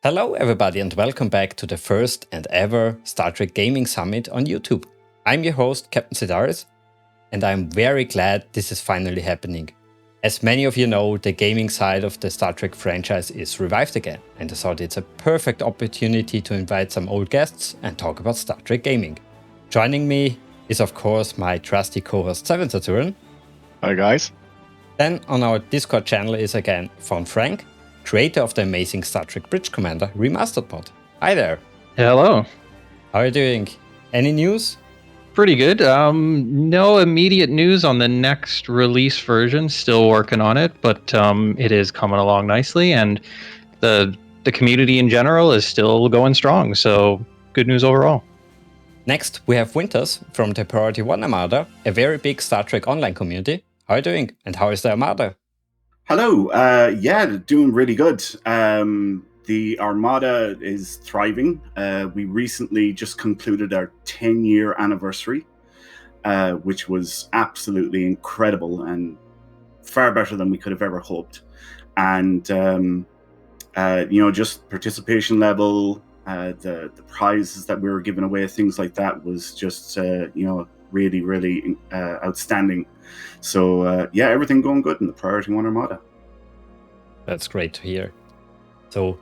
Hello everybody and welcome back to the first and ever Star Trek Gaming Summit on YouTube. I'm your host Captain Sidaris and I'm very glad this is finally happening. As many of you know, the gaming side of the Star Trek franchise is revived again, and I thought it's a perfect opportunity to invite some old guests and talk about Star Trek gaming. Joining me is of course my trusty co-host Seven Saturn. Hi guys. Then on our Discord channel is again VonFrank, creator of the amazing Star Trek Bridge Commander Remastered pod. Hi there. Hello. How are you doing? Any news? Pretty good. No immediate news on the next release version. Still working on it, but it is coming along nicely, and the community in general is still going strong. So good news overall. Next, we have Winters from the Priority 1 Armada, a very big Star Trek online community. How are you doing? And how is the Armada? Hello. Doing really good. The Armada is thriving. We recently just concluded our 10-year anniversary, which was absolutely incredible and far better than we could have ever hoped. And, just participation level, the prizes that we were giving away, things like that was just, really, really outstanding. So, everything going good in the Priority 1 Armada. That's great to hear. So,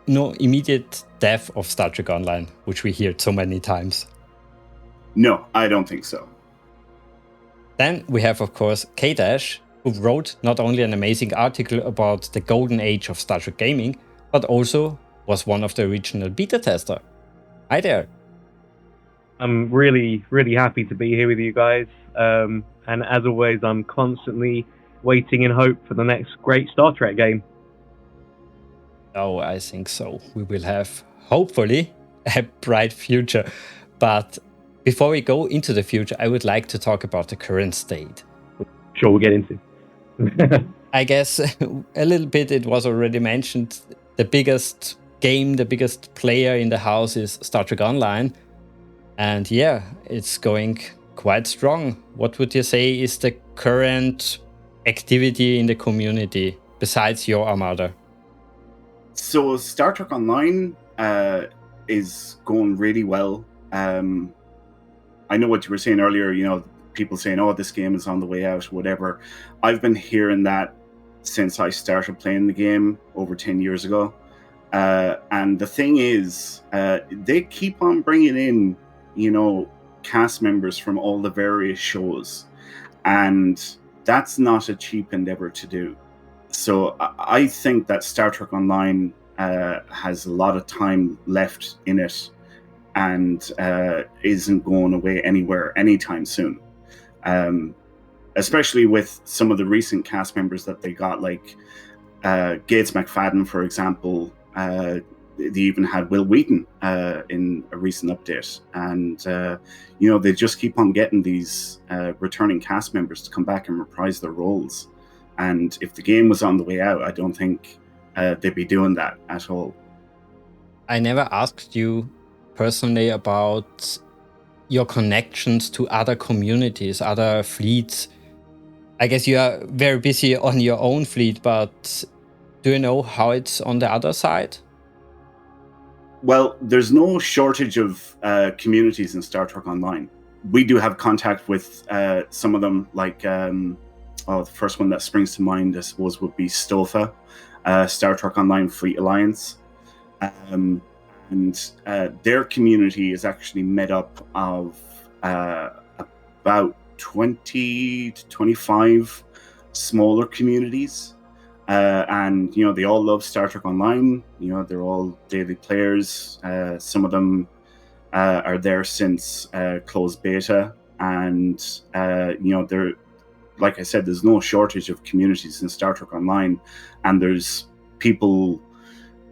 no immediate death of Star Trek Online, which we hear so many times. No, I don't think so. Then we have, of course, KayDash, who wrote not only an amazing article about the golden age of Star Trek gaming, but also was one of the original beta tester. Hi there. I'm really, really happy to be here with you guys. And as always, I'm constantly waiting in hope for the next great Star Trek game. Oh, I think so. We will have, hopefully, a bright future. But before we go into the future, I would like to talk about the current state. Sure, we'll get into. I guess a little bit it was already mentioned. The biggest game, the biggest player in the house is Star Trek Online. And yeah, it's going quite strong. What would you say is the current activity in the community besides your Armada? So Star Trek Online is going really well. I know what you were saying earlier, people saying, oh, this game is on the way out, whatever. I've been hearing that since I started playing the game over 10 years ago. And the thing is, they keep on bringing in, cast members from all the various shows. And that's not a cheap endeavor to do. So I think that Star Trek Online has a lot of time left in it and isn't going away anywhere anytime soon. Especially with some of the recent cast members that they got, like Gates McFadden, for example. They even had Will Wheaton in a recent update. And, they just keep on getting these returning cast members to come back and reprise their roles. And if the game was on the way out, I don't think they'd be doing that at all. I never asked you personally about your connections to other communities, other fleets. I guess you are very busy on your own fleet, but do you know how it's on the other side? Well, there's no shortage of communities in Star Trek Online. We do have contact with some of them, like the first one that springs to mind, I suppose, would be STOFA, Star Trek Online Fleet Alliance. And their community is actually made up of about 20 to 25 smaller communities. And, they all love Star Trek Online. They're all daily players. Some of them are there since closed beta. And, they're, like I said, there's no shortage of communities in Star Trek Online. And there's people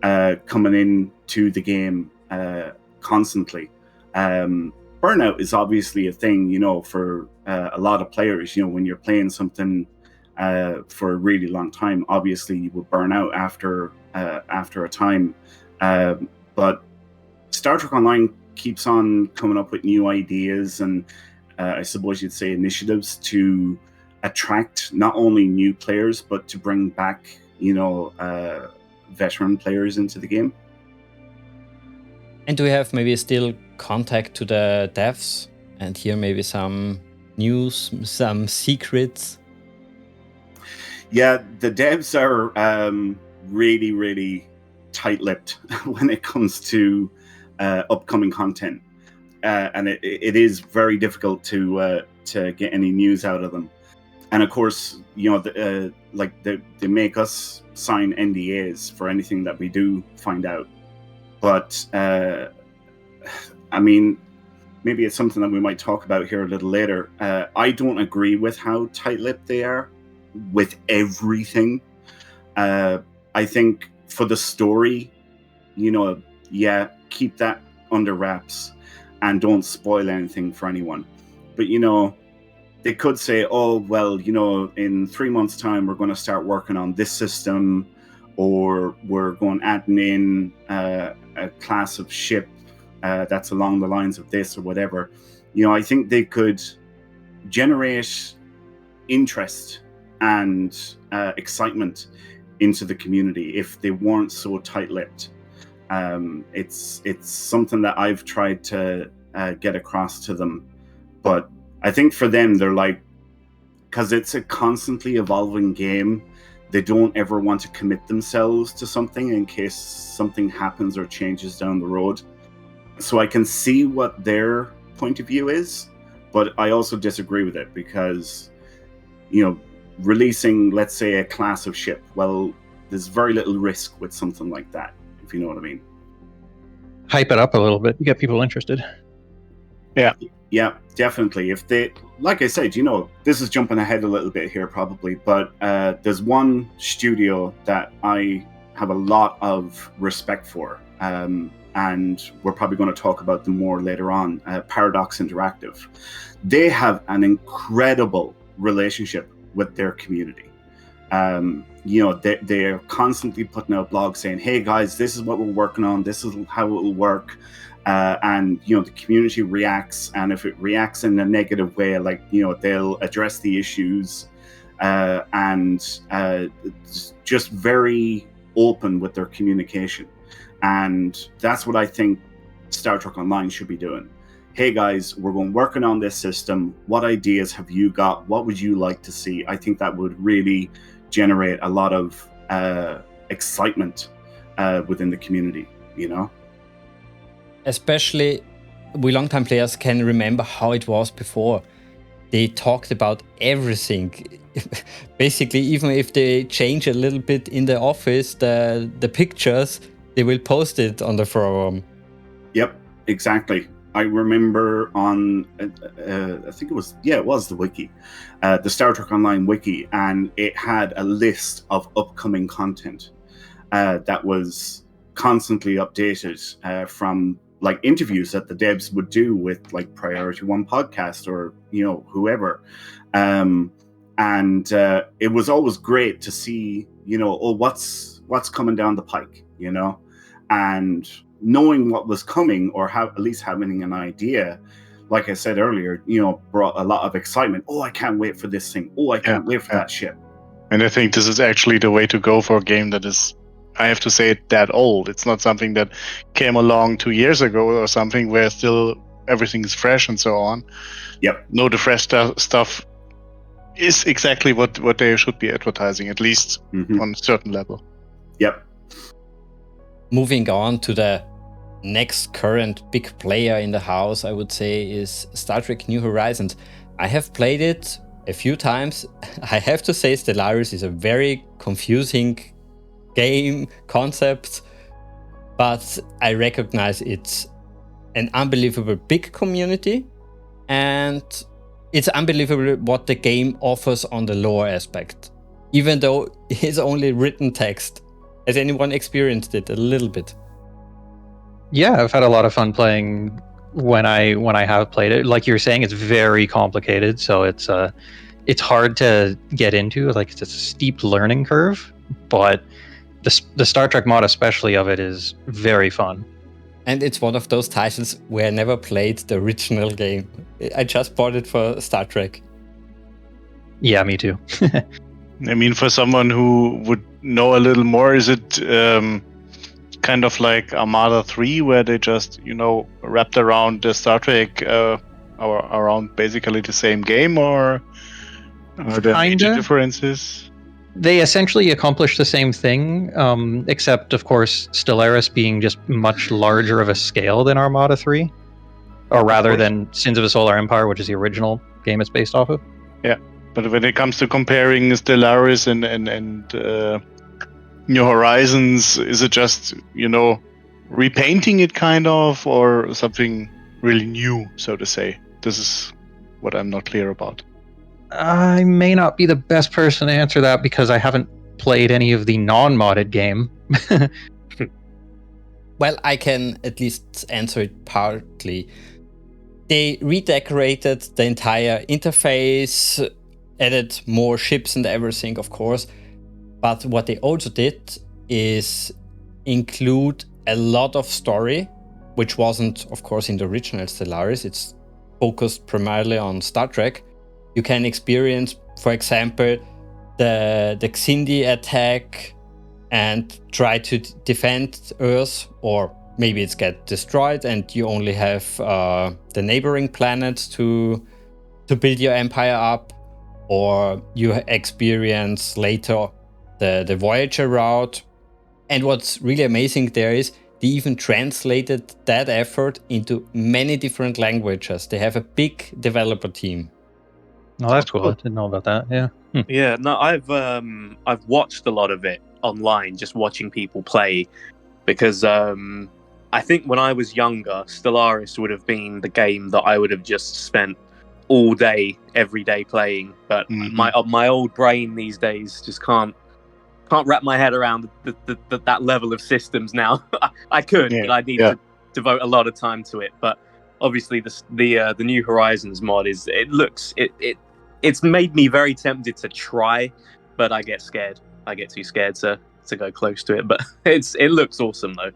coming in to the game constantly. Burnout is obviously a thing, for a lot of players. When you're playing something for a really long time, obviously you will burn out after a time. But Star Trek Online keeps on coming up with new ideas and I suppose you'd say initiatives to attract not only new players but to bring back veteran players into the game. And do we have maybe still contact to the devs and hear maybe some news, some secrets? Yeah, the devs are really, really tight-lipped when it comes to upcoming content, and it is very difficult to get any news out of them. And of course, you know, they make us sign NDAs for anything that we do find out. But I mean, maybe it's something that we might talk about here a little later. I don't agree with how tight-lipped they are with everything. I think for the story, you know, yeah, keep that under wraps and don't spoil anything for anyone. But, you know, they could say, oh, well, you know, in 3 months' time, we're going to start working on this system, or we're going adding in a class of ship that's along the lines of this or whatever. You know, I think they could generate interest and excitement into the community if they weren't so tight-lipped. It's something that I've tried to get across to them, but I think for them, they're like, because it's a constantly evolving game, they don't ever want to commit themselves to something in case something happens or changes down the road. So I can see what their point of view is, but I also disagree with it because, you know, releasing, let's say, a class of ship, well, there's very little risk with something like that, if you know what I mean. Hype it up a little bit, you get people interested. Yeah, definitely. If they, like I said, you know, this is jumping ahead a little bit here probably, but there's one studio that I have a lot of respect for, and we're probably going to talk about them more later on, Paradox Interactive. They have an incredible relationship with their community. You know, they're constantly putting out blogs saying, hey guys, this is what we're working on, this is how it will work. And, you know, the community reacts, and if it reacts in a negative way, like, you know, they'll address the issues, and just very open with their communication. And that's what I think Star Trek Online should be doing. Hey guys, we're working on this system. What ideas have you got? What would you like to see? I think that would really generate a lot of excitement within the community, you know? Especially, we long-time players can remember how it was before. They talked about everything. Basically, even if they change a little bit in the office, the pictures, they will post it on the forum. Yep, exactly. I remember on, I think it was the wiki, the Star Trek Online wiki, and it had a list of upcoming content that was constantly updated from like interviews that the devs would do with like Priority One podcast or, you know, whoever. And it was always great to see, you know, oh, what's coming down the pike, you know, and knowing what was coming, or at least having an idea, like I said earlier, you know, brought a lot of excitement. Oh, I can't wait for this thing. Oh, I can't wait for that ship. And I think this is actually the way to go for a game that is, I have to say it, that old. It's not something that came along 2 years ago or something where still everything is fresh and so on. Yep. No, the fresh stuff is exactly what they should be advertising, at least on a certain level. Yep. Moving on to the next current big player in the house, I would say, is Star Trek New Horizons. I have played it a few times. I have to say Stellaris is a very confusing game concept, but I recognize it's an unbelievable big community, and it's unbelievable what the game offers on the lore aspect, even though it's only written text. Has anyone experienced it a little bit? Yeah, I've had a lot of fun playing when I have played it. Like you're saying, it's very complicated, so it's hard to get into. Like, it's a steep learning curve, but the Star Trek mod especially of it is very fun. And it's one of those titles where I never played the original game. I just bought it for Star Trek. Yeah, me too. I mean, for someone who would know a little more, is it kind of like Armada 3, where they just, wrapped around the Star Trek or around basically the same game, or are there major Kinda. differences? They essentially accomplish the same thing, except, of course, Stellaris being just much larger of a scale than Armada 3. Or rather course. than Sins of a Solar Empire, which is the original game it's based off of. Yeah, but when it comes to comparing Stellaris and New Horizons, is it just, repainting it kind of, or something really new, so to say? This is what I'm not clear about. I may not be the best person to answer that because I haven't played any of the non-modded game. Well, I can at least answer it partly. They redecorated the entire interface, added more ships and everything, of course. But what they also did is include a lot of story, which wasn't, of course, in the original Stellaris. It's focused primarily on Star Trek. You can experience, for example, the Xindi attack and try to defend Earth, or maybe it's get destroyed and you only have the neighboring planets to build your empire up, or you experience later the Voyager route. And what's really amazing there is they even translated that effort into many different languages. They have a big developer team. Oh, that's cool. I didn't know about that. Yeah. Yeah, no, I've watched a lot of it online, just watching people play, because I think when I was younger, Stellaris would have been the game that I would have just spent all day, every day playing. But my old brain these days just can't wrap my head around that level of systems now. I could, but I need to devote a lot of time to it. But obviously, the New Horizons mod it's made me very tempted to try, but I get scared. I get too scared to go close to it. But it looks awesome though.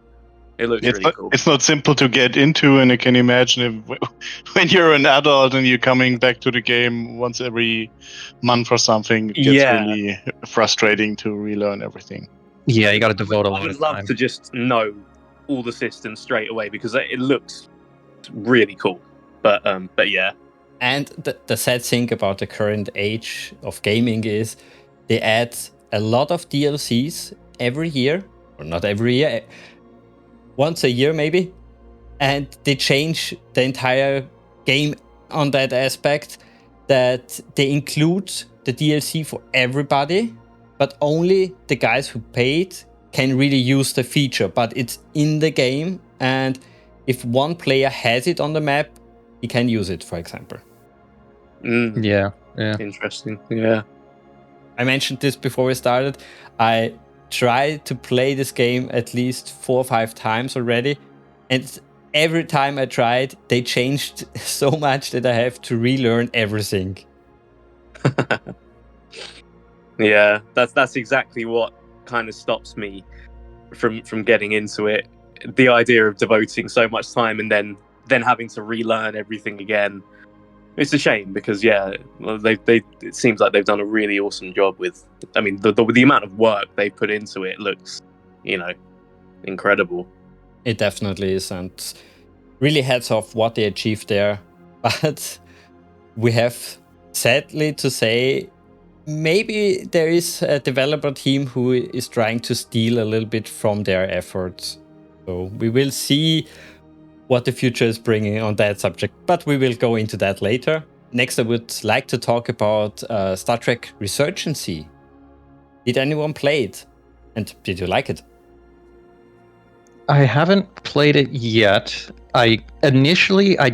It looks really cool. It's not simple to get into, and I can imagine when you're an adult and you're coming back to the game once every month or something, it gets really frustrating to relearn everything. Yeah, you got to devote a lot of time. I would love to just know all the systems straight away because it looks really cool. But yeah. And the sad thing about the current age of gaming is they add a lot of DLCs every year, or not every year, once a year maybe, and they change the entire game on that aspect, that they include the DLC for everybody, but only the guys who paid can really use the feature, but it's in the game, and if one player has it on the map, he can use it, for example. Yeah. Interesting. Yeah. I mentioned this before we started. I tried to play this game at least 4 or 5 times already, and every time I tried, they changed so much that I have to relearn everything. Yeah, that's exactly what kind of stops me from getting into it. The idea of devoting so much time and then having to relearn everything again. It's a shame because it seems like they've done a really awesome job with. I mean, the amount of work they put into it looks, incredible. It definitely is, and really hats off what they achieved there. But we have sadly to say, maybe there is a developer team who is trying to steal a little bit from their efforts. So we will see what the future is bringing on that subject, but we will go into that later. Next, I would like to talk about Star Trek Resurgence. Did anyone play it? And did you like it? I haven't played it yet. I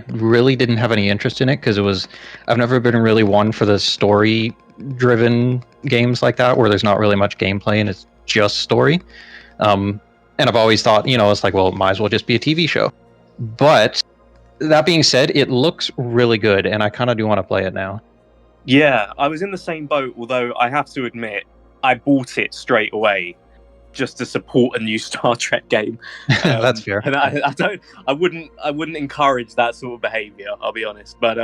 really didn't have any interest in it because I've never been really one for the story-driven games like that, where there's not really much gameplay and it's just story. And I've always thought, it's like, well, it might as well just be a TV show. But that being said, it looks really good, and I kind of do want to play it now. Yeah, I was in the same boat, although I have to admit, I bought it straight away just to support a new Star Trek game. That's fair. And I wouldn't encourage that sort of behavior, I'll be honest. But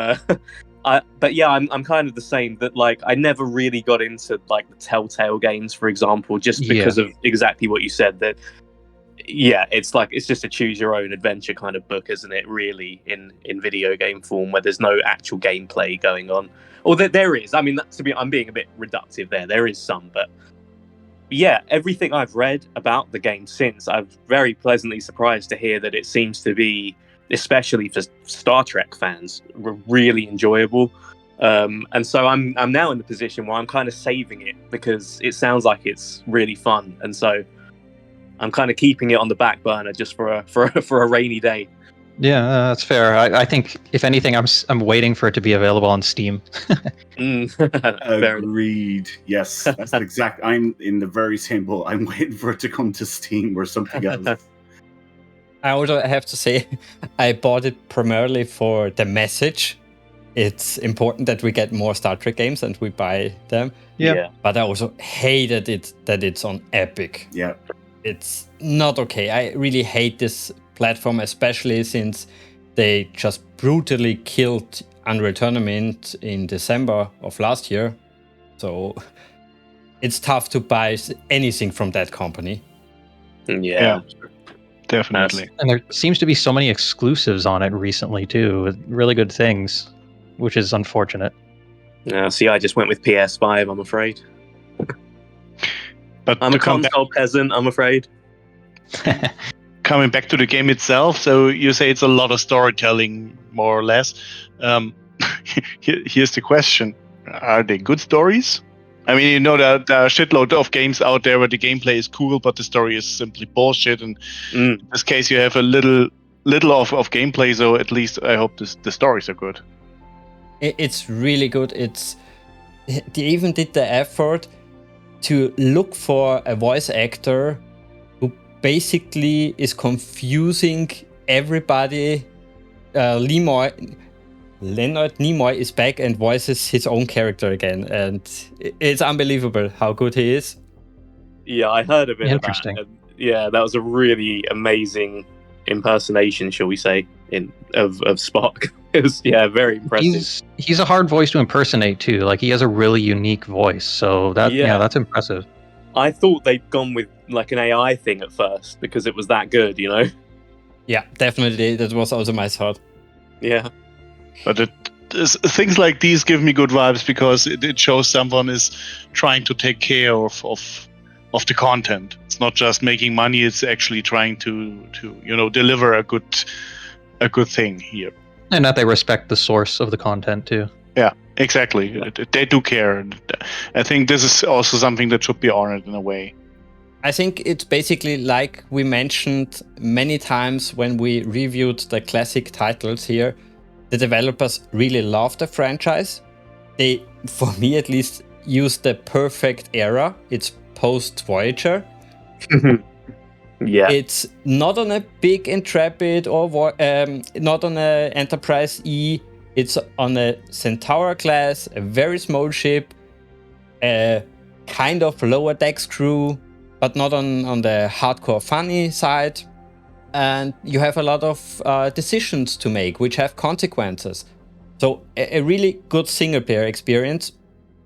I'm kind of the same, that like I never really got into like the Telltale games, for example, just because of exactly what you said, that yeah, it's just a choose your own adventure kind of book, isn't it? Really, in video game form, where there's no actual gameplay going on. Or there is. I mean, I'm being a bit reductive there. There is some, but yeah, everything I've read about the game since, I'm very pleasantly surprised to hear that it seems to be, especially for Star Trek fans, really enjoyable. And so I'm now in the position where I'm kind of saving it because it sounds like it's really fun, and so I'm kind of keeping it on the back burner just for a rainy day. Yeah, that's fair. I think if anything, I'm waiting for it to be available on Steam. Agreed. Yes, that's exact. I'm in the very same boat. I'm waiting for it to come to Steam or something else. I also have to say, I bought it primarily for the message. It's important that we get more Star Trek games and we buy them. Yeah. But I also hated it that it's on Epic. Yeah. It's not okay. I really hate this platform, especially since they just brutally killed Unreal Tournament in December of last year. So it's tough to buy anything from that company. Yeah. Definitely. And there seems to be so many exclusives on it recently too, with really good things, which is unfortunate. See, I just went with PS5, I'm afraid. But I'm a console peasant, I'm afraid. Coming back to the game itself, so you say it's a lot of storytelling, more or less. Here's the question: are they good stories? I mean, you know, there are a shitload of games out there where the gameplay is cool, but the story is simply bullshit. And in this case, you have a little of gameplay, so at least I hope the stories are good. It's really good. They even did the effort to look for a voice actor who basically is confusing everybody. Leonard Nimoy is back and voices his own character again, and it's unbelievable how good he is. Yeah, I heard a bit Interesting. of that. Yeah, that was a really amazing impersonation, shall we say, of Spock. It was, very impressive. He's a hard voice to impersonate too. Like, he has a really unique voice, so that's impressive. I thought they'd gone with like an AI thing at first because it was that good, you know? Yeah, definitely. That was also my thought. Yeah. But things like these give me good vibes because it shows someone is trying to take care of the content. It's not just making money; it's actually trying to deliver a good thing here. And that they respect the source of the content too. Yeah, exactly. They do care, and I think this is also something that should be honored in a way. I think it's basically like we mentioned many times when we reviewed the classic titles here. The developers really love the franchise. They, for me at least, use the perfect era. It's post-Voyager. Yeah. It's not on a big Intrepid or not on a Enterprise E. It's on a Centaur class, a very small ship, a kind of lower decks crew, but not on the hardcore funny side. And you have a lot of decisions to make, which have consequences. So a really good single-player experience.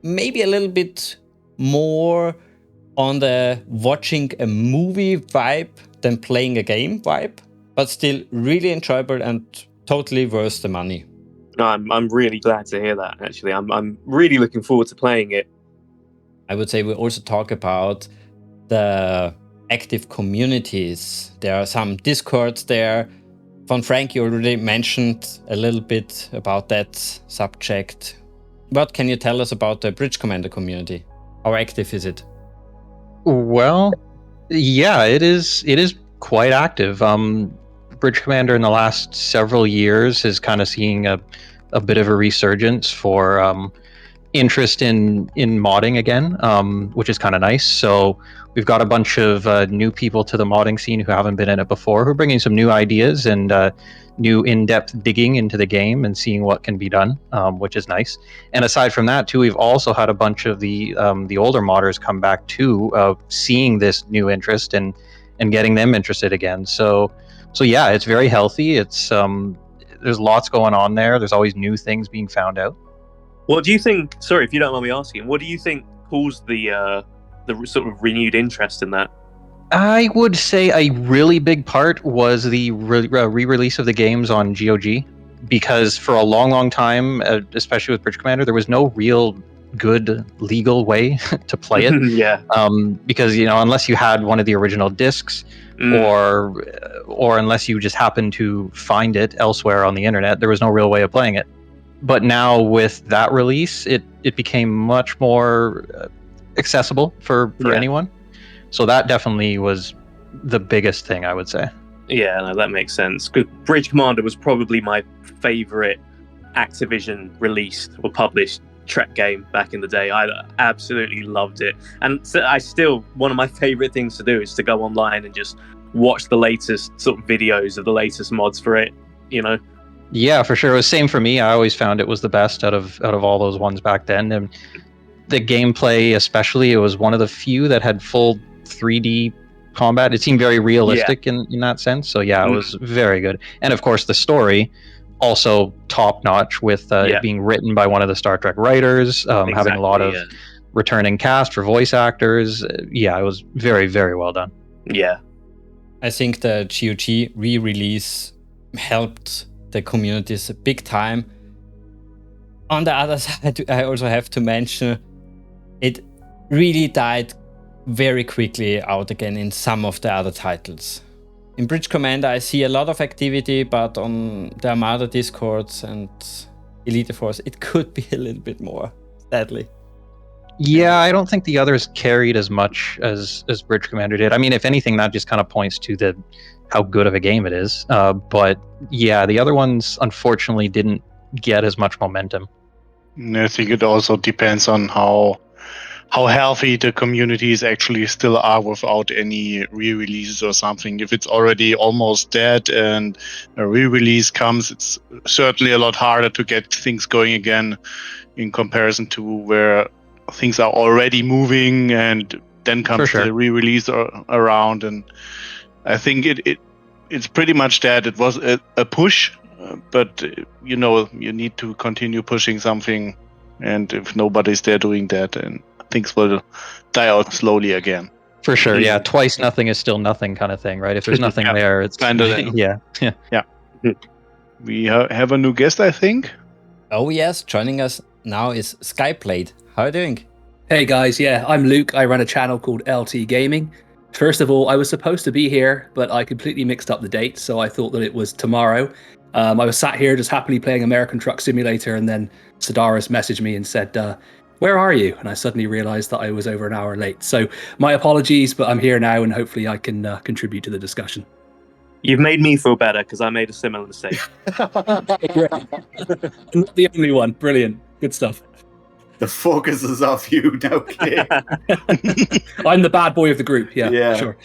Maybe a little bit more on the watching a movie vibe than playing a game vibe, but still really enjoyable and totally worth the money. No, I'm really glad to hear that. Actually, I'm really looking forward to playing it. I would say we also talk about the active communities. There are some Discords there. VonFrank, you already mentioned a little bit about that subject. What can you tell us about the Bridge Commander community? How active is it? Well, yeah, it is quite active. Bridge Commander in the last several years is kind of seeing a bit of a resurgence for interest in modding again, which is kind of nice. So we've got a bunch of new people to the modding scene who haven't been in it before, who are bringing some new ideas and new in-depth digging into the game and seeing what can be done, which is nice. And aside from that, too, we've also had a bunch of the older modders come back too, seeing this new interest and getting them interested again. So yeah, it's very healthy. It's there's lots going on there. There's always new things being found out. What do you think? Sorry, if you don't mind me asking, what do you think caused the sort of renewed interest in that? I would say a really big part was the re-release of the games on GOG, because for a long time, especially with Bridge Commander, there was no real good legal way to play it. Yeah. Because unless you had one of the original discs, or unless you just happened to find it elsewhere on the internet, there was no real way of playing it. But now with that release, it became much more accessible for anyone. So that definitely was the biggest thing, I would say. Yeah, no, that makes sense. Because Bridge Commander was probably my favorite Activision released or published Trek game back in the day. I absolutely loved it. And so one of my favorite things to do is to go online and just watch the latest sort of videos of the latest mods for it, Yeah, for sure. It was same for me. I always found it was the best out of all those ones back then. And the gameplay, especially, it was one of the few that had full 3D combat. It seemed very realistic in that sense. So yeah, it was very good. And of course, the story also top notch with it being written by one of the Star Trek writers, having a lot of returning cast for voice actors. Yeah, it was very, very well done. Yeah. I think the GOG re-release helped the communities a big time. On the other side, I also have to mention it really died very quickly out again in some of the other titles. In Bridge Commander, I see a lot of activity, but on the Armada Discords and Elite Force, it could be a little bit more, sadly. Yeah, I don't think the others carried as much as Bridge Commander did. I mean, if anything, that just kind of points to how good of a game it is. But yeah, the other ones unfortunately didn't get as much momentum. I think it also depends on how healthy the communities actually still are without any re-releases or something. If it's already almost dead and a re-release comes, it's certainly a lot harder to get things going again in comparison to where things are already moving and then comes the re-release around. And I think it's pretty much that. It was a push, but you need to continue pushing something, and if nobody's there doing that, and things will die out slowly again. For sure, yeah. Twice nothing is still nothing kind of thing, right? If there's nothing there, it's kind of yeah. We have a new guest, I think. Oh yes, joining us now is Skyblade. How are you doing? Hey guys, yeah, I'm Luke. I run a channel called LT Gaming. First of all, I was supposed to be here, but I completely mixed up the date, so I thought that it was tomorrow. I was sat here just happily playing American Truck Simulator, and then Sidaris messaged me and said, where are you? And I suddenly realized that I was over an hour late. So my apologies, but I'm here now, and hopefully I can contribute to the discussion. You've made me feel better because I made a similar mistake. Not the only one. Brilliant. Good stuff. The focus is off you now, Kay. I'm the bad boy of the group. Yeah. Sure.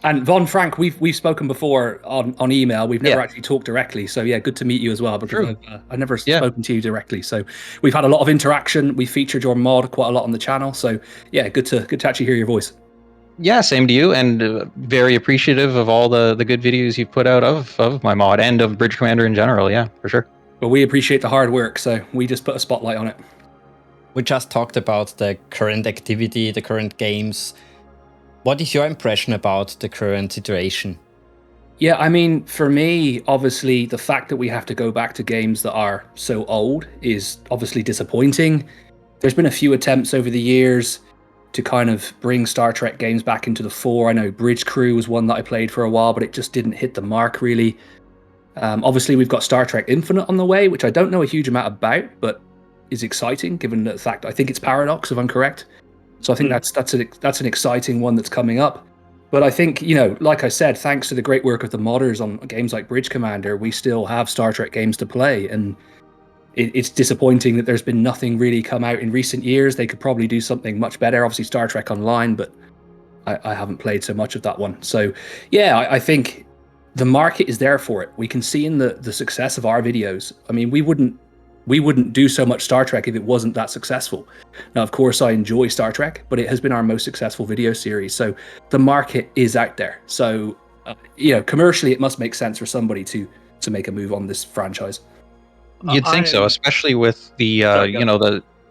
And VonFrank, we've spoken before on email. We've never actually talked directly. So yeah, good to meet you as well. Because I've never spoken to you directly. So we've had a lot of interaction. We featured your mod quite a lot on the channel. So yeah, good to actually hear your voice. Yeah, same to you, and very appreciative of all the good videos you've put out of my mod and of Bridge Commander in general. Yeah, for sure. Well, we appreciate the hard work, so we just put a spotlight on it. We just talked about the current activity, the current games. What is your impression about the current situation? Yeah, I mean, for me, obviously, the fact that we have to go back to games that are so old is obviously disappointing. There's been a few attempts over the years to kind of bring Star Trek games back into the fore. I know Bridge Crew was one that I played for a while, but it just didn't hit the mark, really. Obviously, we've got Star Trek Infinite on the way, which I don't know a huge amount about, but is exciting, given the fact I think it's Paradox, if I'm correct. So I think that's an exciting one that's coming up. But I think, like I said, thanks to the great work of the modders on games like Bridge Commander, we still have Star Trek games to play. And it's disappointing that there's been nothing really come out in recent years. They could probably do something much better. Obviously, Star Trek Online, but I haven't played so much of that one. So yeah, I think the market is there for it. We can see in the success of our videos. I mean, we wouldn't do so much Star Trek if it wasn't that successful. Now, of course, I enjoy Star Trek, but it has been our most successful video series. So the market is out there. So, commercially, it must make sense for somebody to make a move on this franchise. You'd think so, especially with the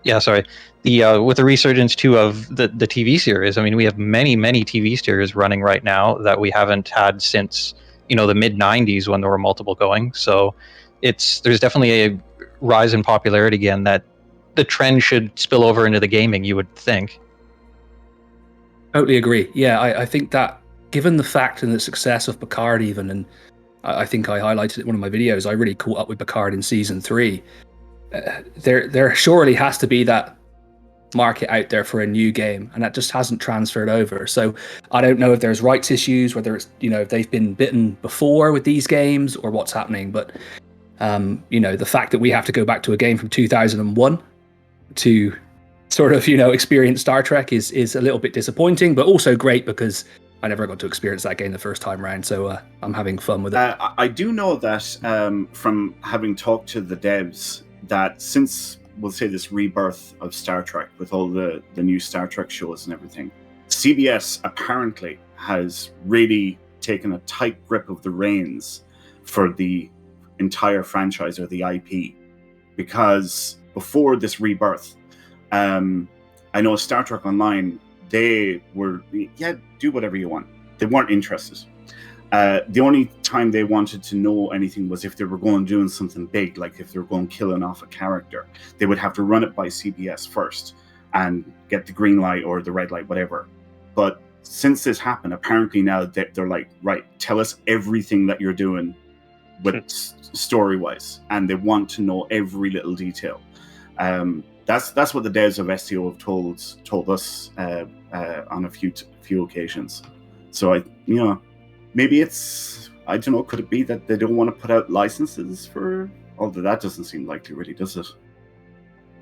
Yeah, sorry. The with the resurgence too of the TV series. I mean, we have many TV series running right now that we haven't had since the mid '90s when there were multiple going. So there's definitely a rise in popularity again that the trend should spill over into the gaming. You would think. Totally agree. Yeah, I think that given the fact and the success of Picard, even, and I think I highlighted it in one of my videos, I really caught up with Picard in season 3. There surely has to be that market out there for a new game, and that just hasn't transferred over. So I don't know if there's rights issues, whether it's if they've been bitten before with these games or what's happening. But the fact that we have to go back to a game from 2001 to sort of experience Star Trek is a little bit disappointing, but also great because I never got to experience that game the first time around, so I'm having fun with it. I do know that from having talked to the devs, that since, we'll say, this rebirth of Star Trek with all the new Star Trek shows and everything, CBS apparently has really taken a tight grip of the reins for the entire franchise or the IP. Because before this rebirth, I know Star Trek Online, they were, do whatever you want. They weren't interested. The only time they wanted to know anything was if they were going doing something big, like if they were going killing off a character. They would have to run it by CBS first and get the green light or the red light, whatever. But since this happened, apparently now they're like, right, tell us everything that you're doing with story-wise, and they want to know every little detail. That's what the devs of STO have told us on a few occasions. So maybe it's, I don't know, could it be that they don't want to put out licenses for, although that doesn't seem likely, really, does it?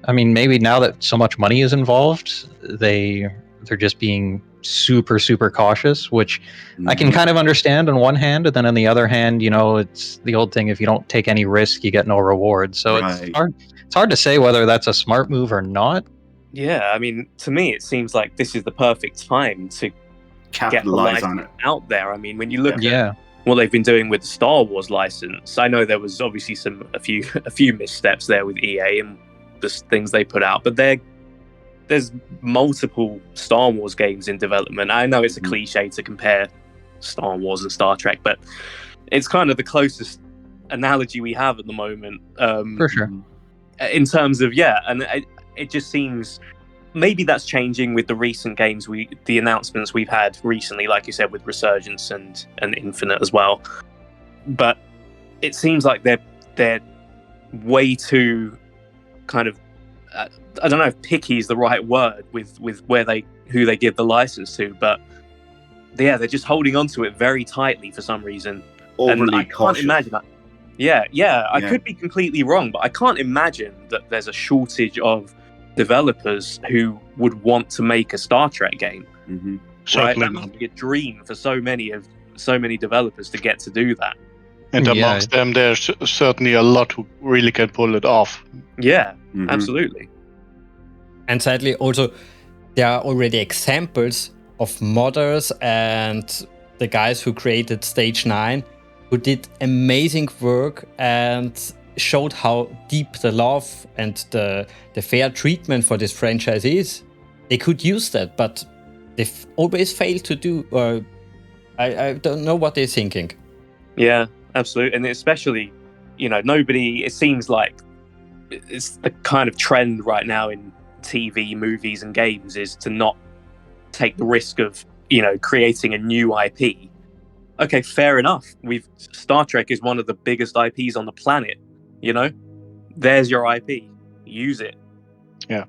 I mean, maybe now that so much money is involved, they're just being super cautious, which I can kind of understand on one hand, and then on the other hand, it's the old thing, if you don't take any risk, you get no reward. So Right. It's hard to say whether that's a smart move or not. Yeah, I mean, to me, it seems like this is the perfect time to Capitalize on it out there. I mean, when you look Yeah. at what they've been doing with the Star Wars license, I know there was obviously a few missteps there with EA and the things they put out, but there's multiple Star Wars games in development. I know it's a cliche to compare Star Wars and Star Trek, but it's kind of the closest analogy we have at the moment. For sure. In terms of, and it just seems maybe that's changing with the recent games, the announcements we've had recently, like you said, with Resurgence and Infinite as well. But it seems like they're way too kind of, I don't know if picky is the right word with who they give the license to, but they're just holding on to it very tightly for some reason. Overly and I cautious. can't imagine that. I could be completely wrong, but I can't imagine that there's a shortage of developers who would want to make a Star Trek game. Mm-hmm. Right? Certainly That not. must be a dream for so many developers to get to do that. And Yeah. amongst them, there's certainly a lot who really can pull it off. Yeah, Mhm. absolutely. And sadly, also, there are already examples of modders and the guys who created Stage 9 who did amazing work and showed how deep the love and the fair treatment for this franchise is. They could use that, but they've always failed to do, or I don't know what they're thinking. Yeah, absolutely. And especially, it seems like it's the kind of trend right now in TV, movies, and games is to not take the risk of, creating a new IP. Okay, fair enough. Star Trek is one of the biggest IPs on the planet. There's your IP. Use it. Yeah.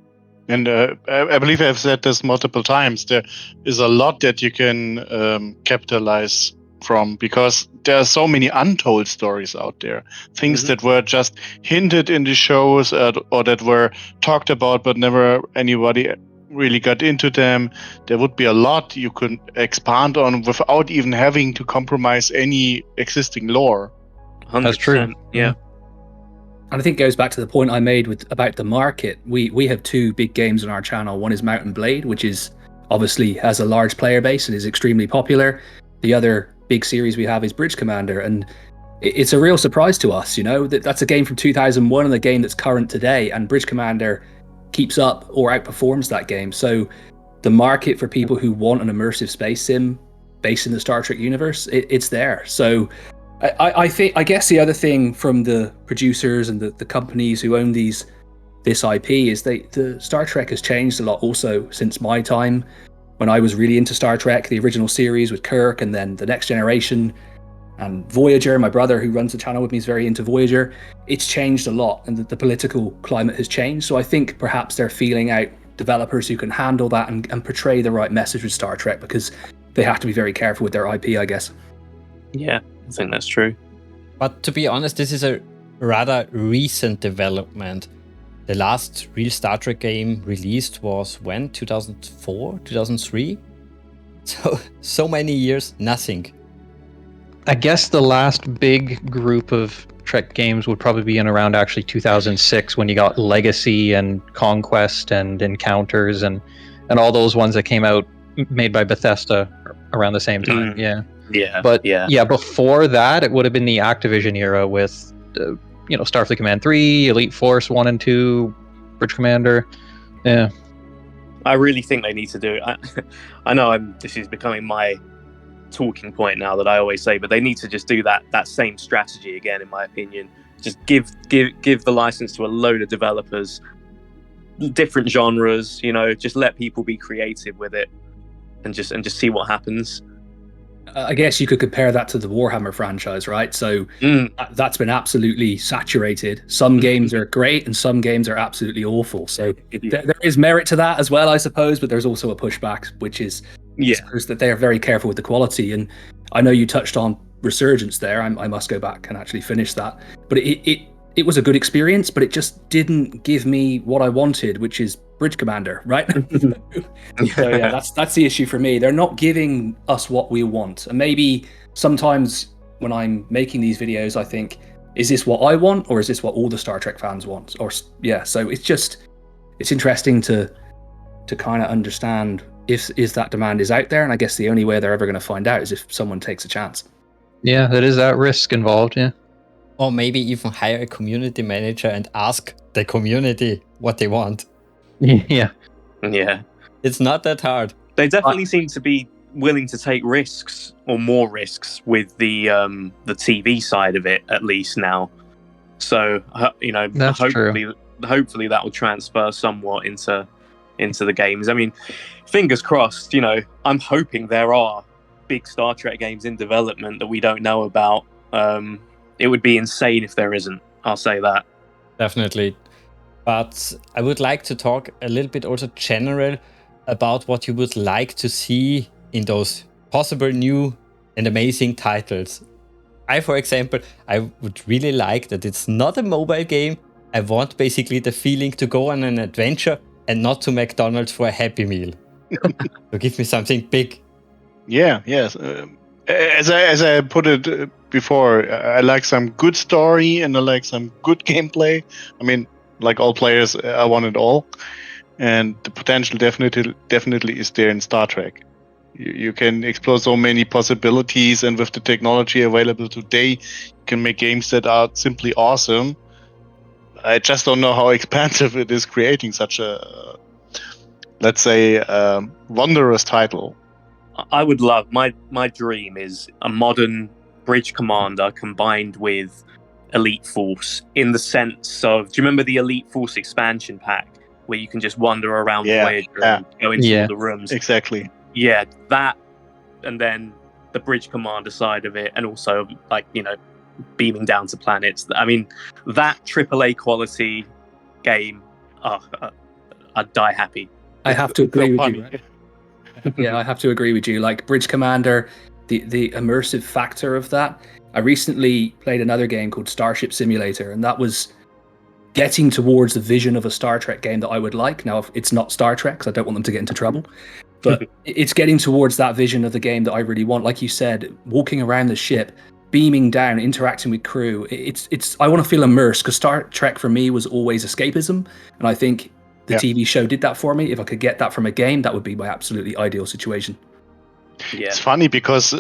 And I believe I've said this multiple times. There is a lot that you can capitalize from, because there are so many untold stories out there. Things that were just hinted in the shows or that were talked about, but never anybody really got into them. There would be a lot you could expand on without even having to compromise any existing lore. 100%. That's true. Yeah. And I think it goes back to the point I made about the market. We have two big games on our channel. One is Mountain Blade, which is obviously has a large player base and is extremely popular. The other big series we have is Bridge Commander, and it's a real surprise to us, that's a game from 2001 and a game that's current today. And Bridge Commander keeps up or outperforms that game. So the market for people who want an immersive space sim based in the Star Trek universe, it's there. So I guess the other thing from the producers and the companies who own this IP is the Star Trek has changed a lot also since my time when I was really into Star Trek, the original series with Kirk, and then the Next Generation and Voyager. My brother, who runs the channel with me, is very into Voyager. It's changed a lot, and the political climate has changed. So I think perhaps they're feeling out developers who can handle that and portray the right message with Star Trek, because they have to be very careful with their IP, I guess. Yeah, I think that's true. But to be honest, this is a rather recent development. The last real Star Trek game released was when? 2004? 2003? So many years, nothing. I guess the last big group of Trek games would probably be in around actually 2006, when you got Legacy and Conquest and Encounters and all those ones that came out made by Bethesda around the same time. Yeah. But before that, it would have been the Activision era with Starfleet Command 3, Elite Force 1 and 2, Bridge Commander. Yeah. I really think they need to do it. I know this is becoming my talking point now that I always say, but they need to just do that same strategy again, in my opinion. Just give the license to a load of developers, different genres, just let people be creative with it and just see what happens. I guess you could compare that to the Warhammer franchise, right? So that's been absolutely saturated. Some games are great and some games are absolutely awful. So there is merit to that as well, I suppose, but there's also a pushback, which is that they are very careful with the quality. And I know you touched on Resurgence there. I must go back and actually finish that. But it was a good experience, but it just didn't give me what I wanted, which is Bridge Commander, right? So yeah, that's the issue for me. They're not giving us what we want. And maybe sometimes when I'm making these videos, I think, is this what I want, or is this what all the Star Trek fans want? Or so it's interesting to kind of understand if that demand is out there. And I guess the only way they're ever going to find out is if someone takes a chance. Yeah, there is that risk involved. Yeah. Or maybe even hire a community manager and ask the community what they want. Yeah. It's not that hard. They definitely seem to be willing to take risks, or more risks, with the TV side of it, at least now. So That's true. Hopefully that will transfer somewhat into the games. I mean, fingers crossed. I'm hoping there are big Star Trek games in development that we don't know about. It would be insane if there isn't. I'll say that. Definitely. But I would like to talk a little bit also general about what you would like to see in those possible new and amazing titles. For example, I would really like that it's not a mobile game. I want basically the feeling to go on an adventure and not to McDonald's for a Happy Meal. So give me something big. Yeah, yes. As I put it before, I like some good story and I like some good gameplay. I mean, like all players, I want it all. And the potential definitely is there in Star Trek. You can explore so many possibilities, and with the technology available today, you can make games that are simply awesome. I just don't know how expensive it is creating such a, let's say, wondrous title. I would love, my dream is a modern Bridge Commander combined with Elite Force, in the sense of, do you remember the Elite Force expansion pack where you can just wander around Voyager and go into all the rooms? Exactly. Yeah, that, and then the Bridge Commander side of it, and also beaming down to planets. I mean, that AAA quality game, I'd die happy. I have to agree with you. Right? Yeah, I have to agree with you. Like Bridge Commander, the immersive factor of that. I recently played another game called Starship Simulator, and that was getting towards the vision of a Star Trek game that I would like. Now, it's not Star Trek, because I don't want them to get into trouble, but it's getting towards that vision of the game that I really want. Like you said, walking around the ship, beaming down, interacting with crew. I want to feel immersed, because Star Trek for me was always escapism, and I think the TV show did that for me. If I could get that from a game, that would be my absolutely ideal situation. Yeah. It's funny because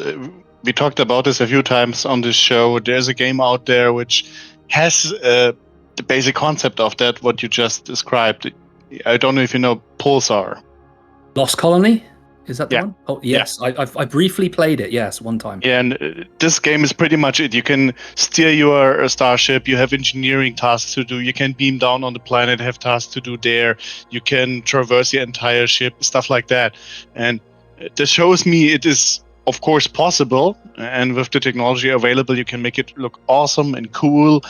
we talked about this a few times on this show. There's a game out there which has the basic concept of that, what you just described. I don't know if you know Pulsar. Lost Colony? Is that the Yeah. one? Oh, yes. I briefly played it, yes, one time. Yeah, and this game is pretty much it. You can steer your starship, you have engineering tasks to do, you can beam down on the planet, have tasks to do there, you can traverse your entire ship, stuff like that. And this shows me it is, of course, possible, and with the technology available, you can make it look awesome and cool,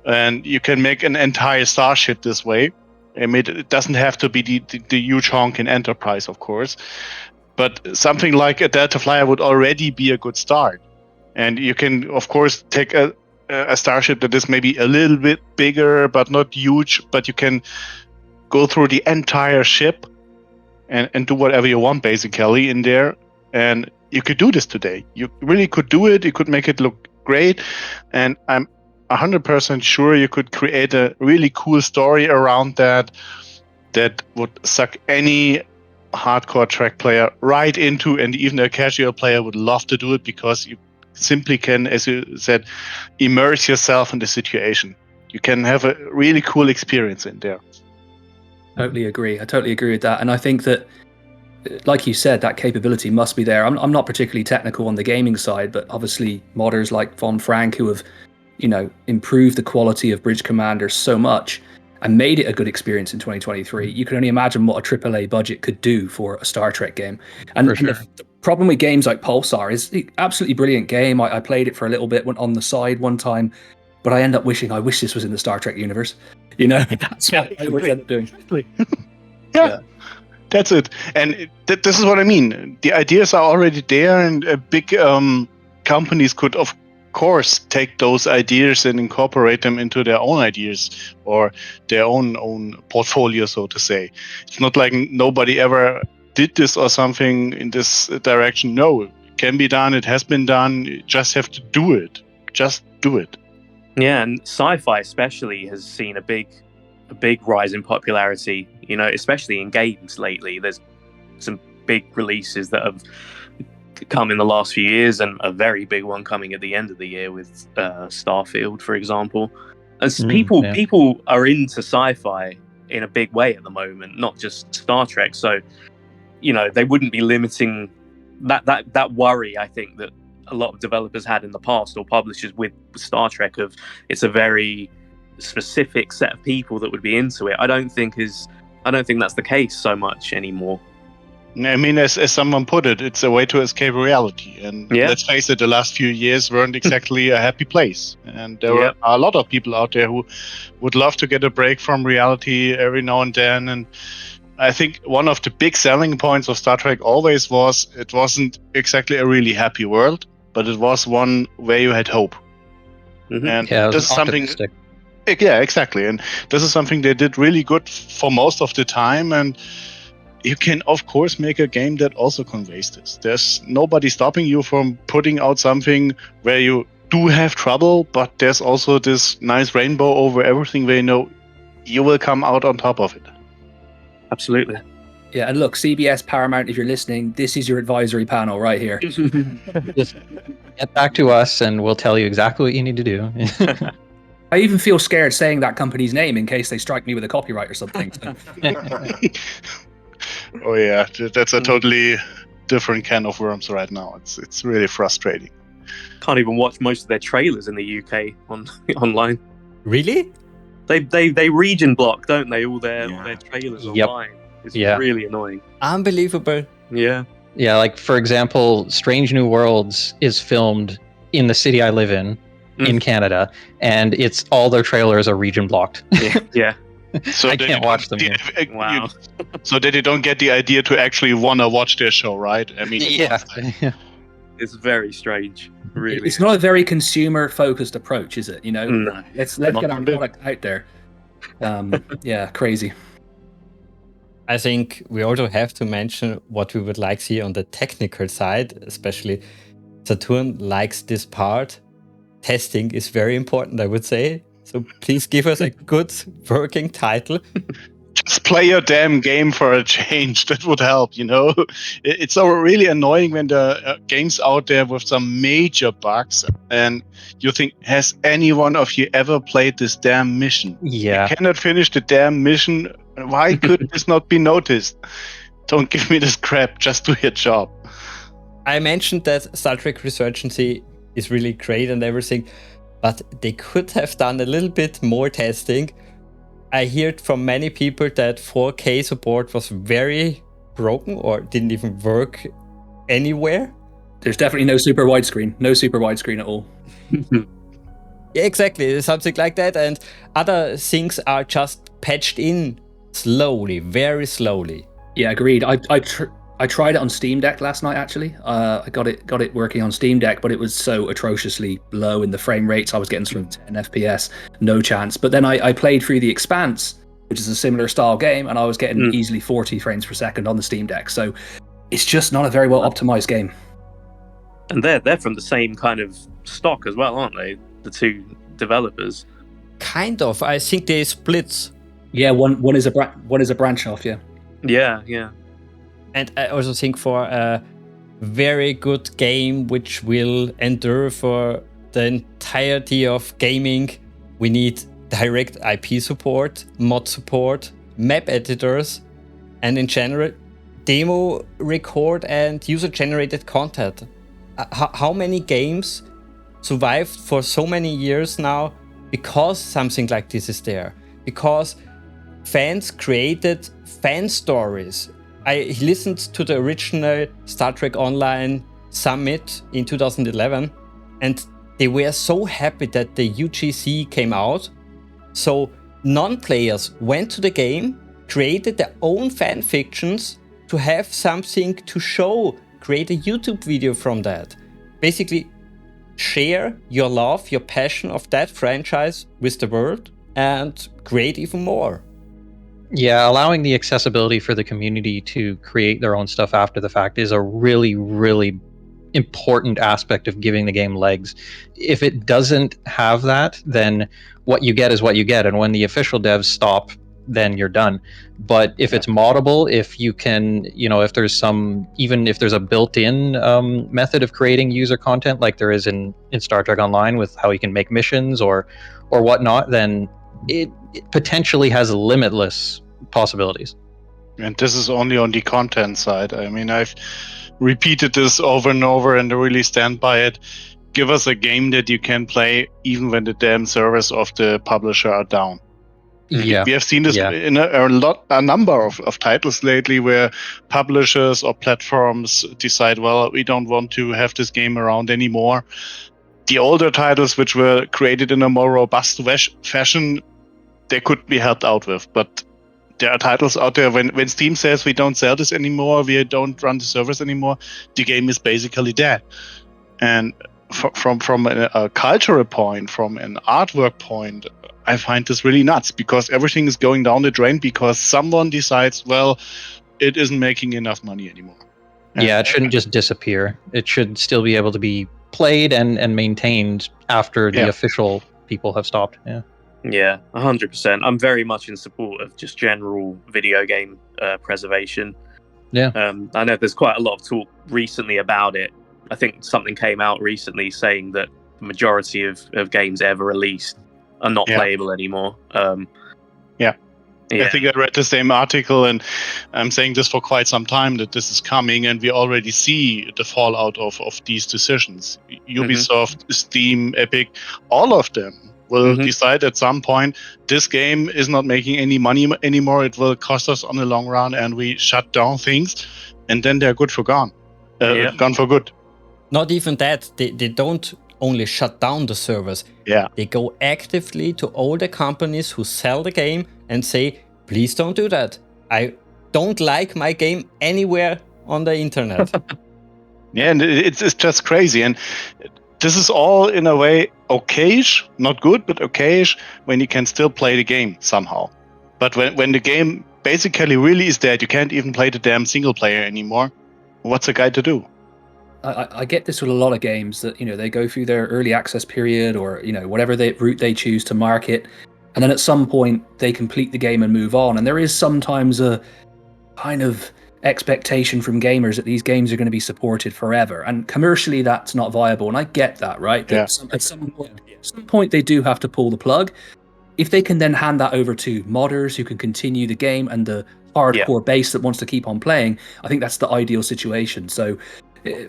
and you can make an entire starship this way. I mean, it doesn't have to be the huge honk in Enterprise, of course. But something like a Delta Flyer would already be a good start. And you can, of course, take a starship that is maybe a little bit bigger, but not huge, but you can go through the entire ship and do whatever you want, basically, in there. And you could do this today. You really could do it. You could make it look great. And I'm 100% sure you could create a really cool story around that would suck any hardcore track player right into, and even a casual player would love to do it, because you simply can, as you said, immerse yourself in the situation. You can have a really cool experience in there. Totally agree. I totally agree with that. And I think that, like you said, that capability must be there. I'm not particularly technical on the gaming side, but obviously modders like VonFrank, who have, improved the quality of Bridge Commander so much and made it a good experience in 2023. You can only imagine what a AAA budget could do for a Star Trek game. And, Sure. the problem with games like Pulsar is an absolutely brilliant game. I played it for a little bit, went on the side one time, but I end up wishing this was in the Star Trek universe. That's what I would end up doing. Yeah. That's it. And this is what I mean. The ideas are already there, and big companies could, of course, take those ideas and incorporate them into their own ideas or their own portfolio, so to say. It's not like nobody ever did this or something in this direction. No, it can be done. It has been done. You just have to do it. Just do it. Yeah, and sci-fi especially has seen a big rise in popularity, especially in games lately. There's some big releases that have come in the last few years, and a very big one coming at the end of the year with Starfield, for example. And people are into sci-fi in a big way at the moment, not just Star Trek. So, they wouldn't be limiting that worry, I think, that a lot of developers had in the past, or publishers with Star Trek, of it's a very specific set of people that would be into it. I don't think that's the case so much anymore. I mean, as someone put it, it's a way to escape reality. And let's face it, the last few years weren't exactly a happy place. And there are a lot of people out there who would love to get a break from reality every now and then. And I think one of the big selling points of Star Trek always was it wasn't exactly a really happy world, but it was one where you had hope. Mm-hmm. And this is something. Yeah, exactly. And this is something they did really good for most of the time. And you can, of course, make a game that also conveys this. There's nobody stopping you from putting out something where you do have trouble, but there's also this nice rainbow over everything where you will come out on top of it. Absolutely. Yeah, and look, CBS, Paramount, if you're listening, this is your advisory panel right here. Just get back to us and we'll tell you exactly what you need to do. I even feel scared saying that company's name in case they strike me with a copyright or something. Oh yeah, that's a totally different can of worms right now. It's really frustrating. Can't even watch most of their trailers in the UK online. Really? They region block, don't they? All their trailers online. It's really annoying. Unbelievable. Yeah. Yeah, like for example, Strange New Worlds is filmed in the city I live in Canada, and it's all their trailers are region blocked. Yeah. So I can't watch them. Wow. So that you don't get the idea to actually want to watch their show, right? I mean, It's very strange. Really. It's not a very consumer-focused approach, is it? No. Let's get our product out there. Crazy. I think we also have to mention what we would like to see on the technical side, especially Saturn likes this part. Testing is very important, I would say. So please give us a good working title. Just play your damn game for a change. That would help, It's so really annoying when there are games out there with some major bugs and you think, has any one of you ever played this damn mission? Yeah. You cannot finish the damn mission Why could this not be noticed? Don't give me this crap. Just do your job. I mentioned that Star Trek Resurgence is really great and everything, but they could have done a little bit more testing. I heard from many people that 4K support was very broken or didn't even work anywhere. There's definitely no super widescreen at all. Yeah, exactly, something like that. And other things are just patched in slowly, very slowly. Yeah, agreed. I tried it on Steam Deck last night. Actually, I got it working on Steam Deck, but it was so atrociously low in the frame rates. I was getting sort of 10 FPS, no chance. But then I played through The Expanse, which is a similar style game, and I was getting easily 40 frames per second on the Steam Deck. So it's just not a very well optimized game. And they're from the same kind of stock as well, aren't they? The two developers. Kind of. I think they split. Yeah, one is a branch off. Yeah. Yeah. And I also think for a very good game which will endure for the entirety of gaming, we need direct IP support, mod support, map editors, and in general, demo record and user-generated content. How many games survived for so many years now because something like this is there? Because fans created fan stories. I listened to the original Star Trek Online Summit in 2011, and they were so happy that the UGC came out. So non-players went to the game, created their own fan fictions to have something to show, create a YouTube video from that. Basically, share your love, your passion of that franchise with the world and create even more. Yeah, allowing the accessibility for the community to create their own stuff after the fact is a really, really important aspect of giving the game legs. If it doesn't have that, then what you get is what you get. And when the official devs stop, then you're done. But if it's moddable, if you can, if there's even if there's a built-in method of creating user content like there is in Star Trek Online with how you can make missions or whatnot, then it potentially has limitless possibilities. And this is only on the content side. I mean, I've repeated this over and over and I really stand by it. Give us a game that you can play even when the damn servers of the publisher are down. Yeah, we have seen this in a number of titles lately where publishers or platforms decide, well, we don't want to have this game around anymore. The older titles, which were created in a more robust fashion, they could be helped out with. But there are titles out there when Steam says we don't sell this anymore, we don't run the servers anymore, the game is basically dead. And from a cultural point, from an artwork point, I find this really nuts because everything is going down the drain because someone decides, well, it isn't making enough money anymore. Yeah, it shouldn't just disappear. It should still be able to be played and maintained after the official people have stopped. Yeah, 100%. I'm very much in support of just general video game preservation. Yeah. I know there's quite a lot of talk recently about it. I think something came out recently saying that the majority of games ever released are not playable anymore. I think I read the same article, and I'm saying this for quite some time that this is coming, and we already see the fallout of these decisions. Ubisoft, Steam, Epic, all of them will decide at some point this game is not making any money anymore. It will cost us on the long run, and we shut down things, and then they're good for gone. Gone for good. Not even that. They don't only shut down the servers. Yeah. They go actively to all the companies who sell the game and say, please don't do that. I don't like my game anywhere on the internet. Yeah, and it's just crazy. And this is all in a way okayish, not good, but okayish when you can still play the game somehow. But when the game basically really is dead, you can't even play the damn single player anymore. What's a guy to do? I get this with a lot of games that, they go through their early access period or, whatever route they choose to market. And then at some point they complete the game and move on. And there is sometimes a kind of expectation from gamers that these games are going to be supported forever. And commercially that's not viable. And I get that, right? That at some point they do have to pull the plug. if they can then hand that over to modders who can continue the game and the hardcore base that wants to keep on playing, I think that's the ideal situation. So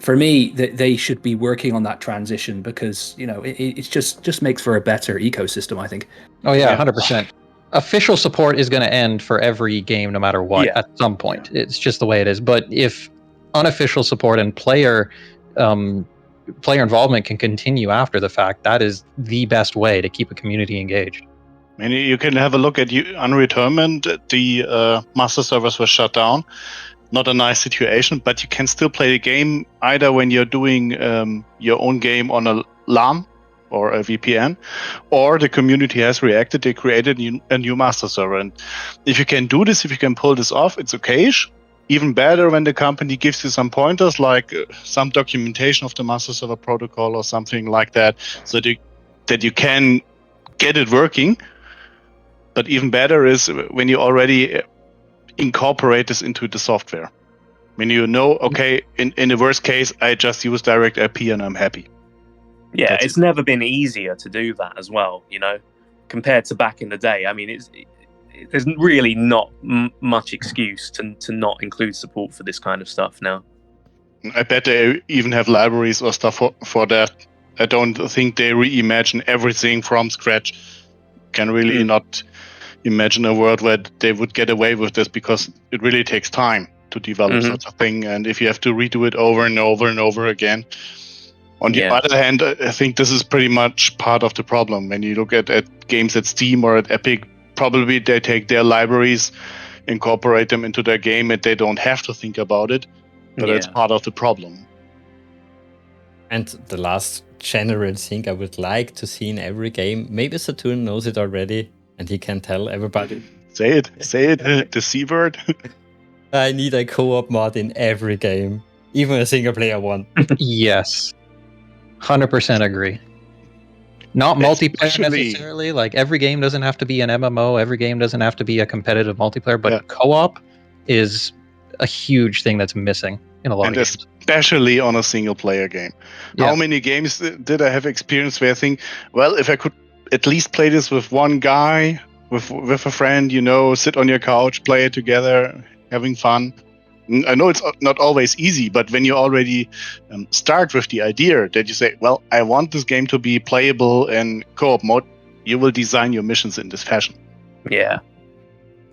for me, they should be working on that transition, because it just makes for a better ecosystem, I think. Oh yeah, 100%. Official support is going to end for every game, no matter what, at some point. It's just the way it is. But if unofficial support and player involvement can continue after the fact, that is the best way to keep a community engaged. I mean, you can have a look at Unreal Tournament. The master servers were shut down. Not a nice situation, but you can still play the game either when you're doing your own game on a LAN or a VPN, or the community has reacted. They created a new master server. And if you can do this, if you can pull this off, it's okay. Even better when the company gives you some pointers, like some documentation of the master server protocol or something like that, so that you can get it working. But even better is when you already incorporate this into the software. When okay, in the worst case, I just use direct IP and I'm happy. Yeah, it's never been easier to do that as well, compared to back in the day. I mean, there's really not much excuse to not include support for this kind of stuff now. I bet they even have libraries or stuff for that. I don't think they reimagine everything from scratch. Can really not imagine a world where they would get away with this, because it really takes time to develop such a thing, and if you have to redo it over and over and over again. On the other hand, I think this is pretty much part of the problem. When you look at games at Steam or at Epic, probably they take their libraries, incorporate them into their game, and they don't have to think about it, but it's part of the problem. And the last general thing I would like to see in every game, maybe Saturn knows it already, and he can tell everybody. Say it, the C word. I need a co-op mod in every game, even a single player one. Yes, 100% agree. Not multiplayer necessarily. Like, every game doesn't have to be an MMO. Every game doesn't have to be a competitive multiplayer. But co-op is a huge thing that's missing in a lot of games. Especially on a single player game. Yeah. How many games did I have experience where I think, well, if I could at least play this with one guy, with a friend, sit on your couch, play it together, having fun. I know it's not always easy, but when you already start with the idea that you say, well, I want this game to be playable in co-op mode, you will design your missions in this fashion. Yeah.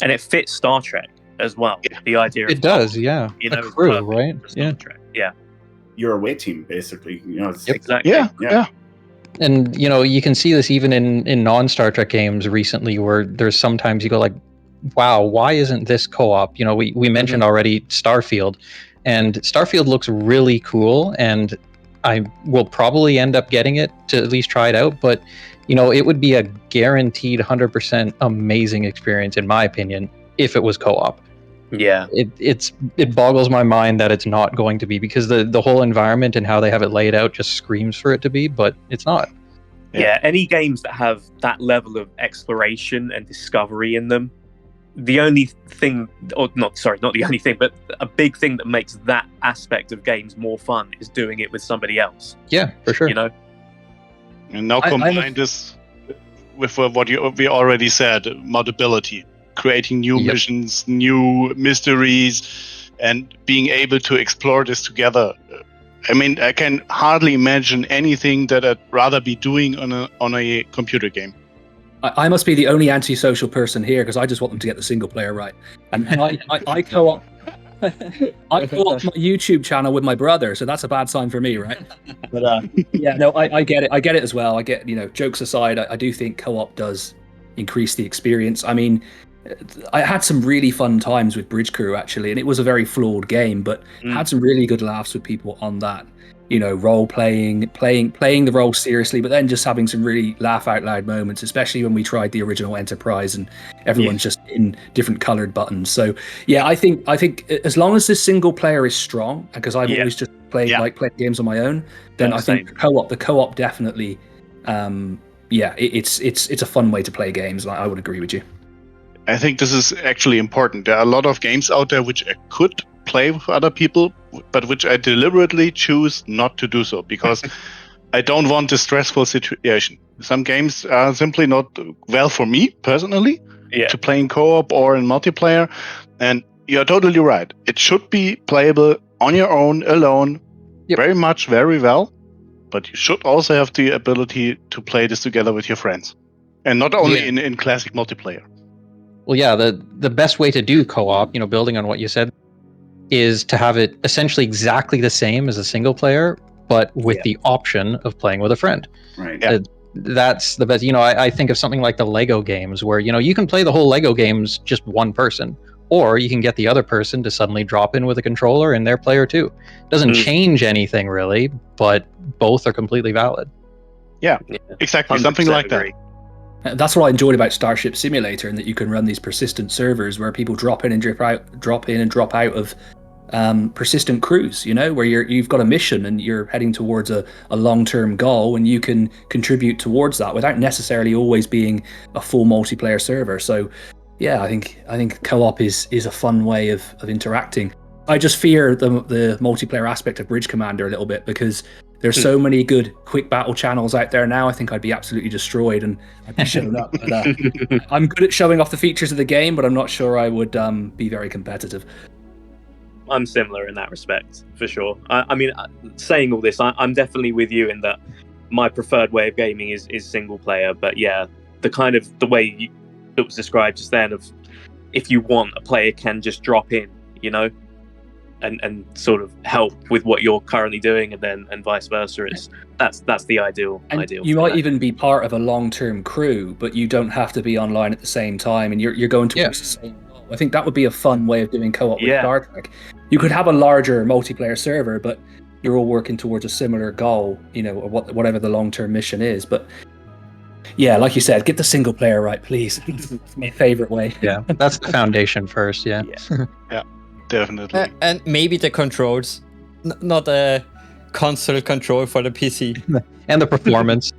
And it fits Star Trek as well. Yeah. The idea of it does, a crew, right? Star Trek. Yeah. You're a away team, basically. Exactly. Yeah. And you can see this even in non-Star Trek games recently, where there's sometimes you go like, wow, why isn't this co-op? We mentioned already Starfield, and Starfield looks really cool, and I will probably end up getting it to at least try it out, but it would be a guaranteed 100% amazing experience, in my opinion, if it was co-op. Yeah. It boggles my mind that it's not going to be, because the whole environment and how they have it laid out just screams for it to be, but it's not. Yeah, any games that have that level of exploration and discovery in them, the only thing, or not the only thing, but a big thing that makes that aspect of games more fun is doing it with somebody else. Yeah, for sure. And now combine this with what we already said, modability. Creating new missions, new mysteries, and being able to explore this together. I mean, I can hardly imagine anything that I'd rather be doing on a computer game. I must be the only antisocial person here, because I just want them to get the single player right. And I co-op my YouTube channel with my brother, so that's a bad sign for me, right? But I get it. I get it as well. I get, jokes aside, I do think co-op does increase the experience. I mean, I had some really fun times with Bridge Crew, actually, and it was a very flawed game, but had some really good laughs with people on that. Role playing the role seriously, but then just having some really laugh out loud moments, especially when we tried the original Enterprise and everyone's just in different colored buttons. So I think as long as this single player is strong, because I've always just played playing games on my own, then I think the co-op definitely, it's a fun way to play games. I would agree with you. I think this is actually important. There are a lot of games out there which I could play with other people, but which I deliberately choose not to do so, because I don't want a stressful situation. Some games are simply not well for me personally to play in co-op or in multiplayer. And you're totally right. It should be playable on your own, alone, very well. But you should also have the ability to play this together with your friends. And not only in classic multiplayer. Well, yeah, the best way to do co-op, building on what you said, is to have it essentially exactly the same as a single player, but with the option of playing with a friend. Right. Yeah. That's the best. I think of something like the Lego games where, you can play the whole Lego games just one person, or you can get the other person to suddenly drop in with a controller and their player too. Doesn't change anything really, but both are completely valid. Yeah, exactly. Something like that. That's what I enjoyed about Starship Simulator, and that you can run these persistent servers where people drop in and drop out of persistent crews, where you've got a mission and you're heading towards a long-term goal, and you can contribute towards that without necessarily always being a full multiplayer server. So yeah, I think co-op is a fun way of interacting. I just fear the multiplayer aspect of Bridge Commander a little bit, because there's so many good quick battle channels out there now. I think I'd be absolutely destroyed and I'd be showing up. But, I'm good at showing off the features of the game, but I'm not sure I would be very competitive. I'm similar in that respect, for sure. I mean, saying all this, I'm definitely with you in that my preferred way of gaming is single player. But yeah, the way it was described just then, of if you want, a player can just drop in, and sort of help with what you're currently doing, and vice versa. That's the ideal. You might even be part of a long-term crew, but you don't have to be online at the same time, and you're going towards the same goal. I think that would be a fun way of doing co-op with Star Trek. You could have a larger multiplayer server, but you're all working towards a similar goal, or whatever the long-term mission is. But yeah, like you said, get the single player right, please. It's my favorite way. Yeah, that's the foundation first. Yeah. Yeah, definitely. And maybe the controls, not a console control for the PC. And the performance.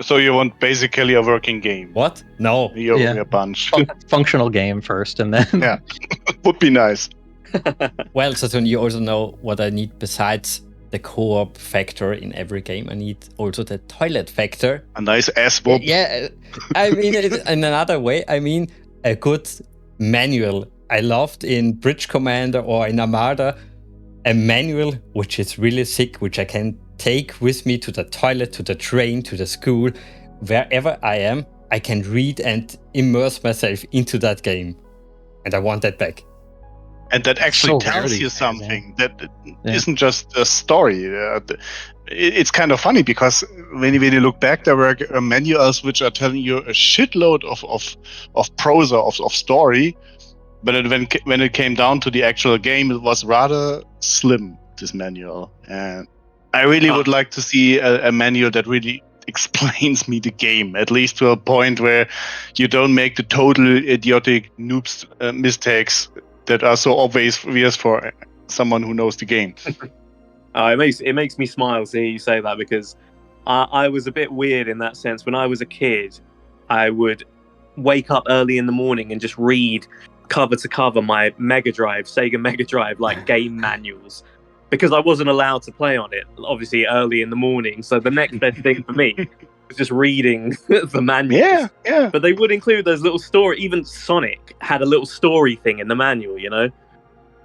So you want basically a working game? What? No. You're a bunch. Functional game first, and then... Yeah, would be nice. Well, Saturn, you also know what I need besides the co-op factor in every game. I need also the toilet factor. A nice ass whoop. Yeah, I mean, in another way, a good manual. I loved in Bridge Commander or in Armada, a manual which is really thick, which I can take with me to the toilet, to the train, to the school, wherever I am. I can read and immerse myself into that game, and I want that back. And that actually tells you something that isn't just a story. It's kind of funny, because when you look back, there were manuals which are telling you a shitload of prosa, of story, but when it came down to the actual game, it was rather slim, this manual. And I really would like to see a manual that really explains me the game, at least to a point where you don't make the total idiotic noobs mistakes that are so obvious for someone who knows the game. It makes me smile to hear you say that, because I was a bit weird in that sense. When I was a kid, I would wake up early in the morning and just read cover to cover my Sega Mega Drive, like game manuals, because I wasn't allowed to play on it, obviously early in the morning. So the next best thing for me was just reading the manuals. Yeah. But they would include those little story. Even Sonic had a little story thing in the manual.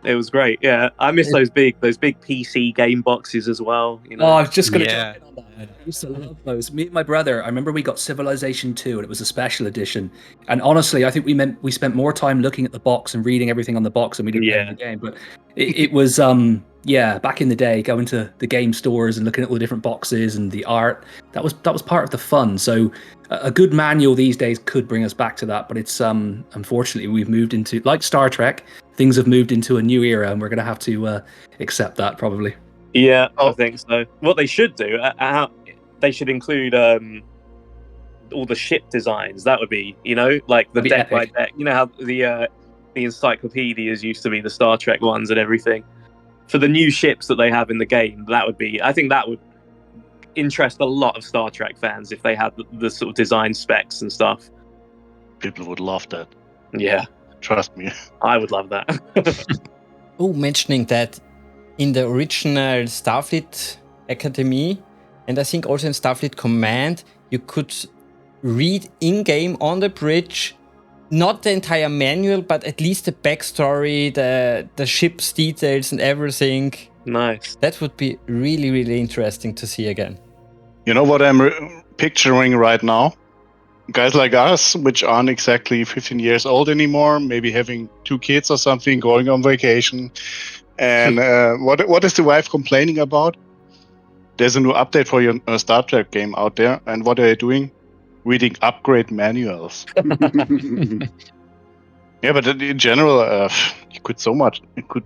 It was great. Yeah, I miss those big PC game boxes as well. Oh, I was just going to jump in on that. I used to love those. Me and my brother, I remember we got Civilization 2, and it was a special edition. And honestly, I think we spent more time looking at the box and reading everything on the box than we did playing the game. But it was back in the day, going to the game stores and looking at all the different boxes and the art. That was part of the fun. So a good manual these days could bring us back to that. But it's unfortunately, we've moved into, like Star Trek, things have moved into a new era, and we're going to have to accept that probably. Yeah, I think so. What they should do, they should include all the ship designs. That would be, like the deck by deck. You know how the encyclopedias used to be the Star Trek ones and everything. For the new ships that they have in the game, I think that would interest a lot of Star Trek fans if they had the sort of design specs and stuff. People would love that. Yeah. Trust me. I would love that. Mentioning that, in the original Starfleet Academy, and I think also in Starfleet Command, you could read in-game on the bridge, not the entire manual, but at least the backstory, the ship's details and everything. Nice. That would be really, really interesting to see again. You know what I'm picturing right now? Guys like us, which aren't exactly 15 years old anymore, maybe having 2 kids or something, going on vacation. And what is the wife complaining about? There's a new update for your Star Trek game out there. And what are they doing? Reading upgrade manuals. Yeah, but in general, you could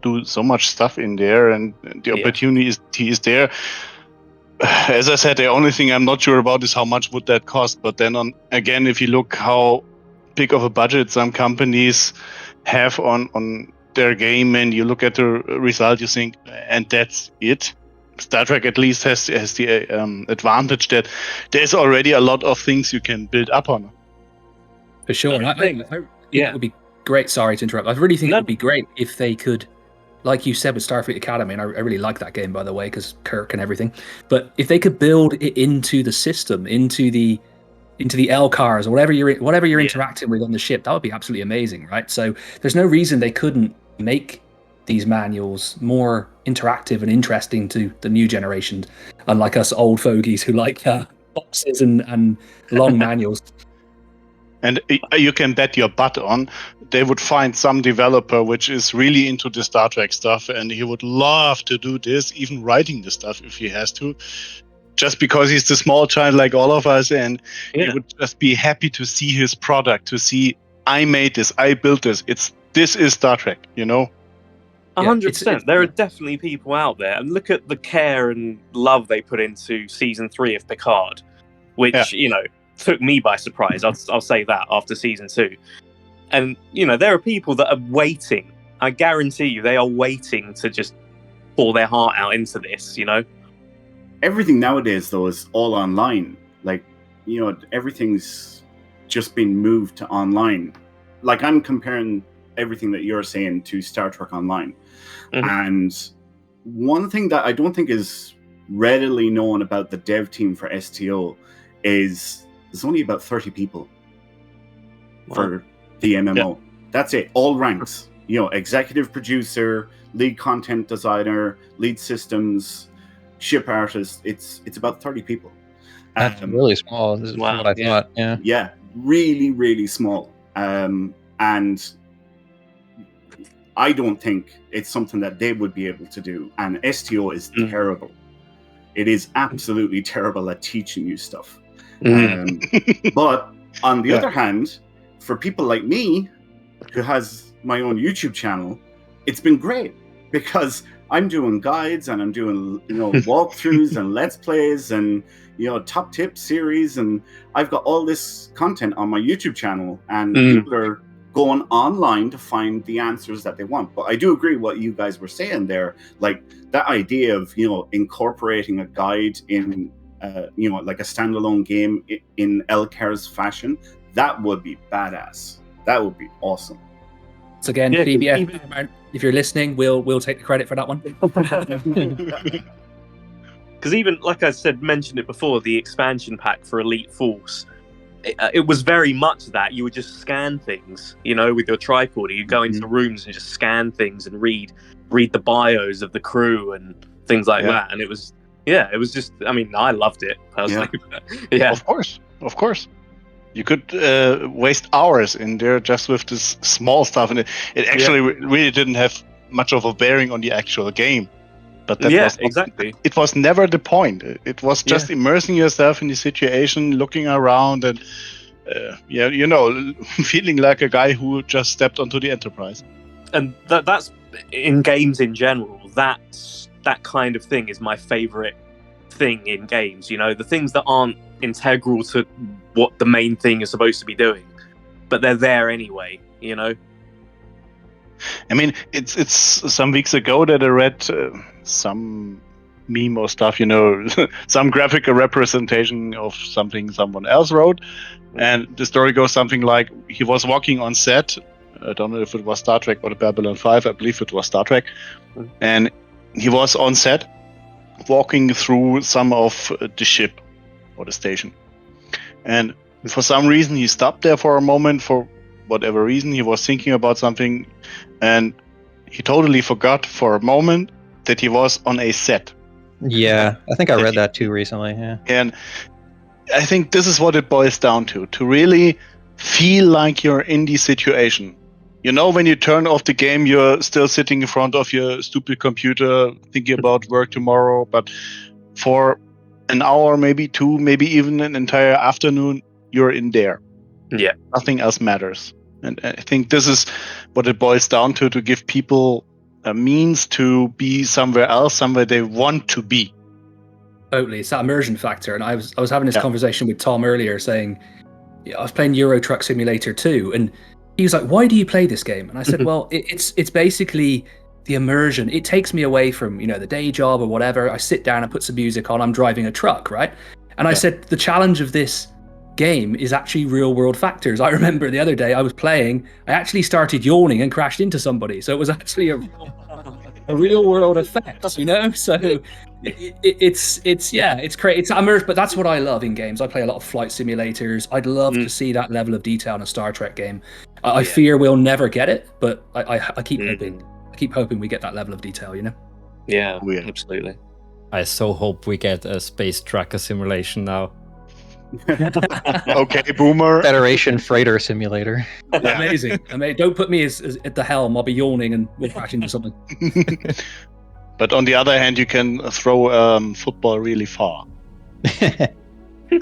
do so much stuff in there, and the opportunity is there. As I said, the only thing I'm not sure about is how much would that cost. But then again, if you look how big of a budget some companies have on their game, and you look at the result, you think, and that's it. Star Trek at least has the advantage that there's already a lot of things you can build up on. For sure. I think it would be great. Sorry to interrupt. I really think it would be great if they could, like you said with Starfleet Academy, and I really like that game, by the way, because Kirk and everything. But if they could build it into the system, into the LCARs or whatever you're interacting with on the ship, that would be absolutely amazing, right? So there's no reason they couldn't make these manuals more interactive and interesting to the new generation, unlike us old fogies who like boxes and long manuals. And you can bet your butt on they would find some developer which is really into the Star Trek stuff, and he would love to do this, even writing the stuff if he has to, just because he's the small child like all of us, and he would just be happy to see his product, to see, I made this, I built this. This is Star Trek, you know? 100%. There are definitely people out there, and look at the care and love they put into season 3 of Picard, which took me by surprise. I'll say that after season 2, and there are people that are waiting. I guarantee you, they are waiting to just pour their heart out into this. Everything nowadays, though, is all online. Like, everything's just been moved to online. Like, I'm comparing everything that you're saying to Star Trek Online. Mm-hmm. And one thing that I don't think is readily known about the dev team for STO is there's only about 30 people for the MMO. Yeah. That's it. All ranks. Executive producer, lead content designer, lead systems, ship artist. It's about 30 people. That's really small. This is what I thought. Yeah. Yeah. Really, really small. And I don't think it's something that they would be able to do. And STO is terrible. It is absolutely terrible at teaching you stuff. But on the other hand, for people like me, who has my own YouTube channel, it's been great because I'm doing guides and I'm doing walkthroughs and let's plays and top tip series, and I've got all this content on my YouTube channel, and people are going online to find the answers that they want. But I do agree what you guys were saying there, like that idea of incorporating a guide in like a standalone game in LCARS fashion. That would be badass. That would be awesome. So again, Phoebe, if you're listening, we'll take the credit for that one. Because even, like I said, mentioned it before, the expansion pack for Elite Force, it was very much that. You would just scan things, with your tricorder. You'd go into rooms and just scan things and read the bios of the crew and things like that. And it was just, I loved it personally. Yeah. Of course. You could waste hours in there just with this small stuff, and it actually really didn't have much of a bearing on the actual game. But that was exactly. It was never the point. It was just immersing yourself in the situation, looking around, and feeling like a guy who just stepped onto the Enterprise. And that's in games in general. That kind of thing is my favorite thing in games. The things that aren't integral to what the main thing is supposed to be doing, but they're there anyway. It's some weeks ago that I read some meme or stuff, some graphical representation of something someone else wrote, and the story goes something like he was walking on set. I don't know if it was Star Trek or the Babylon 5. I believe it was Star Trek, and he was on set, walking through some of the ship or the station. And for some reason, he stopped there for a moment. For whatever reason, he was thinking about something, and he totally forgot for a moment that he was on a set. Yeah, I think I read that too recently. Yeah. And I think this is what it boils down to really feel like you're in the situation. You know, when you turn off the game, you're still sitting in front of your stupid computer thinking about work tomorrow, but for an hour, maybe two, maybe even an entire afternoon, you're in there. Yeah. Nothing else matters. And I think this is what it boils down to give people a means to be somewhere else, somewhere they want to be. Totally, it's that immersion factor. And I was having this conversation with Tom earlier, saying I was playing Euro Truck Simulator 2, and he was like, "Why do you play this game?" And I said, "Well, it's basically the immersion. It takes me away from the day job or whatever. I sit down and put some music on. I'm driving a truck, right?" And I said, the challenge of this game is actually real world factors. I remember the other day I was playing, I actually started yawning and crashed into somebody. So it was actually a real world effect, So it's great. It's immersed, but that's what I love in games. I play a lot of flight simulators. I'd love to see that level of detail in a Star Trek game. I fear we'll never get it, but I keep hoping. I keep hoping we get that level of detail. Yeah, absolutely. I so hope we get a space tracker simulation now. Okay, Boomer. Federation Freighter Simulator. Amazing. Don't put me as at the helm. I'll be yawning and we'll crash into something. But on the other hand, you can throw football really far.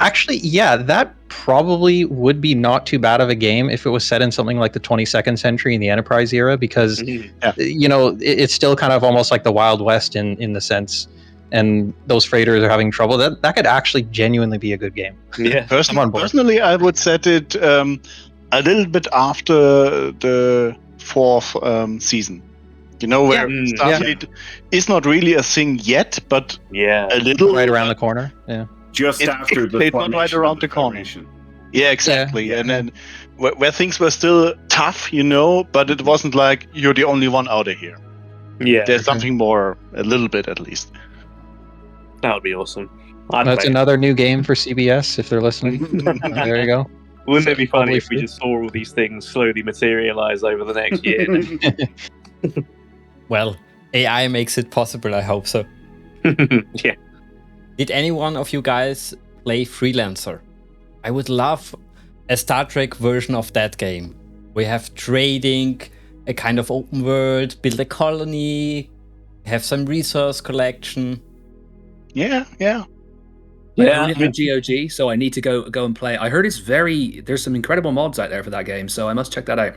Actually, yeah, that probably would be not too bad of a game if it was set in something like the 22nd century in the Enterprise era, because it's still kind of almost like the Wild West in the sense, and those freighters are having trouble. That could actually genuinely be a good game. Yeah, personally, I would set it a little bit after the fourth season. Where Starfleet is not really a thing yet, but a little right around the corner. Yeah. Just after the formation right around the corner. Yeah, exactly. Yeah. And then where things were still tough, but it wasn't like you're the only one out of here. Yeah. There's something more, a little bit at least. That would be awesome. That's another new game for CBS if they're listening. There you go. Wouldn't it be funny if we just saw all these things slowly materialize over the next year? Well, AI makes it possible, I hope so. Yeah. Did any one of you guys play Freelancer? I would love a Star Trek version of that game. We have trading, a kind of open world, build a colony, have some resource collection. Yeah. I only have GOG, so I need to go and play. I heard there's some incredible mods out there for that game, so I must check that out.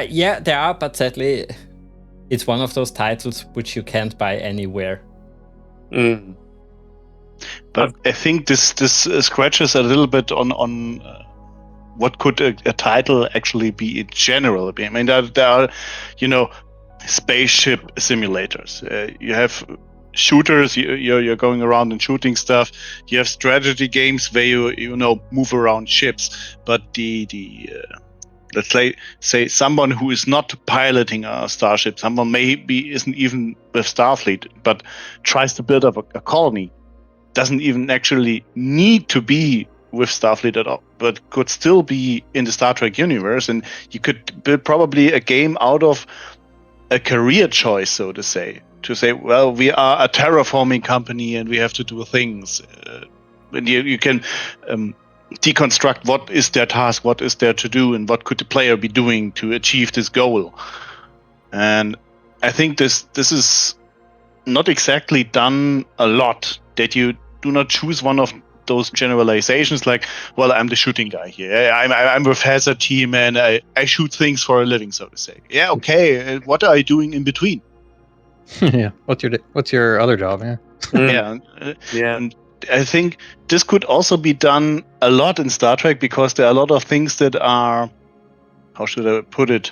Yeah, there are, but sadly, it's one of those titles which you can't buy anywhere. But I think this scratches a little bit on what could a title actually be in general. I mean, there are, spaceship simulators. You have shooters. You're going around and shooting stuff. You have strategy games where you move around ships. But the let's say someone who is not piloting a starship, someone maybe isn't even with Starfleet, but tries to build up a colony, doesn't even actually need to be with Starfleet at all, but could still be in the Star Trek universe. And you could build probably a game out of a career choice, so to say, well, we are a terraforming company and we have to do things. And you can deconstruct what is their task, what is there to do, and what could the player be doing to achieve this goal. And I think this is not exactly done a lot, that you do not choose one of those generalizations like, well, I'm the shooting guy here, I'm with Hazard team and I shoot things for a living, so to say. Yeah, okay, what are you doing in between? Yeah, what's your other job? Yeah. And I think this could also be done a lot in Star Trek, because there are a lot of things that are, how should I put it,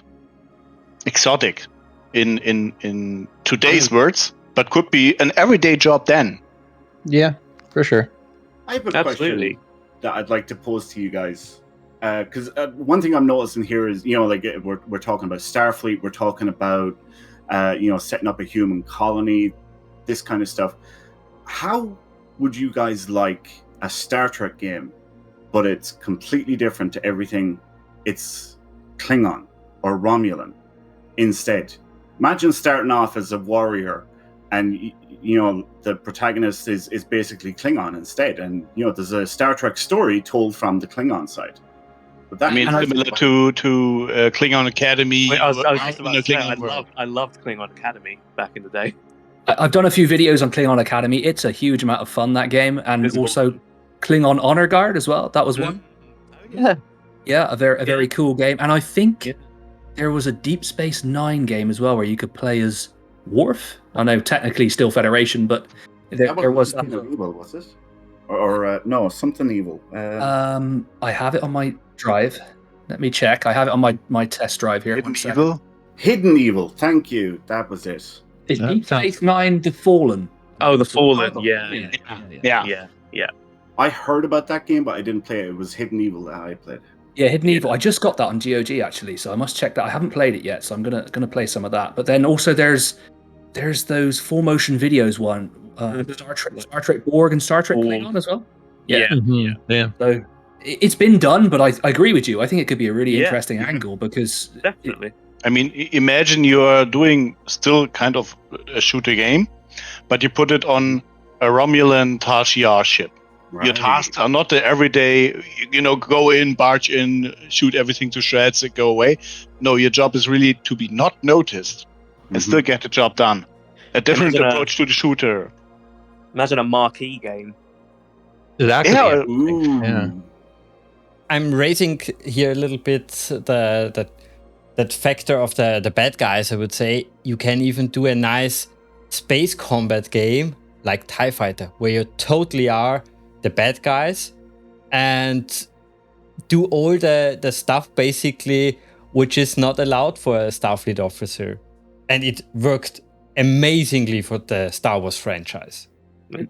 exotic in today's words, but could be an everyday job then. Yeah, for sure. I have a question that I'd like to pose to you guys, because one thing I'm noticing here is, we're talking about Starfleet, we're talking about setting up a human colony. this kind of stuff. How would you guys like a Star Trek game, but it's completely different to everything? It's Klingon or Romulan instead. Imagine starting off as a warrior, and the protagonist is basically Klingon instead, and there's a Star Trek story told from the Klingon side. But that, similar to Klingon Academy. Wait, I was just or about to say, Klingon World. I loved Klingon Academy back in the day. I've done a few videos on Klingon Academy. It's a huge amount of fun, that game, and also Klingon Honor Guard as well. That was one. Yeah, a very cool game. And I think there was a Deep Space Nine game as well where you could play as Worf. I know technically still Federation, but there was that. Evil, was it? Or no, something evil. I have it on my drive. Let me check. I have it on my test drive here. Hidden Evil? Hidden Evil. Thank you. That was it. Is Deep Space Nine The Fallen? Oh, The Fallen. Yeah. I heard about that game, but I didn't play it. It was Hidden Evil that I played. Yeah, Hidden Evil. I just got that on GOG actually, so I must check that. I haven't played it yet, so I'm gonna play some of that. But then also there's those full motion videos one, Star Trek Borg and Star Trek Klingon as well. Yeah. So it's been done, but I agree with you. I think it could be a really interesting angle because Definitely. I mean, imagine you are doing still kind of a shooter game, but you put it on a Romulan Tal Shiar ship. Right. Your tasks are not the everyday, go in, barge in, shoot everything to shreds and go away. No, your job is really to be not noticed and still get the job done. A different approach to the shooter. Imagine a marquee game. Exactly. Yeah. I'm raising here a little bit that factor of the bad guys. I would say you can even do a nice space combat game like TIE Fighter, where you totally are the bad guys and do all the stuff basically which is not allowed for a Starfleet officer. And it worked amazingly for the Star Wars franchise.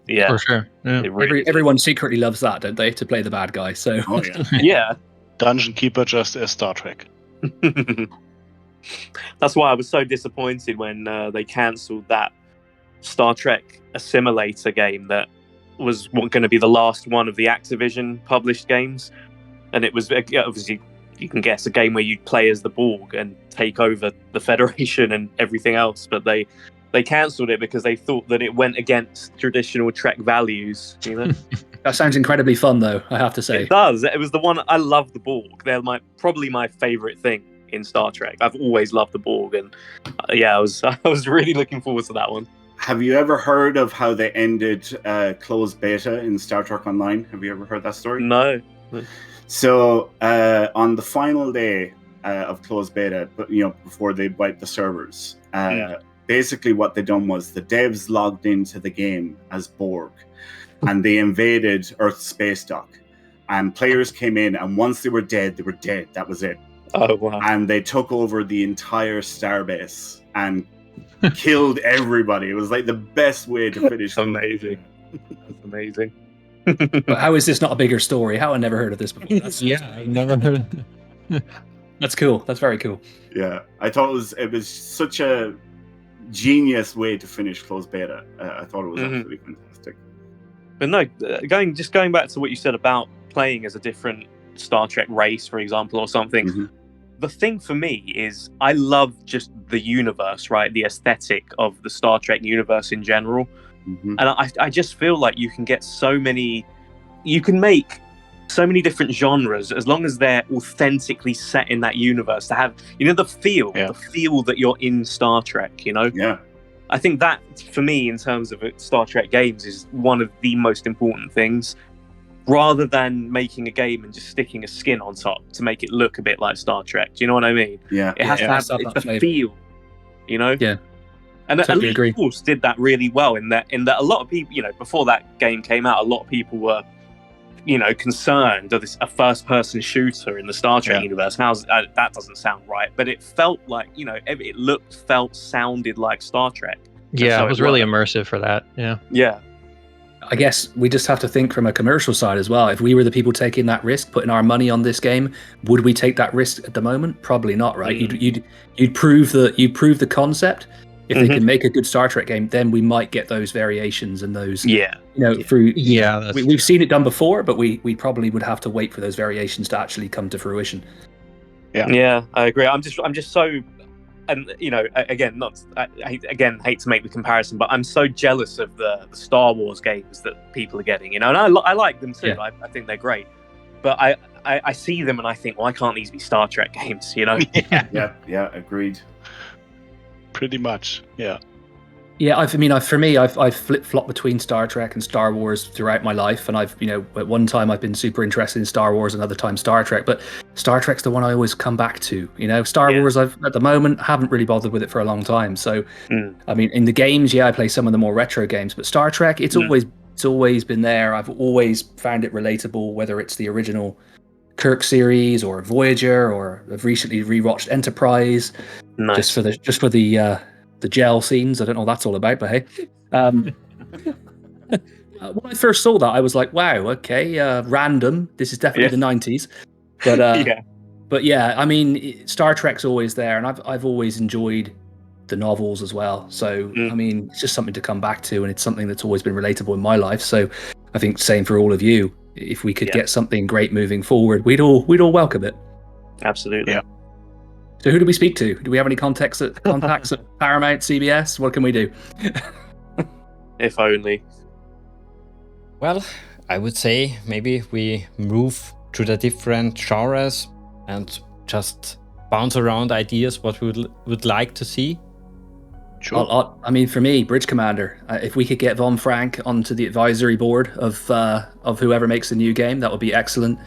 Yeah, For sure. Yeah. everyone secretly loves that, don't they, to play the bad guy? So Oh yeah. Yeah. Dungeon Keeper just as Star Trek. That's why I was so disappointed when they cancelled that Star Trek Assimilator game that was going to be the last one of the Activision published games. And it was obviously, you can guess, a game where you'd play as the Borg and take over the Federation and everything else. But they cancelled it because they thought that it went against traditional Trek values. that sounds incredibly fun, though, I have to say. It does. It was the one. I love the Borg. They're probably my favorite thing in Star Trek. I've always loved the Borg, and I was really looking forward to that one. Have you ever heard of how they ended closed beta in Star Trek Online? Have you ever heard that story? No. So on the final day of closed beta, but before they wiped the servers, basically what they done was the devs logged into the game as Borg, and they invaded Earth's space dock. And players came in, and once they were dead, they were dead. That was it. Oh wow! And they took over the entire starbase and killed everybody. It was like the best way to finish. Amazing. That's amazing. But how is this not a bigger story? How I never heard of this before? I've never heard of it. That's cool. That's very cool. Yeah, I thought it was such a genius way to finish closed beta. I thought it was absolutely fantastic. But no, going back to what you said about playing as a different Star Trek race, for example, or something. The thing for me is I love just the universe, right? The aesthetic of the Star Trek universe in general. And I just feel like you can make so many different genres as long as they're authentically set in that universe to have, the feel that you're in Star Trek, Yeah. I think that, for me, in terms of Star Trek games, is one of the most important things, rather than making a game and just sticking a skin on top to make it look a bit like Star Trek. Do you know what I mean? Yeah. It has to have the feel, Yeah. And Totally Elite agree. Force did that really well in that a lot of people, before that game came out, a lot of people were, concerned of a first-person shooter in the Star Trek universe. That doesn't sound right, but it felt like, it looked, felt, sounded like Star Trek. Yeah, it was really immersive for that. Yeah. Yeah. I guess we just have to think from a commercial side as well. If we were the people taking that risk, putting our money on this game, would we take that risk at the moment? Probably not, right? You'd prove the concept, if they can make a good Star Trek game, then we might get those variations and those, through. Yeah, that's we've seen it done before, but we probably would have to wait for those variations to actually come to fruition. Yeah, I agree. I'm just so, and again, I hate to make the comparison, but I'm so jealous of the Star Wars games that people are getting, and I like them too. Yeah. I think they're great, but I see them and I think, why can't these be Star Trek games? Yeah, agreed. Pretty much, yeah. Yeah, I've flip-flopped between Star Trek and Star Wars throughout my life, and at one time I've been super interested in Star Wars, another time Star Trek, but Star Trek's the one I always come back to. Star Wars, at the moment, haven't really bothered with it for a long time. So, in the games, I play some of the more retro games, but Star Trek, it's always been there. I've always found it relatable, whether it's the original Kirk series or Voyager, or I've recently rewatched Enterprise, nice. just for the gel scenes. I don't know what that's all about, but hey. When I first saw that, I was like, wow, okay, random. This is definitely the 90s. But Star Trek's always there, and I've always enjoyed the novels as well. So, it's just something to come back to, and it's something that's always been relatable in my life. So I think same for all of you. If we could get something great moving forward, we'd all welcome it. Absolutely. Yeah. So who do we speak to? Do we have any contacts at Paramount, CBS? What can we do? If only. Well, I would say maybe we move to the different genres and just bounce around ideas what we would like to see. Sure. For me, Bridge Commander. If we could get VonFrank onto the advisory board of whoever makes the new game, that would be excellent.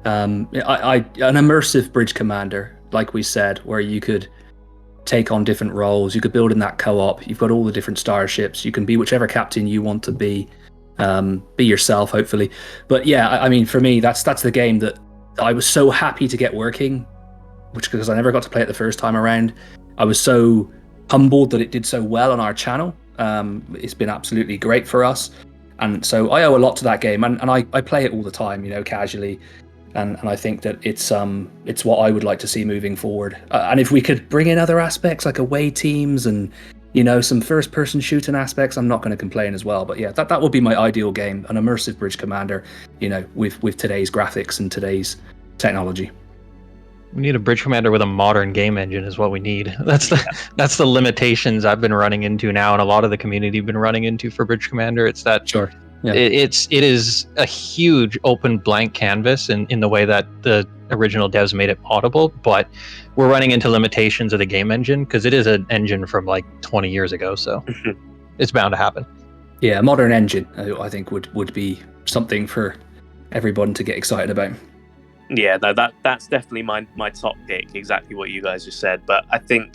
An immersive Bridge Commander, like we said, where you could take on different roles. You could build in that co-op. You've got all the different starships. You can be whichever captain you want to be. Be yourself, hopefully. But for me, that's the game that I was so happy to get working, because I never got to play it the first time around. I was so humbled that it did so well on our channel. It's been absolutely great for us, and so I owe a lot to that game, and I play it all the time, casually, and I think that it's what I would like to see moving forward. And if we could bring in other aspects like away teams and some first person shooting aspects, I'm not going to complain as well. But that would be my ideal game, an immersive Bridge Commander, with today's graphics and today's technology. We need a Bridge Commander with a modern game engine is what we need. That's the limitations I've been running into now, and a lot of the community have been running into for Bridge Commander. It's that it is a huge open blank canvas in the way that the original devs made it potable, but we're running into limitations of the game engine because it is an engine from like 20 years ago, so it's bound to happen. Yeah, a modern engine, I think would be something for everyone to get excited about. Yeah, no, that's definitely my top pick, exactly what you guys just said. But I think,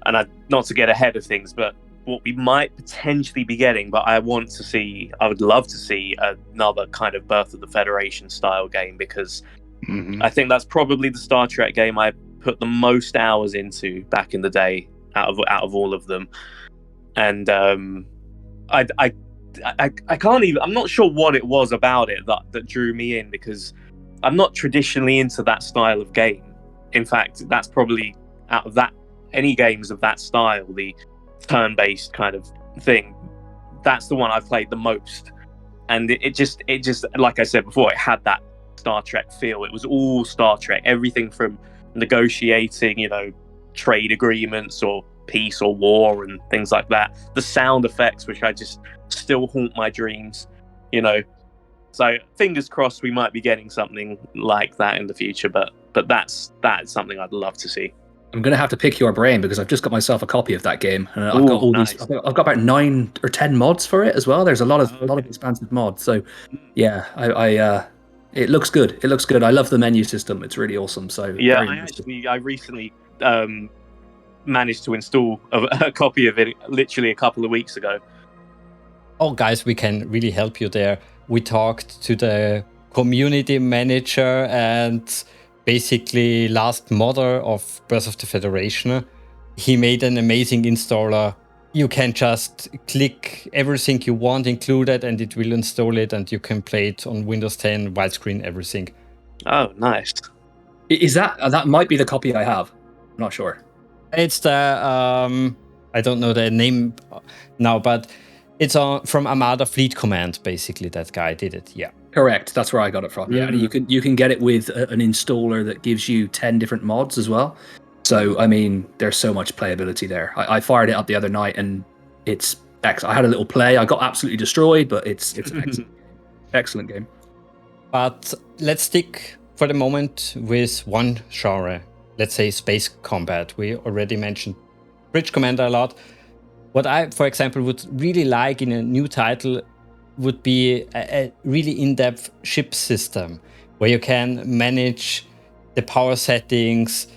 and not to get ahead of things, but what we might potentially be getting, but I would love to see another kind of Birth of the Federation style game, because I think that's probably the Star Trek game I put the most hours into back in the day out of all of them. And I can't even, I'm not sure what it was about it that drew me in, because I'm not traditionally into that style of game. In fact, that's probably, out of that, any games of that style, the turn-based kind of thing, that's the one I've played the most. And it just like I said before, it had that Star Trek feel. It was all Star Trek, everything from negotiating, trade agreements or peace or war and things like that. The sound effects, which I just still haunt my dreams, So fingers crossed we might be getting something like that in the future, but that's something I'd love to see. I'm going to have to pick your brain, because I've just got myself a copy of that game, and I've got all these. I've got about 9 or 10 mods for it as well. There's a lot of expansive mods. So yeah, it looks good. It looks good. I love the menu system. It's really awesome. So yeah, I recently managed to install a copy of it literally a couple of weeks ago. Oh, guys, we can really help you there. We talked to the community manager and basically last modder of Birth of the Federation. He made an amazing installer. You can just click everything you want included and it will install it, and you can play it on Windows 10, widescreen, everything. Oh, nice. Is that might be the copy I have? I'm not sure. It's the I don't know the name now, but it's from Armada Fleet Command. Basically, that guy did it. Yeah. Correct. That's where I got it from. Yeah, and you can get it with an installer that gives you 10 different mods as well. So I mean, there's so much playability there. I fired it up the other night, and it's excellent. I had a little play. I got absolutely destroyed, but it's excellent. Excellent game. But let's stick for the moment with one genre. Let's say space combat. We already mentioned Bridge Commander a lot. What I, for example, would really like in a new title would be a really in-depth ship system where you can manage the power settings,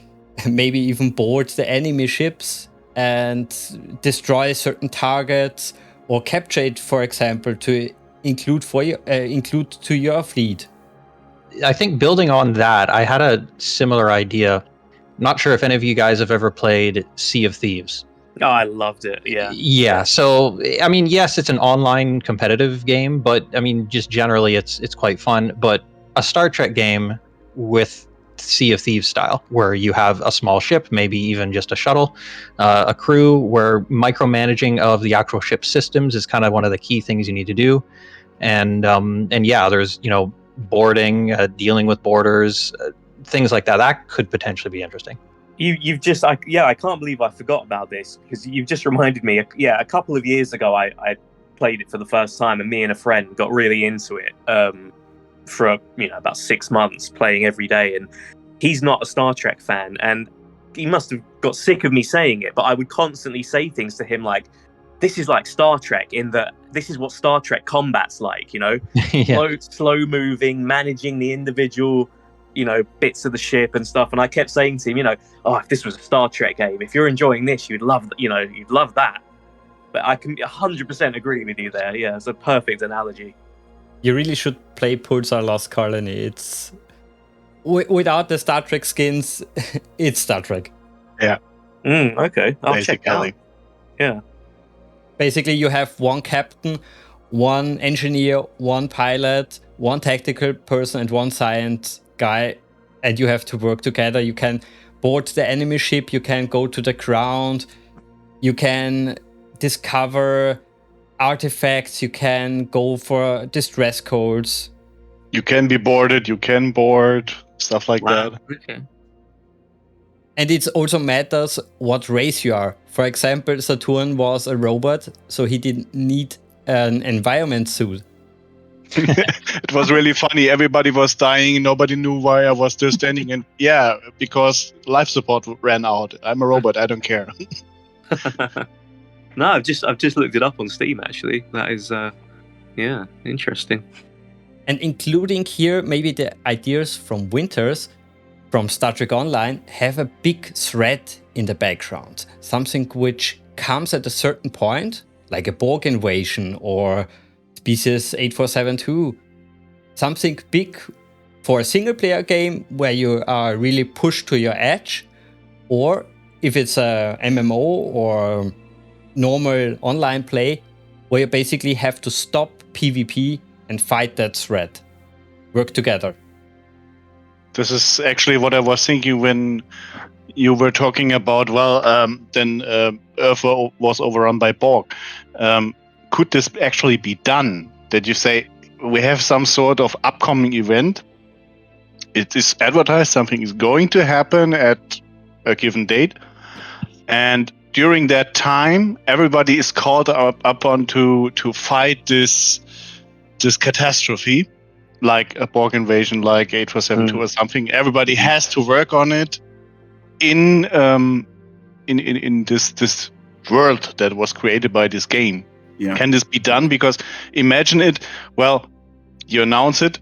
maybe even board the enemy ships and destroy certain targets, or capture it, for example, to include to your fleet. I think building on that, I had a similar idea. Not sure if any of you guys have ever played Sea of Thieves. Oh, I loved it. Yeah. Yeah. So, I mean, yes, it's an online competitive game, but I mean, just generally, it's quite fun. But a Star Trek game with Sea of Thieves style, where you have a small ship, maybe even just a shuttle, a crew, where micromanaging of the actual ship systems is kind of one of the key things you need to do. And yeah, there's, you know, boarding, dealing with boarders, things like that. That could potentially be interesting. You've just, I can't believe I forgot about this, because you've just reminded me. A couple of years ago, I played it for the first time, and me and a friend got really into it for about 6 months, playing every day. And he's not a Star Trek fan, and he must have got sick of me saying it, but I would constantly say things to him like, "This is like Star Trek in that this is what Star Trek combat's like, you know, Yeah. slow moving, managing the individual." Bits of the ship and stuff. And I kept saying to him, if this was a Star Trek game, if you're enjoying this, you'd love that. But I can 100% agree with you there. Yeah, it's a perfect analogy. You really should play Pulsar Lost Colony. It's without the Star Trek skins, it's Star Trek. Yeah. Okay. I'll check it out. Basically. Yeah. Basically, you have one captain, one engineer, one pilot, one tactical person, and one science guy, and you have to work together. You can board the enemy ship, you can go to the ground, you can discover artifacts, you can go for distress codes. You can be boarded, you can board, stuff like that. Okay. And it also matters what race you are. For example, Saturn was a robot, so he didn't need an environment suit. It was really funny. Everybody was dying. Nobody knew why I was still standing. And yeah, because life support ran out. I'm a robot. I don't care. No, I've just looked it up on Steam. Actually, that is, interesting. And including here, maybe the ideas from Winters, from Star Trek Online, have a big thread in the background. Something which comes at a certain point, like a Borg invasion or Species 8472. Something big for a single player game where you are really pushed to your edge, or if it's a MMO or normal online play where you basically have to stop PvP and fight that threat. Work together. This is actually what I was thinking when you were talking about, then Earth was overrun by Borg. Could this actually be done? That you say, we have some sort of upcoming event, it is advertised, something is going to happen at a given date, and during that time, everybody is called upon to fight this catastrophe, like a Borg invasion, like 8472 or something. Everybody has to work on it in this world that was created by this game. Yeah. Can this be done? Because imagine it, you announce it,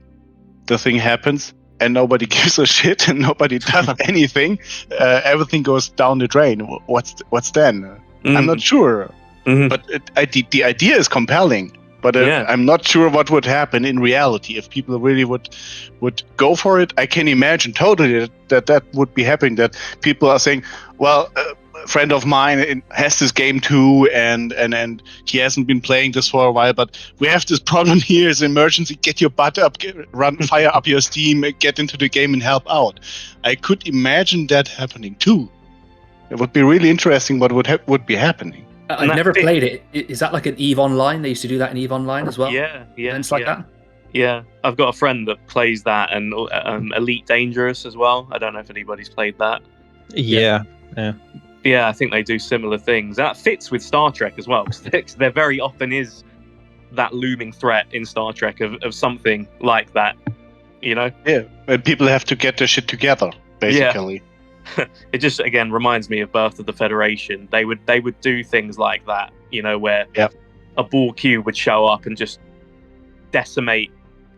the thing happens, and nobody gives a shit, and nobody does anything. Everything goes down the drain. What's then? I'm not sure. But the idea is compelling. But I'm not sure what would happen in reality if people really would go for it. I can imagine totally that would be happening. That people are saying, a friend of mine has this game too, and he hasn't been playing this for a while, but we have this problem here. It's an emergency. Get your butt up, fire up your Steam, get into the game and help out. I could imagine that happening too. It would be really interesting what would be happening. I've never played it. Is that like an EVE Online? They used to do that in EVE Online as well? Yeah. Events like that? Yeah, I've got a friend that plays that, and Elite Dangerous as well. I don't know if anybody's played that. Yeah. Yeah, I think they do similar things. That fits with Star Trek as well, because there very often is that looming threat in Star Trek of something like that, you know? Yeah, and people have to get their shit together, basically. Yeah. It just, again, reminds me of Birth of the Federation. They would do things like that, you know, where a Borg cube would show up and just decimate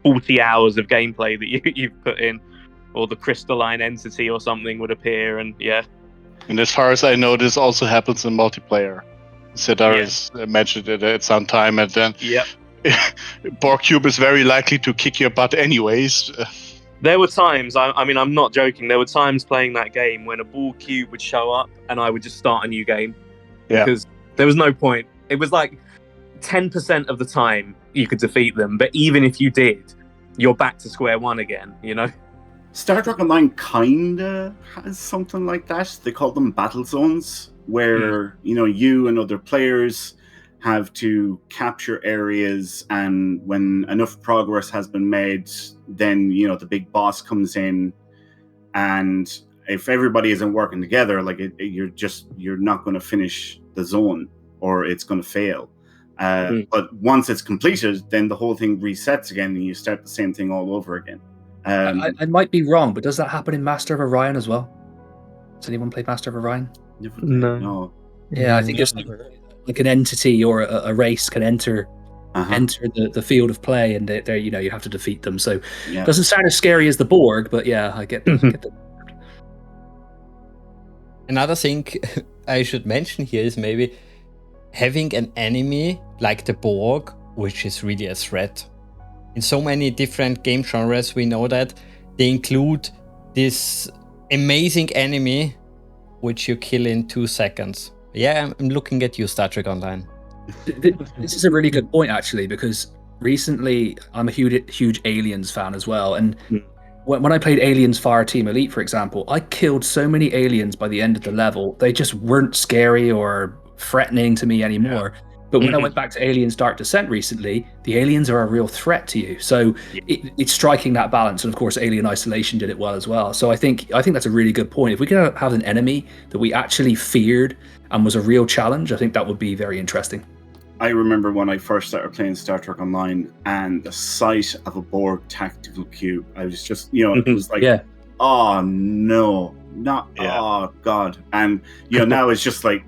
40 hours of gameplay that you've put in, or the crystalline entity or something would appear, and And as far as I know, this also happens in multiplayer. Sedaris mentioned it at some time, and then Borg Cube is very likely to kick your butt anyways. There were times, I mean, I'm not joking, there were times playing that game when a Borg Cube would show up and I would just start a new game. Because there was no point. It was like 10% of the time you could defeat them, but even if you did, you're back to square one again, you know? Star Trek Online kinda has something like that. They call them battle zones, where you and other players have to capture areas, and when enough progress has been made, then the big boss comes in, and if everybody isn't working together, like you're not going to finish the zone, or it's going to fail. But once it's completed, then the whole thing resets again, and you start the same thing all over again. I might be wrong, but does that happen in Master of Orion as well? Has anyone played Master of Orion? No. Yeah, I think it's like an entity or a race can enter the field of play, and they you have to defeat them. So it doesn't sound as scary as the Borg, but I get the. Another thing I should mention here is maybe having an enemy like the Borg, which is really a threat. In so many different game genres, we know that they include this amazing enemy which you kill in 2 seconds. Yeah, I'm looking at you, Star Trek Online. This is a really good point, actually, because recently I'm a huge Aliens fan as well. And when I played Aliens Fireteam Elite, for example, I killed so many aliens by the end of the level. They just weren't scary or threatening to me anymore. But when I went back to Aliens Dark Descent recently, the aliens are a real threat to you. So it's striking that balance. And of course, Alien Isolation did it well as well. So I think that's a really good point. If we can have an enemy that we actually feared and was a real challenge, I think that would be very interesting. I remember when I first started playing Star Trek Online, and the sight of a Borg tactical cube, I was just, it was like, oh no, oh god. And, now it's just like,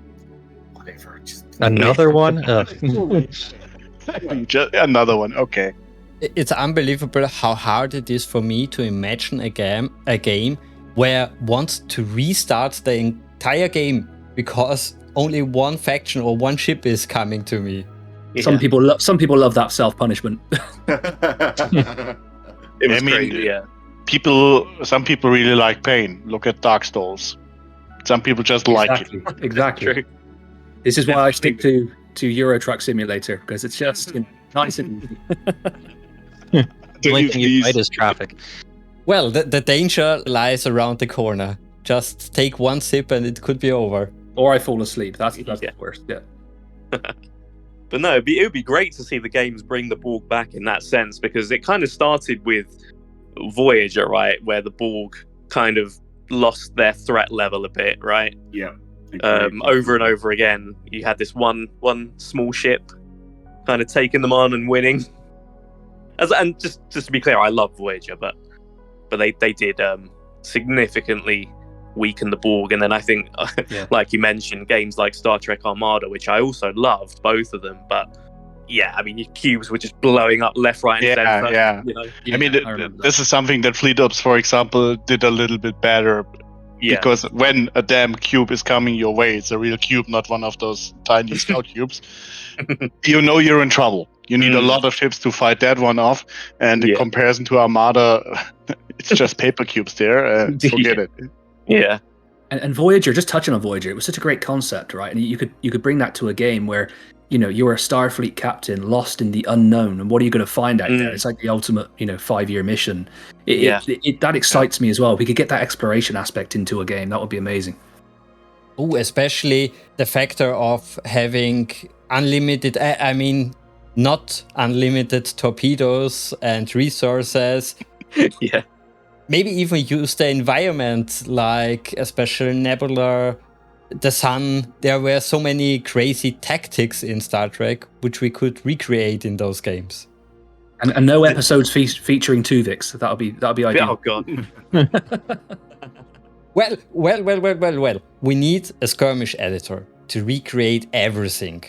whatever, just another one? Just another one, okay. It's unbelievable how hard it is for me to imagine a game where I want to restart the entire game because only one faction or one ship is coming to me. Yeah. Some people love that self-punishment. It was crazy, Some people really like pain. Look at Dark Souls. Some people just like it. Exactly. True. This is why I stick to Euro Truck Simulator, because it's just nice and easy. Blinking you fight is traffic. Well, the danger lies around the corner. Just take one sip and it could be over. Or I fall asleep. That's the worst. Yeah. But no, it would be great to see the games bring the Borg back in that sense, because it kind of started with Voyager, right, where the Borg kind of lost their threat level a bit, right? Yeah. Over and over again, you had this one small ship kind of taking them on and winning. And just to be clear, I love Voyager, but they did significantly weaken the Borg. And then I think, like you mentioned, games like Star Trek Armada, which I also loved, both of them, but yeah, I mean, your cubes were just blowing up left, right, and center. Yeah. I mean, this is something that Fleet Ops, for example, did a little bit better. Yeah. Because when a damn cube is coming your way, it's a real cube, not one of those tiny scout cubes. You're in trouble. You need a lot of ships to fight that one off. And in comparison to Armada, it's just paper cubes there. Forget it. Yeah. And Voyager, just touching on Voyager, it was such a great concept, right? And you could bring that to a game where you're a Starfleet captain lost in the unknown, and what are you going to find out there? It's like the ultimate 5-year mission. That excites me as well. If we could get that exploration aspect into a game, that would be amazing. Oh, especially the factor of having unlimited, I mean, not unlimited torpedoes and resources. Yeah. Maybe even use the environment like a special nebula, the sun. There were so many crazy tactics in Star Trek which we could recreate in those games. And no episodes featuring Tuvix. That'll be ideal. Oh god. Well. We need a skirmish editor to recreate everything.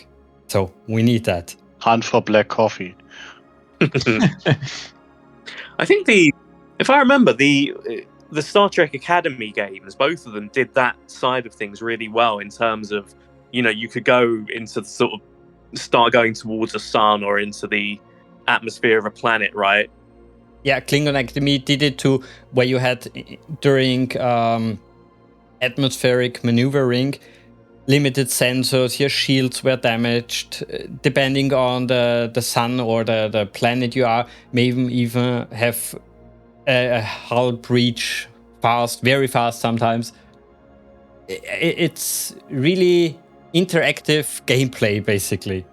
So we need that. Hunt for black coffee. I think if I remember, the Star Trek Academy games, both of them did that side of things really well in terms of, you could go into the sort of start going towards the sun or into the atmosphere of a planet, right? Yeah, Klingon Academy did it too, where you had during atmospheric maneuvering, limited sensors, your shields were damaged, depending on the sun or the planet you are, maybe even have a hull breach very fast sometimes. It's really interactive gameplay, basically.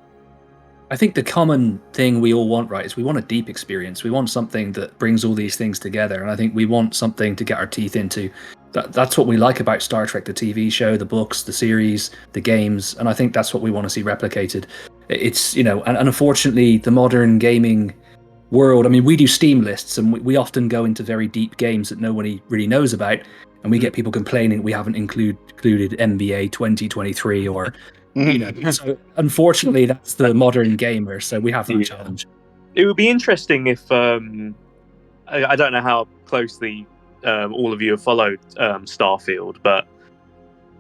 I think the common thing we all want, right, is we want a deep experience. We want something that brings all these things together. And I think we want something to get our teeth into. That's what we like about Star Trek, the TV show, the books, the series, the games. And I think that's what we want to see replicated. It's, and unfortunately, the modern gaming world, I mean, we do Steam lists and we often go into very deep games that nobody really knows about. And we get people complaining we haven't included NBA 2023 or... so unfortunately, that's the modern gamer. So we have that challenge. It would be interesting if I don't know how closely all of you have followed Starfield, but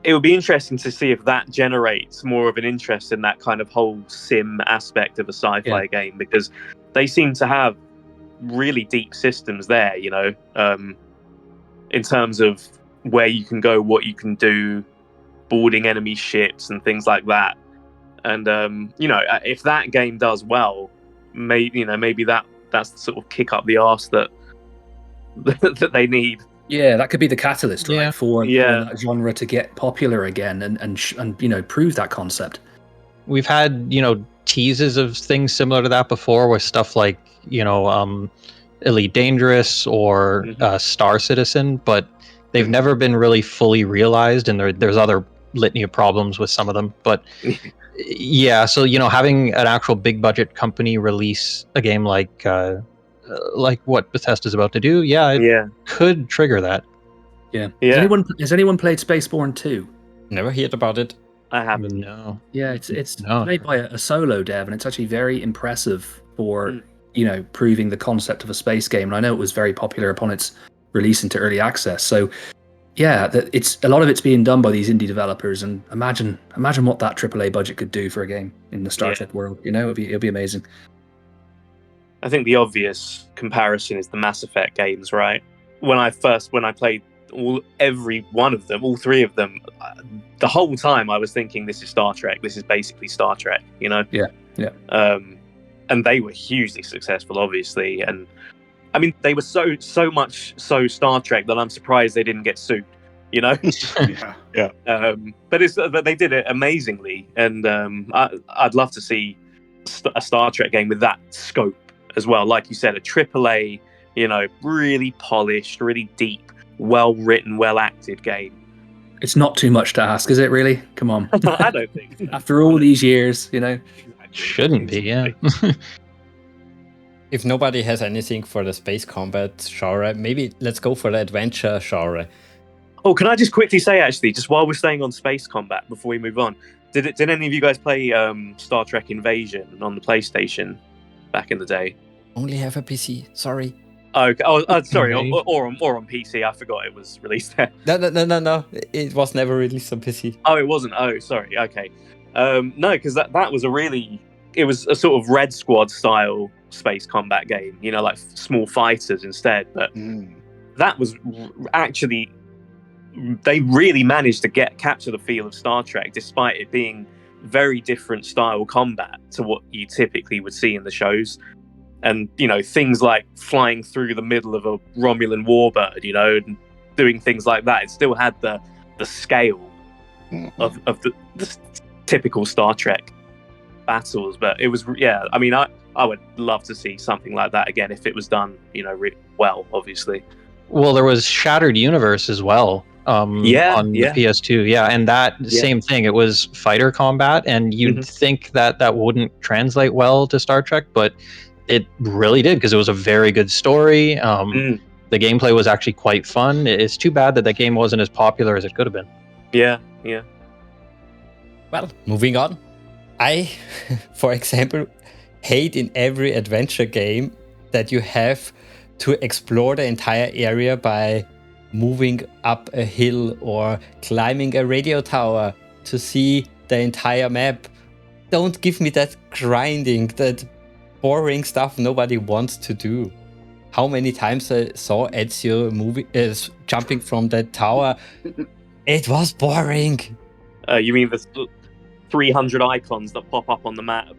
it would be interesting to see if that generates more of an interest in that kind of whole sim aspect of a sci-fi game, because they seem to have really deep systems there. In terms of where you can go, what you can do, boarding enemy ships and things like that. And if that game does well, maybe that's the sort of kick up the arse that they need. Yeah, that could be the catalyst, right, for that genre to get popular again and prove that concept. We've had teases of things similar to that before, with stuff like Elite Dangerous or Star Citizen, but they've never been really fully realized, and there's other litany of problems with some of them. But so having an actual big budget company release a game like what Bethesda's about to do, it could trigger that. Has anyone played Spaceborne 2? Never heard about it. I haven't. No. Yeah, it's played by a solo dev, and it's actually very impressive for proving the concept of a space game. And I know it was very popular upon its release into early access. So it's a lot of it's being done by these indie developers, and imagine what that AAA budget could do for a game in the Star Trek world. It'll be amazing. I think the obvious comparison is the Mass Effect games, right? When I played every one of them, all three of them, the whole time I was thinking, this is Star Trek. This is basically Star Trek, Yeah. And they were hugely successful, obviously, and I mean, they were so much Star Trek that I'm surprised they didn't get sued, Yeah. But they did it amazingly, and I'd love to see a Star Trek game with that scope as well. Like you said, a AAA, really polished, really deep, well written, well acted game. It's not too much to ask, is it? Really? Come on. I don't think. After all these years, Shouldn't be, yeah. If nobody has anything for the space combat genre, maybe let's go for the adventure genre. Oh, can I just quickly say, actually, just while we're staying on space combat, before we move on, did any of you guys play Star Trek Invasion on the PlayStation back in the day? Only have a PC. Sorry. Okay. Sorry. or on PC. I forgot it was released there. No. It was never released on PC. Oh, it wasn't. Oh, sorry. Okay. No, because that was it was a sort of Red Squad style space combat game, like small fighters instead. But that was actually, they really managed to capture the feel of Star Trek, despite it being very different style combat to what you typically would see in the shows. And things like flying through the middle of a Romulan warbird, and doing things like that. It still had the scale of the typical Star Trek battles. But it was, yeah. I mean, I would love to see something like that again if it was done, really well, obviously. Well, there was Shattered Universe as well. On the PS2, and that same thing. It was fighter combat, and you'd think that wouldn't translate well to Star Trek, but it really did, because it was a very good story. The gameplay was actually quite fun. It's too bad that game wasn't as popular as it could have been. Yeah. Well, moving on. I, for example, hate in every adventure game that you have to explore the entire area by moving up a hill or climbing a radio tower to see the entire map. Don't give me that grinding, that boring stuff nobody wants to do. How many times I saw Ezio jumping from that tower? It was boring. You mean the 300 icons that pop up on the map?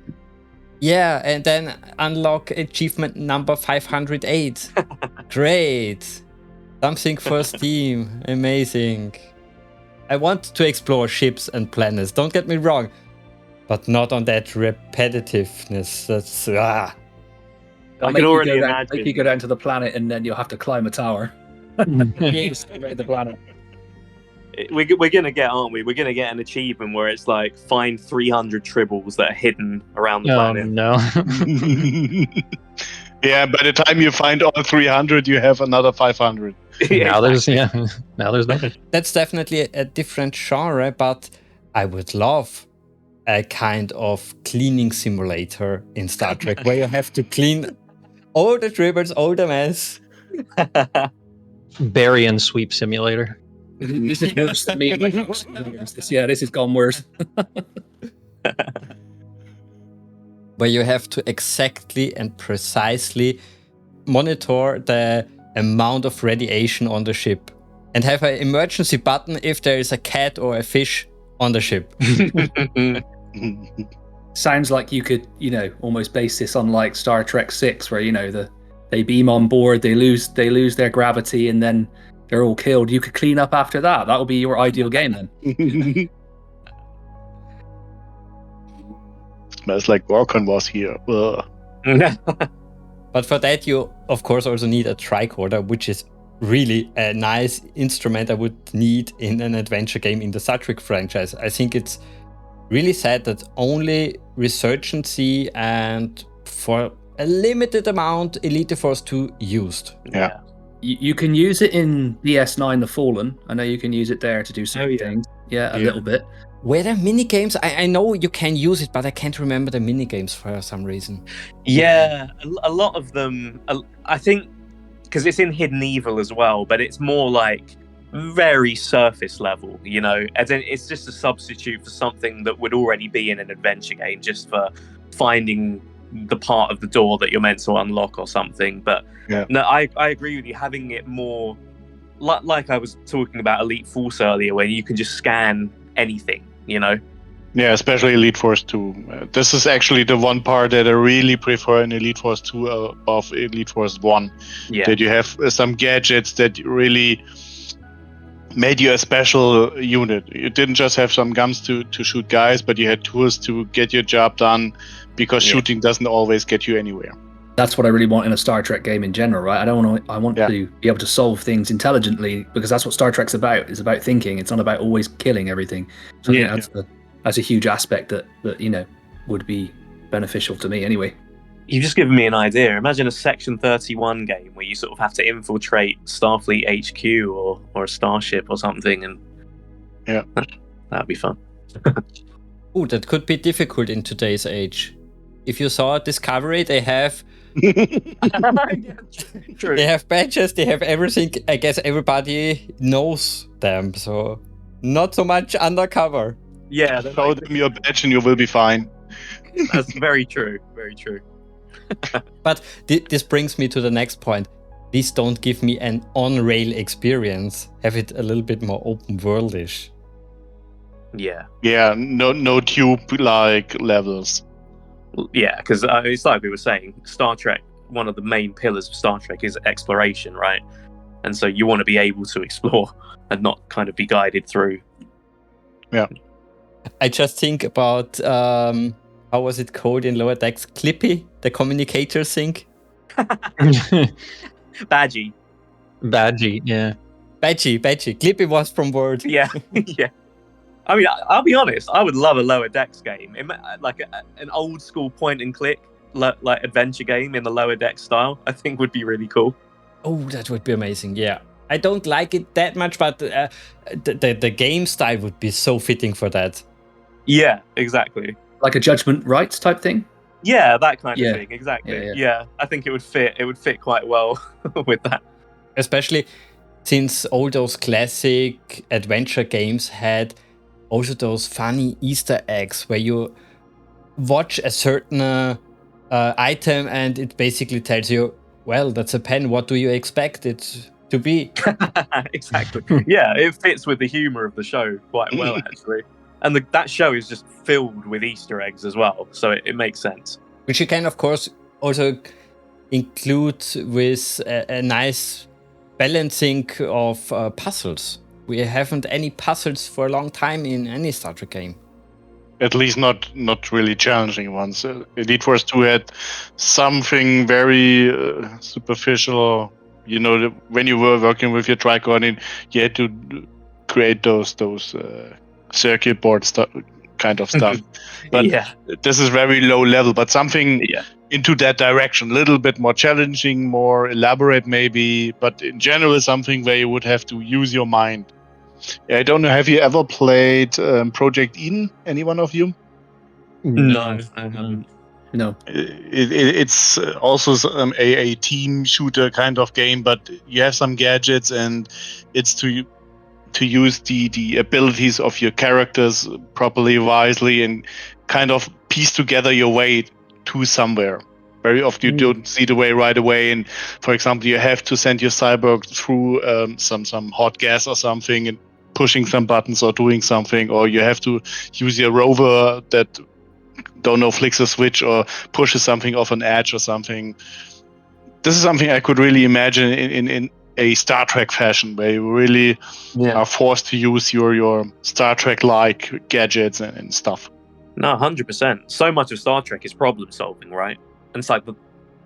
Yeah, and then unlock achievement number 508. Great. Something for Steam. Amazing. I want to explore ships and planets, don't get me wrong. But not on that repetitiveness. That's... I can already imagine. Make you go down to the planet and then you'll have to climb a tower. Yes. The planet. We're gonna get, aren't we? We're gonna get an achievement where it's like find 300 tribbles that are hidden around the planet. No. Yeah, by the time you find all 300, you have another 500. Now there's nothing. That's definitely a different genre, but I would love a kind of cleaning simulator in Star Trek where you have to clean all the tribbles, all the mess. Bury and sweep simulator. This is worse than me. This has gone worse. Where you have to exactly and precisely monitor the amount of radiation on the ship and have an emergency button if there is a cat or a fish on the ship. Sounds like you could, almost base this on like Star Trek 6, where they beam on board, they lose their gravity, and then they're all killed. You could clean up after that. That would be your ideal game then. Smells like Gorkon was here. But for that, you of course also need a tricorder, which is really a nice instrument I would need in an adventure game in the Star Trek franchise. I think it's really sad that only Resurgence and for a limited amount Elite Force 2 used. Yeah. You can use it in DS9 The Fallen. I know you can use it there to do some things. Yeah, a little bit. Were there minigames? I know you can use it, but I can't remember the minigames for some reason. Yeah, a lot of them, I think, because it's in Hidden Evil as well, but it's more like very surface level, as in it's just a substitute for something that would already be in an adventure game, just for finding the part of the door that you're meant to unlock or something. But no, I agree with you, having it more like I was talking about Elite Force earlier, where you can just scan anything, Yeah, especially Elite Force 2. This is actually the one part that I really prefer in Elite Force 2 above Elite Force 1. Yeah. That you have some gadgets that really made you a special unit. You didn't just have some guns to shoot guys, but you had tools to get your job done, because shooting doesn't always get you anywhere. That's what I really want in a Star Trek game in general, right? I want to be able to solve things intelligently, because that's what Star Trek's about. It's about thinking. It's not about always killing everything. So that's a huge aspect that would be beneficial to me anyway. You've just given me an idea. Imagine a Section 31 game where you sort of have to infiltrate Starfleet HQ or a starship or something, and that'd be fun. Oh, that could be difficult in today's age. If you saw Discovery, they have True. They have badges, they have everything. I guess everybody knows them, so not so much undercover. Yeah, Show them your badge and you will be fine. That's very true. Very true. But this brings me to the next point. Please don't give me an on-rail experience. Have it a little bit more open-worldish. Yeah. Yeah, no tube-like levels. Yeah, because it's like we were saying, Star Trek, one of the main pillars of Star Trek is exploration, right? And so you want to be able to explore and not kind of be guided through. I just think about how was it called in Lower Decks? Clippy, the communicator sync. Badgie. Badgie, yeah. Badgie. Clippy was from Word. Yeah, yeah. I mean, I'll be honest. I would love a Lower Decks game, like an old school point and click, like adventure game in the Lower Decks style. I think would be really cool. Oh, that would be amazing. Yeah, I don't like it that much, but the game style would be so fitting for that. Yeah, exactly. Like a Judgment Rights type thing. Yeah, that kind Yeah. of thing. Exactly. Yeah. I think it would fit. It would fit quite well with that. Especially since all those classic adventure games had also those funny Easter eggs where you watch a certain item and it basically tells you, well, that's a pen. What do you expect it to be? Exactly. Yeah, it fits with the humor of the show quite well, actually. And that show is just filled with Easter eggs as well, so it makes sense. Which you can, of course, also include with a nice balancing of puzzles. We haven't any puzzles for a long time in any Star Trek game. At least not really challenging ones. Elite Force 2 had something very superficial. You know, when you were working with your tricoordinate, you had to create those circuit board kind of stuff. But yeah, this is very low level. But something into that direction, a little bit more challenging, more elaborate maybe. But in general, something where you would have to use your mind. I don't know. Have you ever played Project Eden? Any one of you? No, I haven't. No. It's also a team shooter kind of game, but you have some gadgets, and it's to use the abilities of your characters properly, wisely, and kind of piece together your way to somewhere. Very often you don't see the way right away, and for example, you have to send your cyborg through some hot gas or something, and pushing some buttons or doing something, or you have to use your rover that flicks a switch or pushes something off an edge or something. This is something I could really imagine in a Star Trek fashion, where you really are forced to use your Star Trek-like gadgets and stuff. No, 100%. So much of Star Trek is problem solving, right? And it's like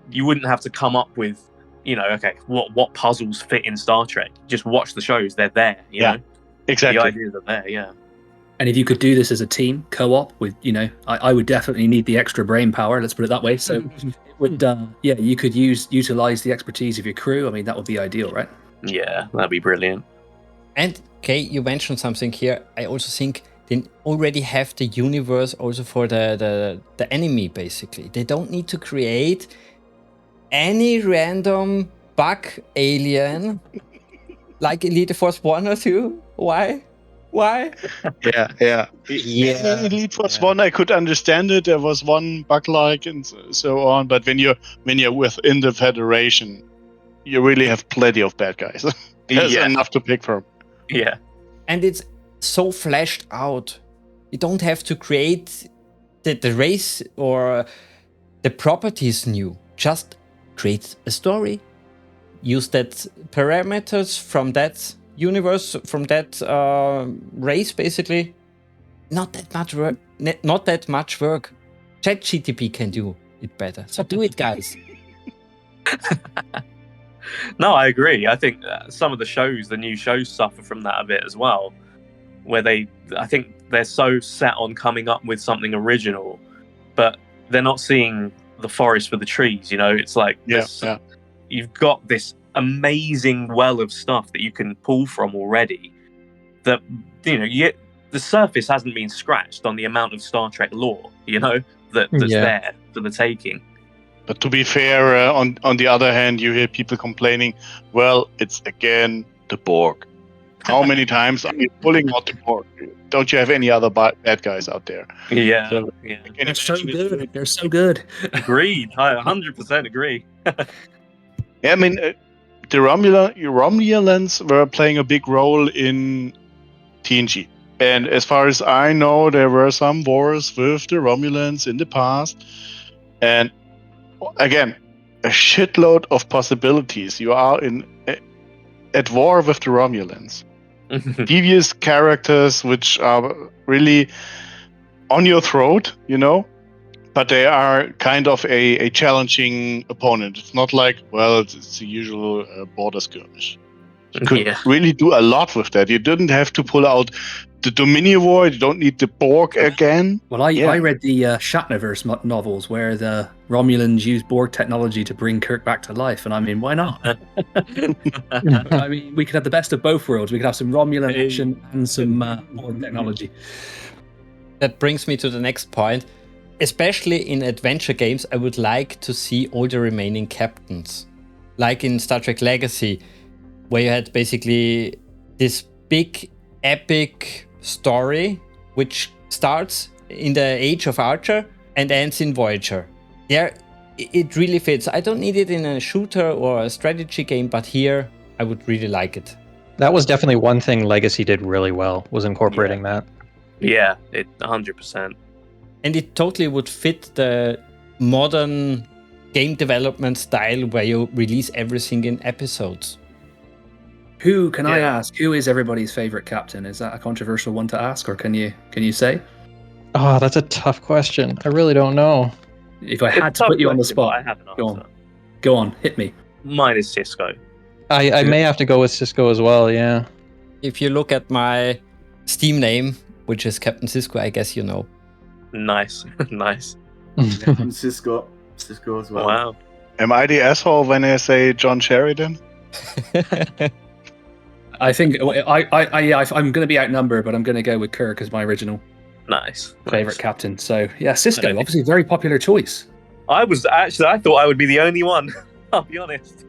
you wouldn't have to come up with, okay, what puzzles fit in Star Trek. Just watch the shows; they're there. You know? Exactly. The ideas are there. Yeah. And if you could do this as a team, co-op with, I would definitely need the extra brain power. Let's put it that way. So, it would, you could utilize the expertise of your crew. I mean, that would be ideal, right? Yeah, that'd be brilliant. And Kay, you mentioned something here. I also think they already have the universe also for the enemy. Basically, they don't need to create any random bug alien like Elite Force 1 or 2. Why? Yeah. In Elite Force 1, I could understand it. There was one bug-like and so on. But when you're within the Federation, you really have plenty of bad guys. There's enough to pick from. Yeah. And it's so fleshed out. You don't have to create the race or the properties new. Just create a story. Use that parameters from that universe, from that race, basically. Not that much work. ChatGTP can do it better. So do it, guys. No, I agree. I think some of the new shows suffer from that a bit as well, where I think they're so set on coming up with something original, but they're not seeing the forest for the trees. It's like you've got this amazing well of stuff that you can pull from already. That the surface hasn't been scratched on the amount of Star Trek lore. That's there for the taking. But to be fair, on the other hand, you hear people complaining, well, it's again the Borg. How many times are you pulling out the Borg? Don't you have any other bad guys out there? Yeah. They're so good. They're so good. Agreed. I 100% agree. I mean, the Romulans were playing a big role in TNG. And as far as I know, there were some wars with the Romulans in the past. And again, a shitload of possibilities. You are at war with the Romulans. devious characters which are really on your throat, but they are kind of a challenging opponent. It's not like, well, it's the usual border skirmish. You could really do a lot with that. You didn't have to pull out the Dominion War. You don't need the Borg again. Well, I read the Shatnerverse novels where the Romulans used Borg technology to bring Kirk back to life, and I mean, why not? I mean, we could have the best of both worlds. We could have some Romulan action and some Borg technology. That brings me to the next point. Especially in adventure games, I would like to see all the remaining captains. Like in Star Trek Legacy, where you had basically this big, epic story, which starts in the Age of Archer and ends in Voyager. There, it really fits. I don't need it in a shooter or a strategy game, but here, I would really like it. That was definitely one thing Legacy did really well, was incorporating that. Yeah, 100%. And it totally would fit the modern game development style where you release everything in episodes. Who, can I ask, who is everybody's favorite captain? Is that a controversial one to ask, or can you say? Oh, that's a tough question. I really don't know. If I had to put you on the spot, I have an answer. Go on, hit me. Mine is Cisco. I may have to go with Cisco as well, yeah. If you look at my Steam name, which is Captain Cisco, I guess you know. Nice, nice. And Cisco as well. Wow. Am I the asshole when I say John Sheridan? I think I'm going to be outnumbered, but I'm going to go with Kirk as my original favorite captain. So yeah, Cisco, obviously a very popular choice. I thought I would be the only one. I'll be honest.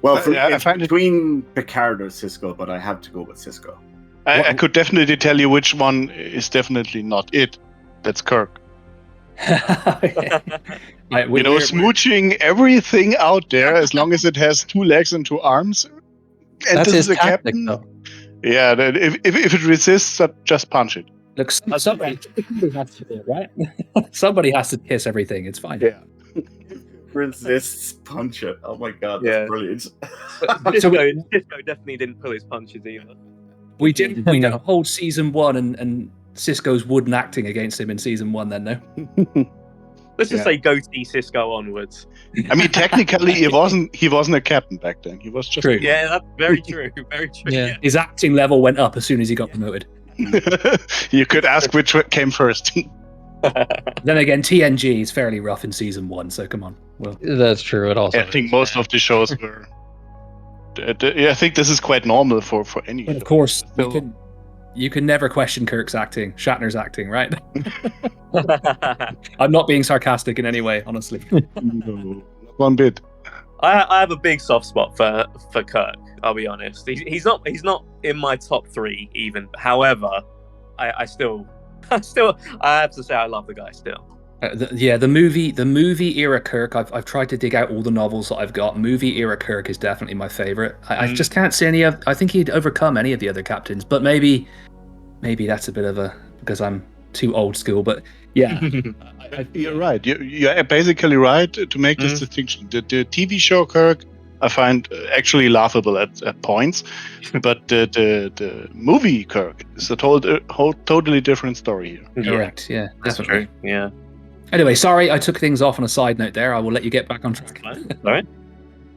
Well, I find between Picard or Cisco, but I have to go with Cisco. I could definitely tell you which one is definitely not it. That's Kirk. Smooching everything out there as long as it has 2 legs and 2 arms. And that's this his is a tactic, captain. though. Yeah, if it resists, just punch it. Look, somebody has to do it, right? Somebody has to kiss everything. It's fine. Yeah. Resists, punch it. Oh my god, that's brilliant. Cisco definitely didn't pull his punches either. We didn't hold season 1 and Cisco's wooden acting against him in season 1 then, no? Let's just say goatee Cisco onwards. I mean, technically, he wasn't a captain back then. He was just true. Yeah, that's very true. Very true. Yeah. His acting level went up as soon as he got promoted. You could ask which came first. Then again, TNG is fairly rough in season 1, so come on. Well, that's true. It also. I think most of the shows were. I think this is quite normal for any. But of course, you can never question Kirk's acting, Shatner's acting, right? I'm not being sarcastic in any way, honestly. No, not one bit. I have a big soft spot for Kirk. I'll be honest. He's not in my top 3 even. However, I have to say I love the guy still. The movie era Kirk. I've tried to dig out all the novels that I've got. Movie era Kirk is definitely my favorite. I just can't see any of. I think he'd overcome any of the other captains, but maybe that's a bit of because I'm too old school. But yeah, you're right. You're basically right to make this distinction. The TV show Kirk I find actually laughable at points, but the movie Kirk is a whole totally different story here. Correct. Yeah, that's definitely. True. Yeah. Anyway, sorry I took things off on a side note there. I will let you get back on track. All right.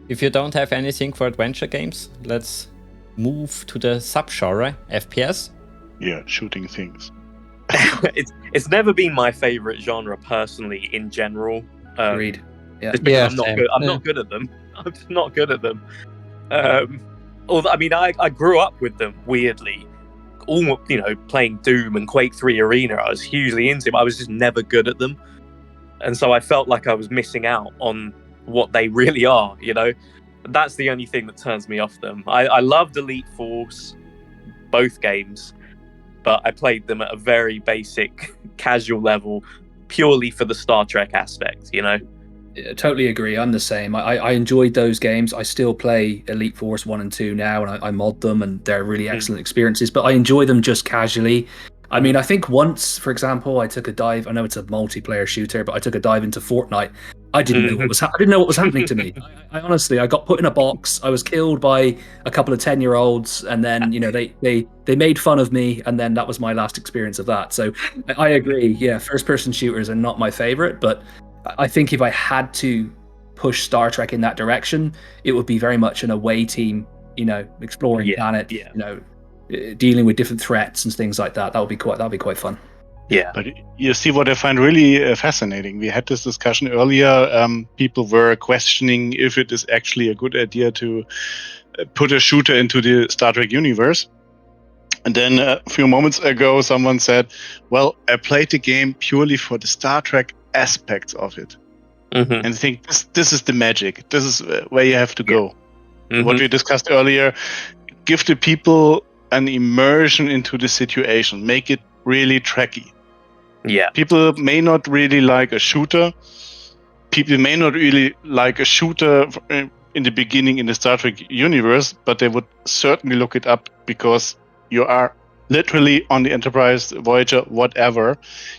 If you don't have anything for adventure games, let's move to the subgenre FPS. Yeah, shooting things. It's never been my favorite genre personally in general. Agreed. Yeah. I'm not good at them. I'm just not good at them. Although I grew up with them weirdly. All playing Doom and Quake 3 Arena, I was hugely into them. I was just never good at them. And so I felt like I was missing out on what they really are, That's the only thing that turns me off them. I loved Elite Force, both games, but I played them at a very basic, casual level, purely for the Star Trek aspect, Yeah, totally agree. I'm the same. I enjoyed those games. I still play Elite Force 1 and 2 now, and I mod them, and they're really excellent experiences, but I enjoy them just casually. I mean, I think once, for example, I took a dive. I know it's a multiplayer shooter, but I took a dive into Fortnite. I didn't know what was I didn't know what was happening to me. I honestly, I got put in a box. I was killed by a couple of 10-year-olds, and then they made fun of me, and then that was my last experience of that. So I agree. Yeah, first-person shooters are not my favorite, but I think if I had to push Star Trek in that direction, it would be very much an away team. Exploring planet. Dealing with different threats and things like that. That would be quite fun. Yeah. But you see what I find really fascinating. We had this discussion earlier. People were questioning if it is actually a good idea to put a shooter into the Star Trek universe. And then a few moments ago, someone said, well, I played the game purely for the Star Trek aspects of it. Mm-hmm. And I think this is the magic. This is where you have to go. Mm-hmm. What we discussed earlier, give the people an immersion into the situation. Make it really Trekky. Yeah. People may not really like a shooter. People may not really like a shooter in the beginning in the Star Trek universe, but they would certainly look it up because you are literally on the Enterprise, Voyager, whatever.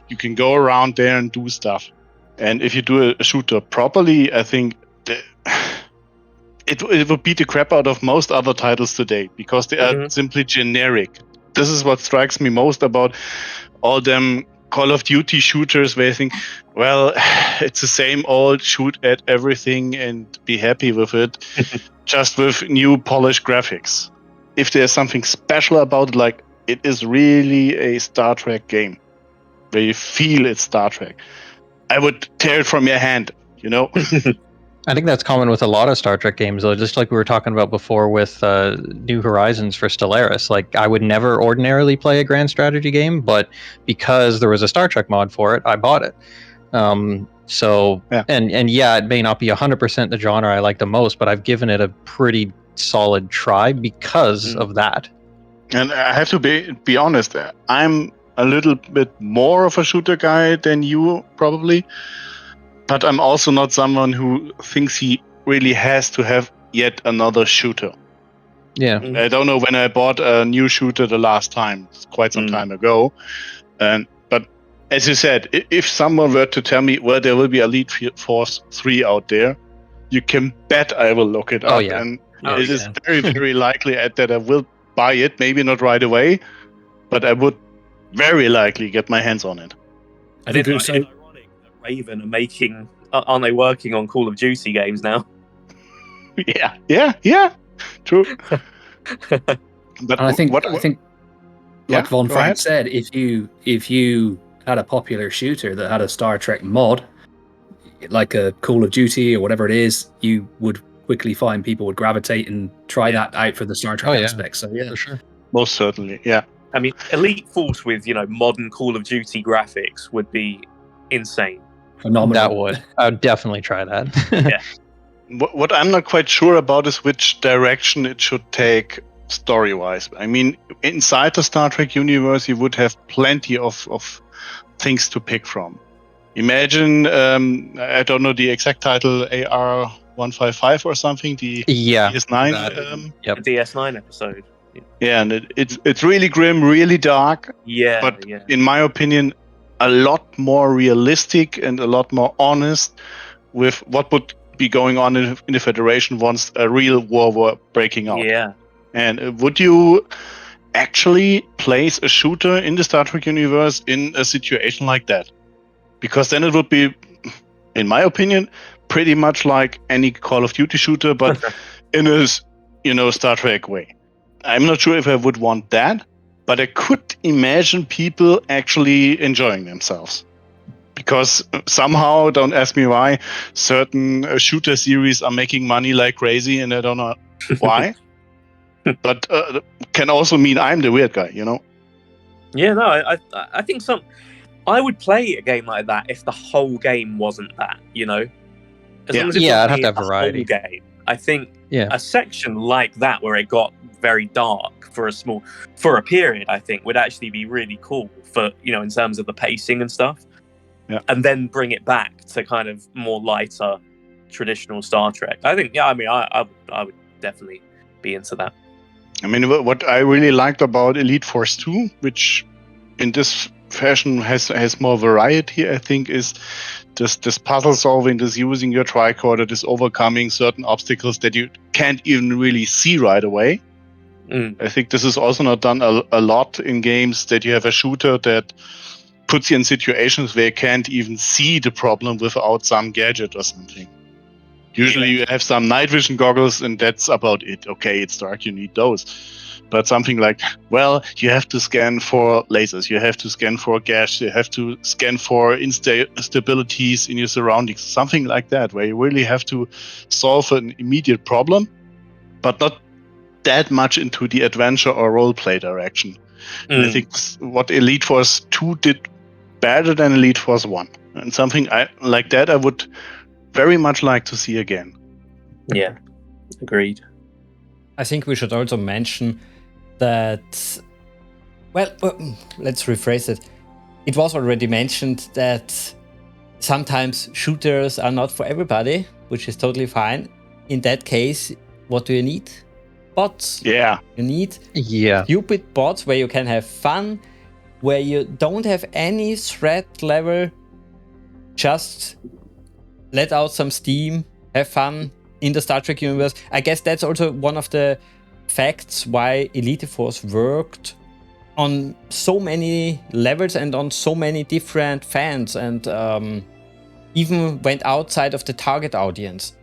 You can go around there and do stuff. And if you do a shooter properly, I think it would beat the crap out of most other titles today because they are simply generic. This is what strikes me most about all them Call of Duty shooters where I think, well, it's the same old shoot at everything and be happy with it, just with new polished graphics. If there's something special about it, like it is really a Star Trek game where you feel it's Star Trek, I would tear it from your hand, I think that's common with a lot of Star Trek games, though, just like we were talking about before with New Horizons for Stellaris. Like, I would never ordinarily play a grand strategy game, but because there was a Star Trek mod for it, I bought it. And it may not be 100% the genre I like the most, but I've given it a pretty solid try because of that. And I have to be honest, I'm a little bit more of a shooter guy than you, probably. But I'm also not someone who thinks he really has to have yet another shooter. Yeah. I don't know when I bought a new shooter the last time. It's quite some time ago. But as you said, if someone were to tell me, well, there will be Elite Force 3 out there, you can bet I will look it up. Oh, yeah. And it is very, very likely that I will buy it. Maybe not right away, but I would very likely get my hands on it. I think it's ironic that Raven aren't they working on Call of Duty games now? Yeah. True. But I think, like VonFrank said, if you had a popular shooter that had a Star Trek mod, like a Call of Duty or whatever it is, you would quickly find people would gravitate and try that out for the Star Trek aspect. So for sure. Most certainly, yeah. I mean, Elite Force with modern Call of Duty graphics would be insane. Phenomenal. I would definitely try that. Yeah. What I'm not quite sure about is which direction it should take story-wise. I mean, inside the Star Trek universe, you would have plenty of things to pick from. Imagine, I don't know the exact title, AR-155 or something, the DS9. The DS9 episode. Yeah, and it's really grim, really dark. Yeah, but in my opinion, a lot more realistic and a lot more honest with what would be going on in the Federation once a real war were breaking out. Yeah. And would you actually place a shooter in the Star Trek universe in a situation like that? Because then it would be, in my opinion, pretty much like any Call of Duty shooter, but in a Star Trek way. I'm not sure if I would want that, but I could imagine people actually enjoying themselves. Because somehow, don't ask me why, certain shooter series are making money like crazy, and I don't know why. But can also mean I'm the weird guy, Yeah, no, I think I would play a game like that if the whole game wasn't that, As long as I'd have to have variety. Game. I think a section like that where it got very dark for a period, I think would actually be really cool for, in terms of the pacing and stuff. Yeah. And then bring it back to kind of more lighter traditional Star Trek. I think, I would definitely be into that. I mean, what I really liked about Elite Force 2, which in this fashion has more variety, I think, is this puzzle solving, this using your tricorder, this overcoming certain obstacles that you can't even really see right away. I think this is also not done a lot in games, that you have a shooter that puts you in situations where you can't even see the problem without some gadget or something. Usually you have some night vision goggles and that's about it. Okay, it's dark, you need those. But something like, well, you have to scan for lasers, you have to scan for gas, you have to scan for instabilities in your surroundings, something like that, where you really have to solve an immediate problem, but not that much into the adventure or roleplay direction. And I think what Elite Force 2 did better than Elite Force 1. And something like that I would very much like to see again. Yeah, agreed. I think we should also mention that, well, let's rephrase it. It was already mentioned that sometimes shooters are not for everybody, which is totally fine. In that case, what do you need? Bots. Yeah. You need stupid bots where you can have fun, where you don't have any threat level. Just let out some steam, have fun in the Star Trek universe. I guess that's also one of the facts why Elite Force worked on so many levels and on so many different fans, and even went outside of the target audience.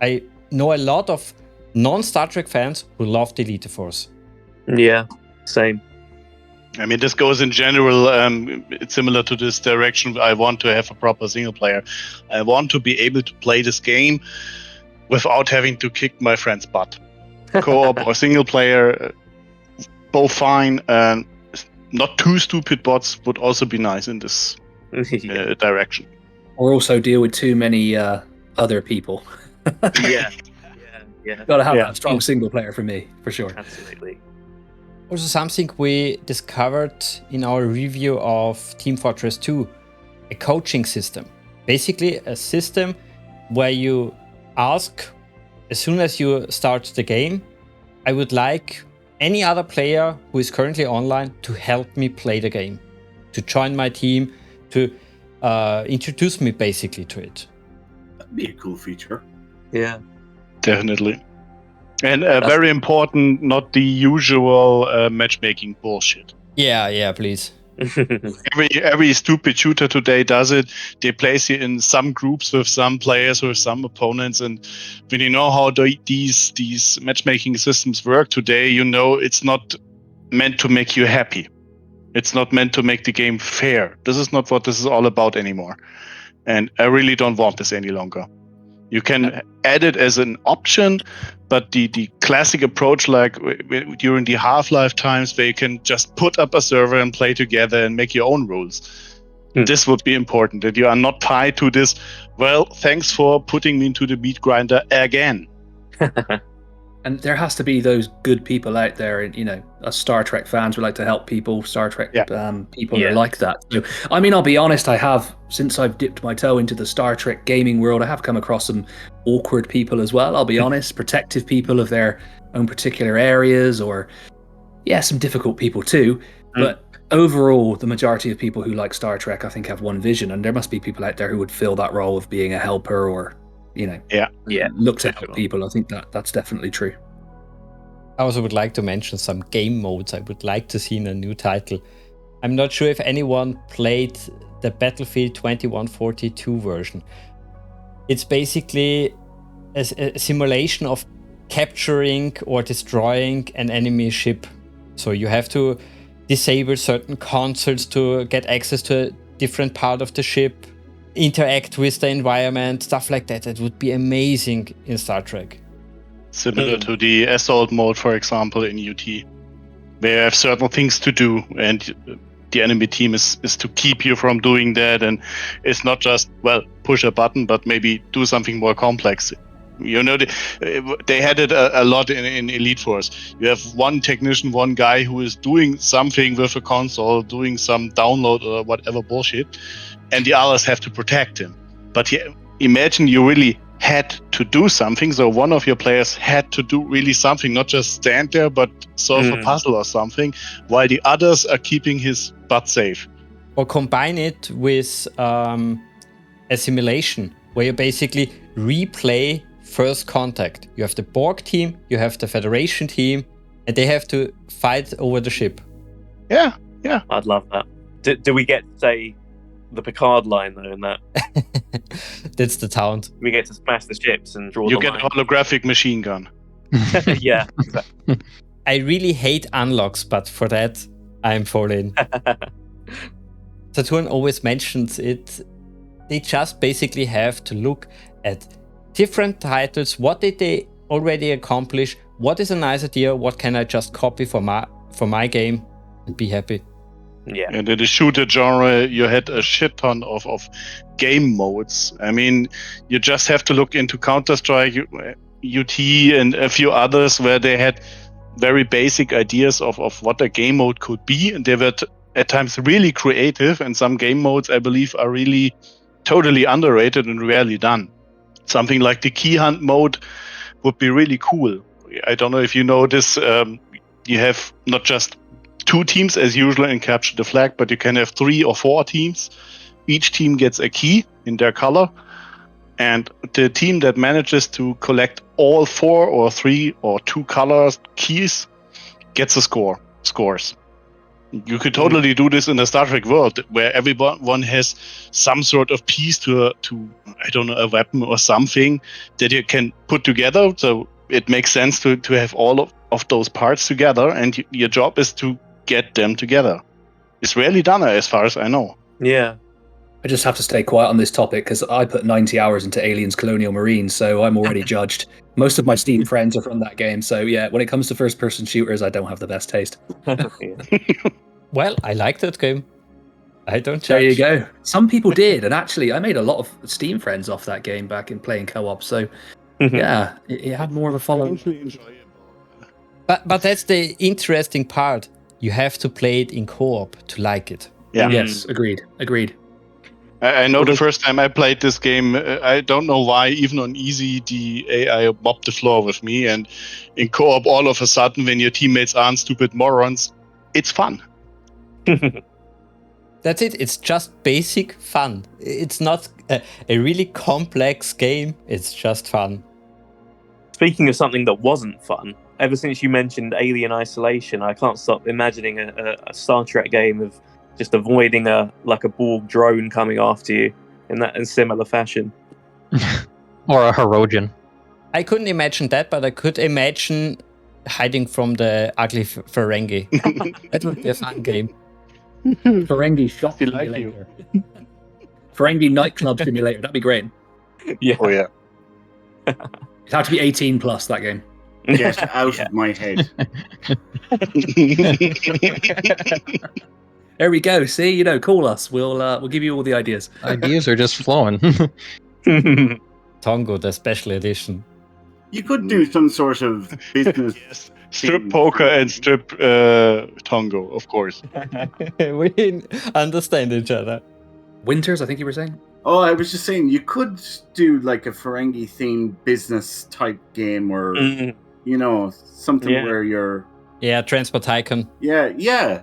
I know a lot of non-Star Trek fans who loved Elite Force. Yeah, same. I mean, this goes in general, it's similar to this direction. I want to have a proper single player. I want to be able to play this game without having to kick my friend's butt. Co-op or single player, both fine. Not too stupid bots would also be nice in this direction. Or also deal with too many other people. Yeah. Gotta have that strong single player for me, for sure. Absolutely. Also something we discovered in our review of Team Fortress 2, a coaching system. Basically a system where you ask, as soon as you start the game, I would like any other player who is currently online to help me play the game, to join my team, to introduce me basically to it. That'd be a cool feature. Yeah. Definitely. And very important, not the usual matchmaking bullshit. Yeah, please. Every stupid shooter today does it. They place you in some groups with some players, with some opponents, and when you know how these matchmaking systems work today, you know it's not meant to make you happy. It's not meant to make the game fair. This is not what this is all about anymore. And I really don't want this any longer. You can add it as an option, but the classic approach, like during the Half-Life times, where you can just put up a server and play together and make your own rules. This would be important, that you are not tied to this, well, thanks for putting me into the meat grinder again. And there has to be those good people out there, you know, as Star Trek fans who like to help people, Star Trek people are like that. So, I mean, I'll be honest, I have, since I've dipped my toe into the Star Trek gaming world, I have come across some awkward people as well, I'll be honest, protective people of their own particular areas, or, some difficult people too. But overall, the majority of people who like Star Trek, I think, have one vision, and there must be people out there who would fill that role of being a helper or, you know, look to help people. I think that's definitely true. I also would like to mention some game modes I would like to see in a new title. I'm not sure if anyone played the Battlefield 2142 version. It's basically a simulation of capturing or destroying an enemy ship. So you have to disable certain consoles to get access to a different part of the ship, interact with the environment, stuff like that. That would be amazing in Star Trek. Similar to the assault mode, for example, in UT, where you have certain things to do, and the enemy team is to keep you from doing that, and it's not just, well, push a button, but maybe do something more complex. You know, they had it a lot in Elite Force. You have one technician, one guy who is doing something with a console, doing some download or whatever bullshit, and the others have to protect him. But imagine you really had to do something. So one of your players had to do really something, not just stand there, but solve a puzzle or something, while the others are keeping his butt safe. Or combine it with a simulation where you basically replay First Contact. You have the Borg team, you have the Federation team, and they have to fight over the ship. Yeah. I'd love that. Do we get to say the Picard line though in that? That's the taunt. We get to smash the ships and draw You the get line. a holographic machine gun. Yeah, exactly. I really hate unlocks, but for that, I'm full in. Saturn always mentions it. They just basically have to look at different titles. What did they already accomplish? What is a nice idea? What can I just copy for my game and be happy? Yeah. And in the shooter genre, you had a shit ton of game modes. I mean, you just have to look into Counter-Strike, UT, and a few others where they had very basic ideas of what a game mode could be. And they were at times really creative. And some game modes, I believe, are really totally underrated and rarely done. Something like the key hunt mode would be really cool. I don't know if you know this. You have not just 2 teams as usual in Capture the Flag, but you can have 3 or 4 teams. Each team gets a key in their color, and the team that manages to collect all 4 or 3 or 2 colors keys gets a scores. You could totally do this in a Star Trek world where everyone has some sort of piece to I don't know, a weapon or something that you can put together. So it makes sense to have all of those parts together, and your job is to get them together. It's rarely done as far as I know. Yeah. I just have to stay quiet on this topic because I put 90 hours into Aliens Colonial Marines, so I'm already judged. Most of my Steam friends are from that game, so yeah, when it comes to first-person shooters, I don't have the best taste. Well, I like that game. I don't judge. There you go. Some people did, and actually, I made a lot of Steam friends off that game back in playing co-op, so yeah, it had more of a following. But that's the interesting part. You have to play it in co-op to like it. Yeah. Yes, agreed. I know the first time I played this game, I don't know why, even on easy, the AI mopped the floor with me. And in co-op, all of a sudden, when your teammates aren't stupid morons, it's fun. That's it. It's just basic fun. It's not a really complex game. It's just fun. Speaking of something that wasn't fun, ever since you mentioned Alien Isolation, I can't stop imagining a Star Trek game of just avoiding a Borg drone coming after you in similar fashion. Or a Hirogen. I couldn't imagine that, but I could imagine hiding from the ugly Ferengi. That would be a fun game. Ferengi shop They like simulator. Ferengi nightclub simulator. That'd be great. Yeah. Oh, yeah. It had to be 18 plus, that game. Get out of my head. There we go. See, call us. We'll give you all the ideas. Ideas are just flowing. Tongo, the special edition. You could do some sort of business. Yes. Strip poker and strip Tongo, of course. We understand each other. Winters, I think you were saying? Oh, I was just saying, you could do like a Ferengi themed business type game, or something where you're. Yeah, Transport Tycoon. Yeah.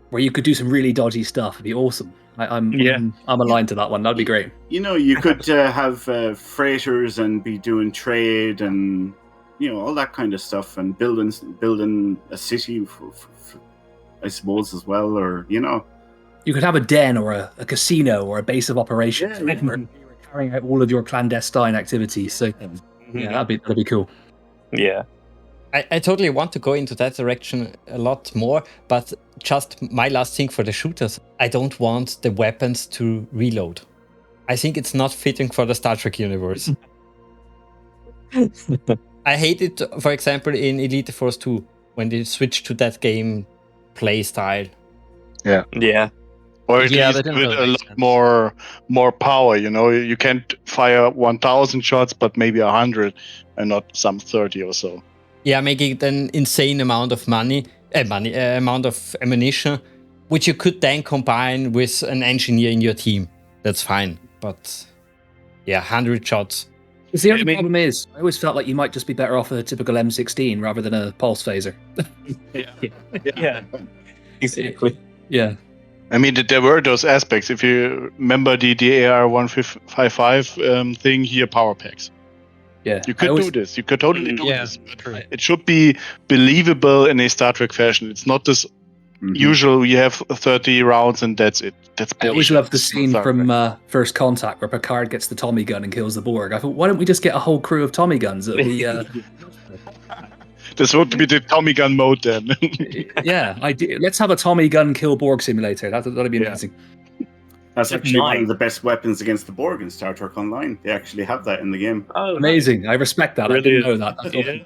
Where you could do some really dodgy stuff. It'd be awesome. I'm aligned to that one. That'd be great. You could have freighters and be doing trade and all that kind of stuff, and building a city for I suppose as well, or You could have a den or a casino or a base of operations where you're carrying out all of your clandestine activities. So yeah, that'd be cool. Yeah. I totally want to go into that direction a lot more, but just my last thing for the shooters, I don't want the weapons to reload. I think it's not fitting for the Star Trek universe. I hate it, for example, in Elite Force 2, when they switched to that game play style. Yeah. Yeah. Or at Yeah, least that didn't with really a make lot sense. more power. You can't fire 1,000 shots, but maybe 100, and not some 30 or so. Yeah, making it an insane amount of amount of ammunition, which you could then combine with an engineer in your team. That's fine. But yeah, 100 shots. Because the I only mean- problem is, I always felt like you might just be better off with a typical M16 rather than a pulse phaser. Yeah, exactly. Yeah. I mean, there were those aspects. If you remember the AR-155 thing here, power packs. Yeah. You could do this. You could totally do Yeah, this. But true. it should be believable in a Star Trek fashion. It's not this Mhm. usual. You have 30 rounds and that's it. That's I always bullshit. love the It's not scene Star from Trek. First Contact where Picard gets the Tommy gun and kills the Borg. I thought, why don't we just get a whole crew of Tommy guns? It'll be, This would be the Tommy gun mode then. let's have a Tommy gun kill Borg simulator. That'd be Yeah. amazing. That's actually one Nice. of the best weapons against the Borg in Star Trek Online. They actually have that in the game. Oh, Amazing. I respect that. I didn't know that. That's Yeah. awesome.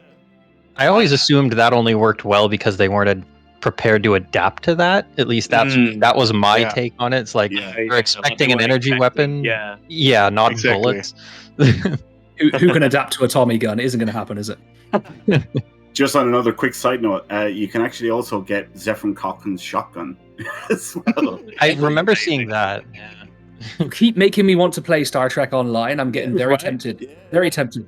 I always assumed that only worked well because they weren't prepared to adapt to that. At least that was my Yeah. take on it. It's like Yeah. you're expecting an energy weapon. Yeah. Yeah, not Exactly. bullets. Who can adapt to a Tommy gun? It isn't going to happen, is it? Just on another quick side note, you can actually also get Zephyr Cochrane's shotgun as well. I remember seeing that. You keep making me want to play Star Trek Online. I'm getting very Right. tempted. Very tempted.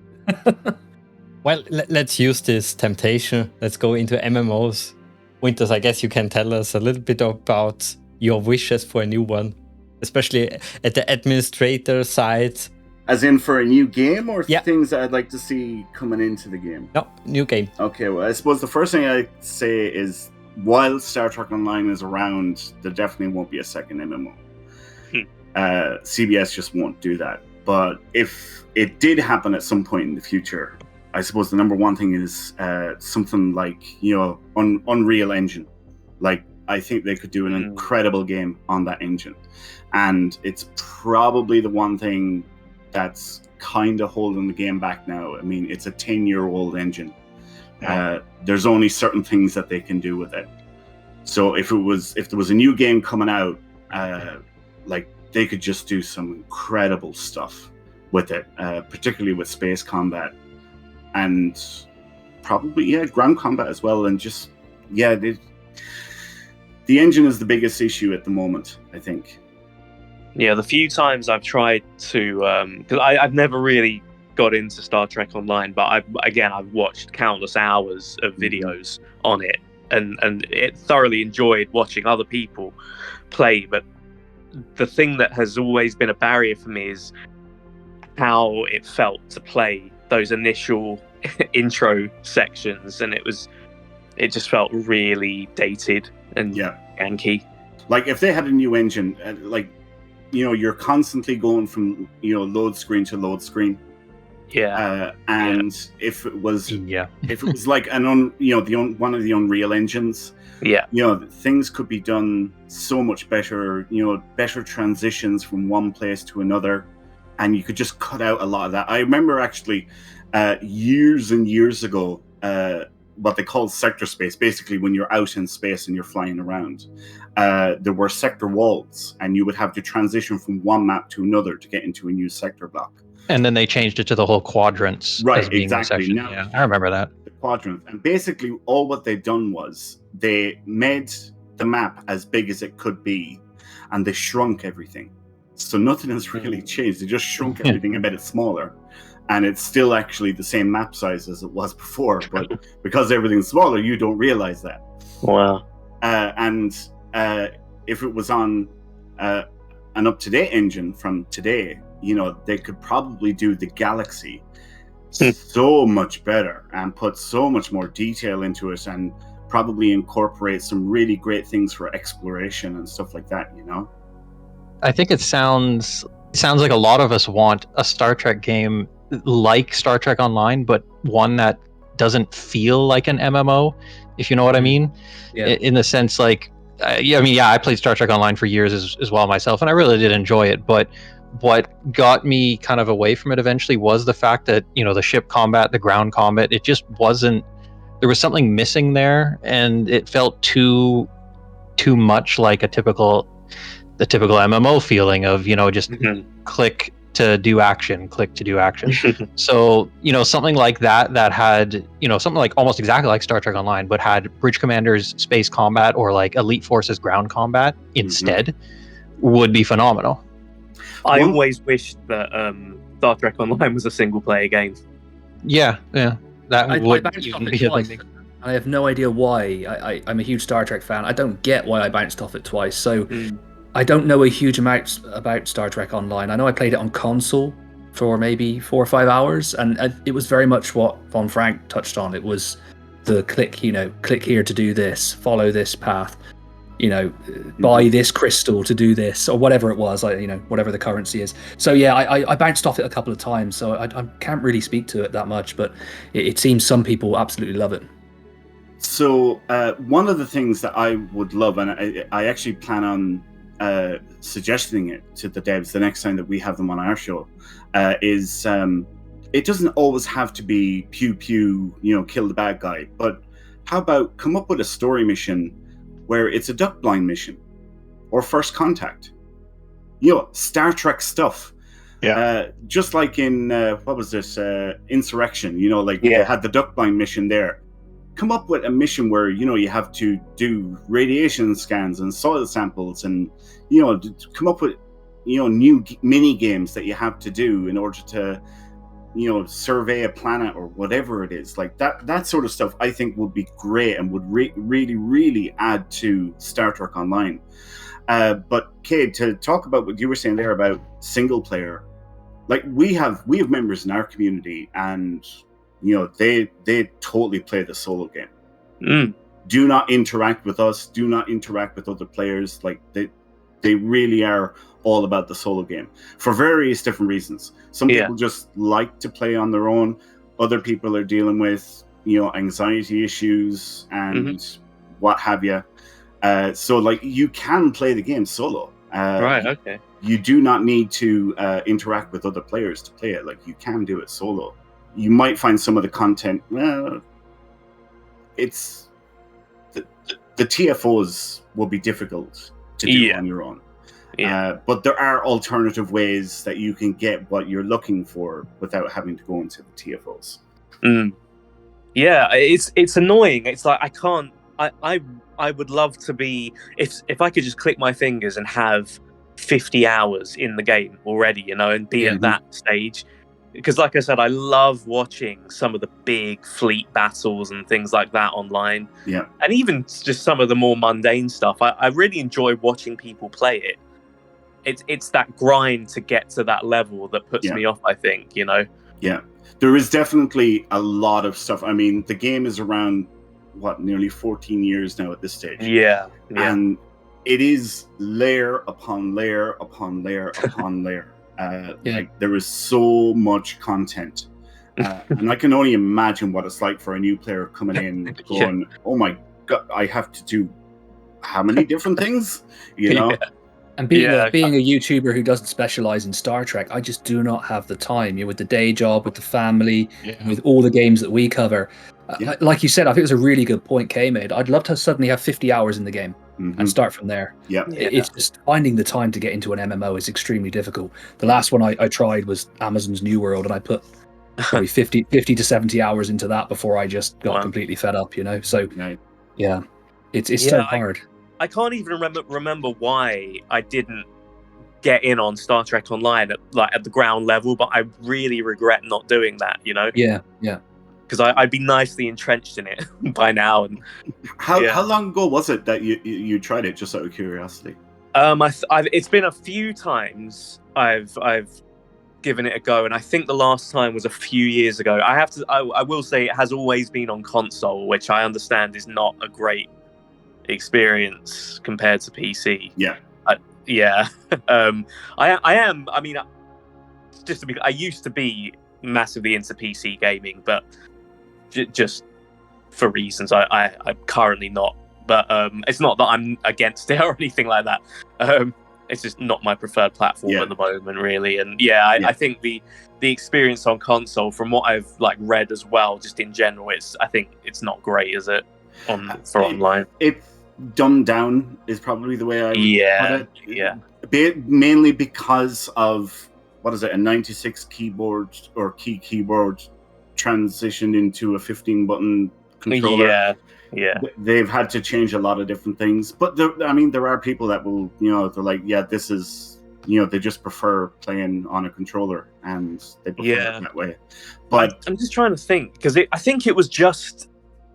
Well, let's use this temptation. Let's go into MMOs. Winters, I guess you can tell us a little bit about your wishes for a new one, especially at the administrator side. As in for a new game or Yeah. things that I'd like to see coming into the game? No, new game. Okay, well, I suppose the first thing I'd say is while Star Trek Online is around, there definitely won't be a second MMO. CBS just won't do that. But if it did happen at some point in the future, I suppose the number one thing is something like, Unreal Engine. Like, I think they could do an incredible game on that engine. And it's probably the one thing that's kind of holding the game back now. I mean, it's a 10-year-old engine. There's only certain things that they can do with it. So if there was a new game coming out, like they could just do some incredible stuff with it, particularly with space combat and probably ground combat as well. And just the engine is the biggest issue at the moment, I think. Yeah, the few times I've tried to, because I've never really got into Star Trek Online, but I've watched countless hours of videos on it, and it thoroughly enjoyed watching other people play. But the thing that has always been a barrier for me is how it felt to play those initial intro sections, and it just felt really dated and janky. Like if they had a new engine, you're constantly going from load screen to load screen. And if it was like one of the Unreal engines, things could be done so much better. Better transitions from one place to another, and you could just cut out a lot of that. I remember actually years and years ago, what they called sector space. Basically, when you're out in space and you're flying around, there were sector walls, and you would have to transition from one map to another to get into a new sector block. And then they changed it to the whole quadrants. Right, as being exactly. the section. Now, Yeah, I remember that. The quadrant. And basically, all what they'd done was they made the map as big as it could be, and they shrunk everything. So nothing has really changed. They just shrunk everything and made it smaller. And it's still actually the same map size as it was before. But because everything's smaller, you don't realize that. Wow. And if it was on an up-to-date engine from today, they could probably do the Galaxy so much better and put so much more detail into it, and probably incorporate some really great things for exploration and stuff like that. I think it sounds like a lot of us want a Star Trek game like Star Trek Online, but one that doesn't feel like an MMO, if you know what I mean. In the sense, like, I played Star Trek Online for years as well myself, and I really did enjoy it. But what got me kind of away from it eventually was the fact that the ship combat, the ground combat, it just wasn't. There was something missing there, and it felt too much like the typical MMO feeling of just click to do action, click to do action. So something like that had something like almost exactly like Star Trek Online, but had Bridge Commander's space combat or like Elite Forces ground combat instead, would be phenomenal. I always wished that Star Trek Online was a single player game. Yeah. That I would bounced even off be it a twice. thing. I have no idea why. I'm a huge Star Trek fan. I don't get why I bounced off it twice. So I don't know a huge amount about Star Trek Online. I know I played it on console for maybe 4 or 5 hours, and it was very much what VonFrank touched on. It was the click here to do this, follow this path, buy this crystal to do this, or whatever it was, whatever the currency is. So yeah, I bounced off it a couple of times, so I can't really speak to it that much, but it seems some people absolutely love it. So one of the things that I would love, and I actually plan on suggesting it to the devs the next time that we have them on our show, is it doesn't always have to be pew pew, kill the bad guy, but how about come up with a story mission where it's a duck blind mission or first contact, Star Trek stuff. Yeah. Just like in what was this, Insurrection, they had the duck blind mission there. Come up with a mission where you have to do radiation scans and soil samples, and come up with new mini games that you have to do in order to survey a planet or whatever it is. Like that sort of stuff I think would be great and would really add to Star Trek Online. But Kay, to talk about what you were saying there about single player, like we have members in our community, and they totally play the solo game. Do not interact with us, do not interact with other players. Like they really are all about the solo game for various different reasons. Some people just like to play on their own. Other people are dealing with anxiety issues and what have you. So like you can play the game solo. Right. Okay. You do not need to interact with other players to play it. Like you can do it solo. You might find some of the content. It's the TFOs will be difficult to do on your own. But there are alternative ways that you can get what you're looking for without having to go into the TFOs. Yeah, it's annoying. It's like I can't. I would love to be if I could just click my fingers and have 50 hours in the game already, and be at that stage. Because like I said, I love watching some of the big fleet battles and things like that online. Yeah. And even just some of the more mundane stuff. I really enjoy watching people play it. It's that grind to get to that level that puts me off, I think, Yeah. There is definitely a lot of stuff. I mean, the game is around, nearly 14 years now at this stage. Yeah. And it is layer upon layer upon layer upon layer. Like there is so much content. And I can only imagine what it's like for a new player coming in going, oh my God, I have to do how many different things, And being a YouTuber who doesn't specialize in Star Trek, I just do not have the time. With the day job, with the family, with all the games that we cover. Like you said, I think it was a really good point Kay made. I'd love to suddenly have 50 hours in the game and start from there. It's just finding the time to get into an MMO is extremely difficult. The last one I tried was Amazon's New World, and I put probably 50 to 70 hours into that before I just got completely fed up. So it's so hard. I can't even remember why I didn't get in on Star Trek Online at the ground level, but I really regret not doing that. Yeah. Because I'd be nicely entrenched in it by now. And how long ago was it that you tried it? Just out of curiosity. It's been a few times I've given it a go, and I think the last time was a few years ago. I will say it has always been on console, which I understand is not a great experience compared to PC. I used to be massively into PC gaming, but just for reasons I'm currently not. But it's not that I'm against it or anything like that. It's just not my preferred platform at the moment, really. And I think the experience on console, from what I've read as well, just in general, I think it's not great, is it? For online, it's dumbed down is probably the way I would put it. Mainly because of a 96 keyboard or keyboard transitioned into a 15 button controller. They've had to change a lot of different things, but there are people that will, they're like, this is they just prefer playing on a controller, and they prefer it that way. But I'm just trying to think, because I think it was just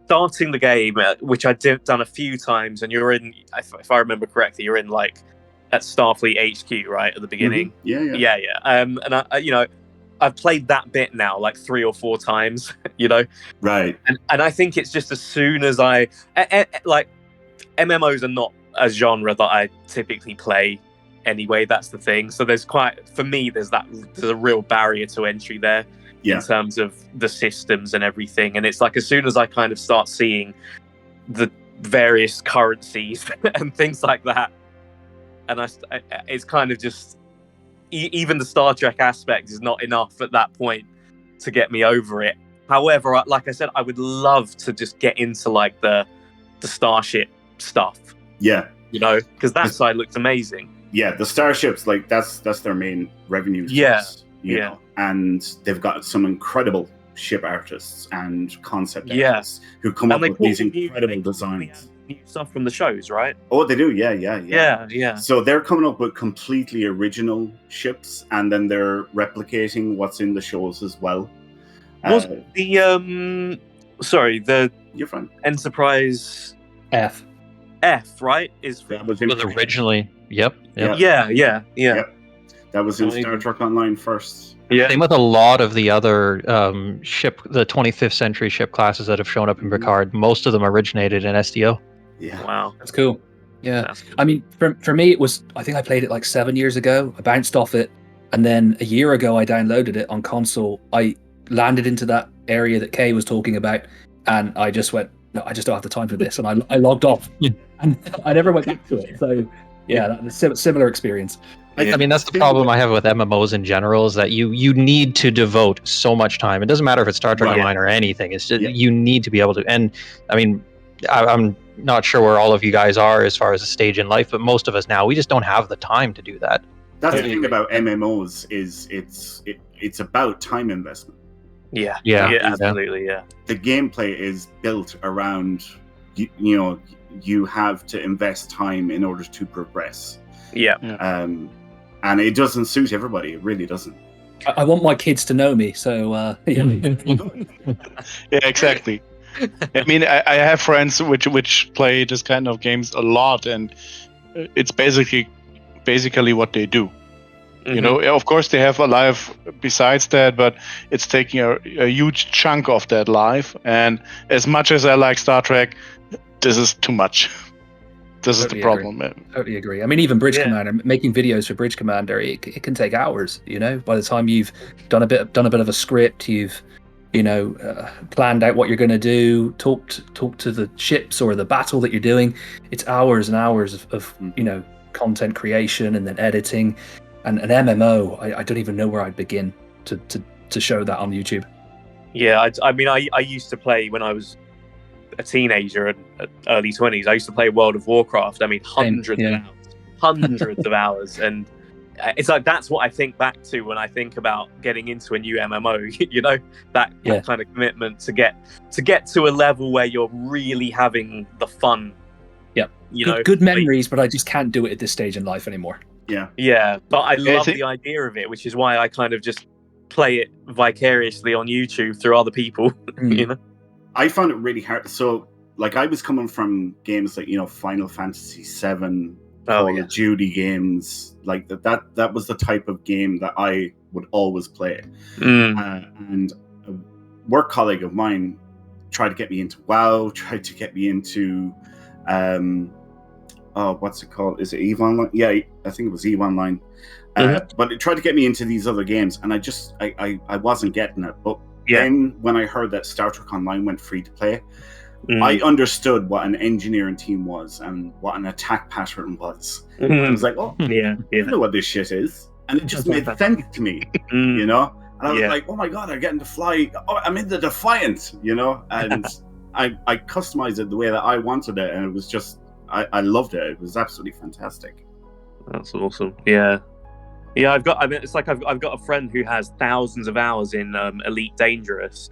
starting the game, which I'd done a few times, and you're in, if I remember correctly, you're in like at Starfleet HQ, right, at the beginning. Mm-hmm. Yeah. And I've played that bit now like 3 or 4 times, Right. And I think it's just as soon as like MMOs are not a genre that I typically play anyway. That's the thing. So there's a real barrier to entry there. In terms of the systems and everything. And it's like as soon as I kind of start seeing the various currencies and things like that, and it's kind of just even the Star Trek aspect is not enough at that point to get me over it. However, like I said, I would love to just get into like the Starship stuff. Yeah. Because that side looks amazing. Yeah, the starships, like that's their main revenue source. Yeah. And they've got some incredible ship artists and concept artists who come up with these incredible designs. New stuff from the shows, right? Oh, they do, yeah. So they're coming up with completely original ships, and then they're replicating what's in the shows as well. Was the You're fine. Enterprise F, right? That was originally. Yep. Yeah. That was in Star Trek Online first. Yeah. Same with a lot of the other the 25th century ship classes that have shown up in Picard. Most of them originated in SDO. Yeah. Wow. that's cool. Yeah. I mean, for me, it was, I think I played it like 7 years ago. I bounced off it. And then a year ago, I downloaded it on console. I landed into that area that Kay was talking about. And I just went, no, I just don't have the time for this. And I logged off. And I never went back to it. So, yeah, that's a similar experience. I mean, that's the problem I have with MMOs in general, is that you need to devote so much time. It doesn't matter if it's Star Trek Online or anything. It's just you need to be able to. And I mean, I'm not sure where all of you guys are as far as a stage in life, but most of us now, we just don't have the time to do that. That's the thing about MMOs is it's about time investment. Yeah, absolutely. Yeah, the gameplay is built around you have to invest time in order to progress. And it doesn't suit everybody. It really doesn't. I want my kids to know me, so yeah, exactly. I mean, I have friends which play this kind of games a lot, and it's basically what they do. Mm-hmm. Of course they have a life besides that, but it's taking a huge chunk of that life. And as much as I like Star Trek, this is too much. This is the problem, man. Totally agree. I mean, even Bridge Commander, making videos for Bridge Commander, it can take hours. By the time you've done a bit of a script, you've planned out what you're going to do, talk to the ships or the battle that you're doing. It's hours and hours of content creation and then editing. And an MMO, I don't even know where I'd begin to show that on YouTube. Yeah, I mean, I used to play when I was a teenager and early 20s. I used to play World of Warcraft. I mean, hundreds of hours, and it's like that's what I think back to when I think about getting into a new MMO. That kind of commitment to get to a level where you're really having the fun. Yeah, good memories, but I just can't do it at this stage in life anymore. Yeah, but I love the idea of it, which is why I kind of just play it vicariously on YouTube through other people. I found it really hard. So, like, I was coming from games like Final Fantasy VII, Call of Duty games, like that was the type of game that I would always play. And a work colleague of mine tried to get me into WoW, tried to get me into what's it called? Is it EVE Online? Yeah, I think it was EVE Online. But it tried to get me into these other games, and I wasn't getting it. But then when I heard that Star Trek Online went free to play, I understood what an engineering team was and what an attack pattern was. I was like, I know what this shit is. And it just made sense to me, And I was like, oh my God, I'm getting to fly. Oh, I'm in the Defiant, And I customized it the way that I wanted it, and it was just, I loved it. It was absolutely fantastic. That's awesome. Yeah. Yeah, I've got a friend who has thousands of hours in Elite Dangerous,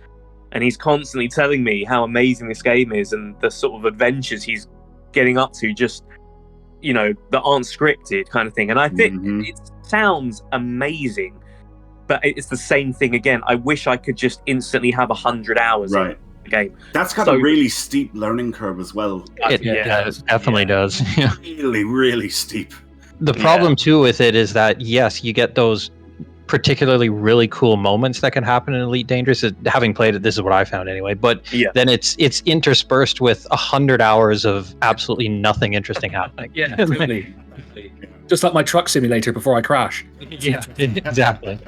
and he's constantly telling me how amazing this game is and the sort of adventures he's getting up to, just that aren't scripted kind of thing. And I think it's sounds amazing, but it's the same thing again. I wish I could just instantly have 100 hours in the game. That's got a really steep learning curve as well. It definitely does. Really, really steep. The problem too with it is that yes, you get those particularly really cool moments that can happen in Elite Dangerous. Having played it, this is what I found anyway. But then it's interspersed with 100 hours of absolutely nothing interesting happening. Yeah, totally. Just like my truck simulator before I crash. Yeah, exactly.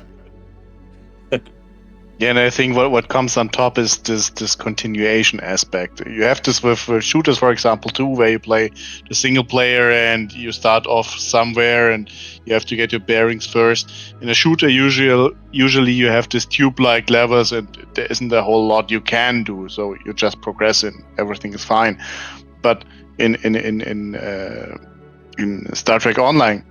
Yeah, and I think what comes on top is this continuation aspect. You have this with shooters, for example, too, where you play the single player and you start off somewhere and you have to get your bearings first. In a shooter, usually you have this tube-like levels and there isn't a whole lot you can do, so you just progress and everything is fine. But in Star Trek Online,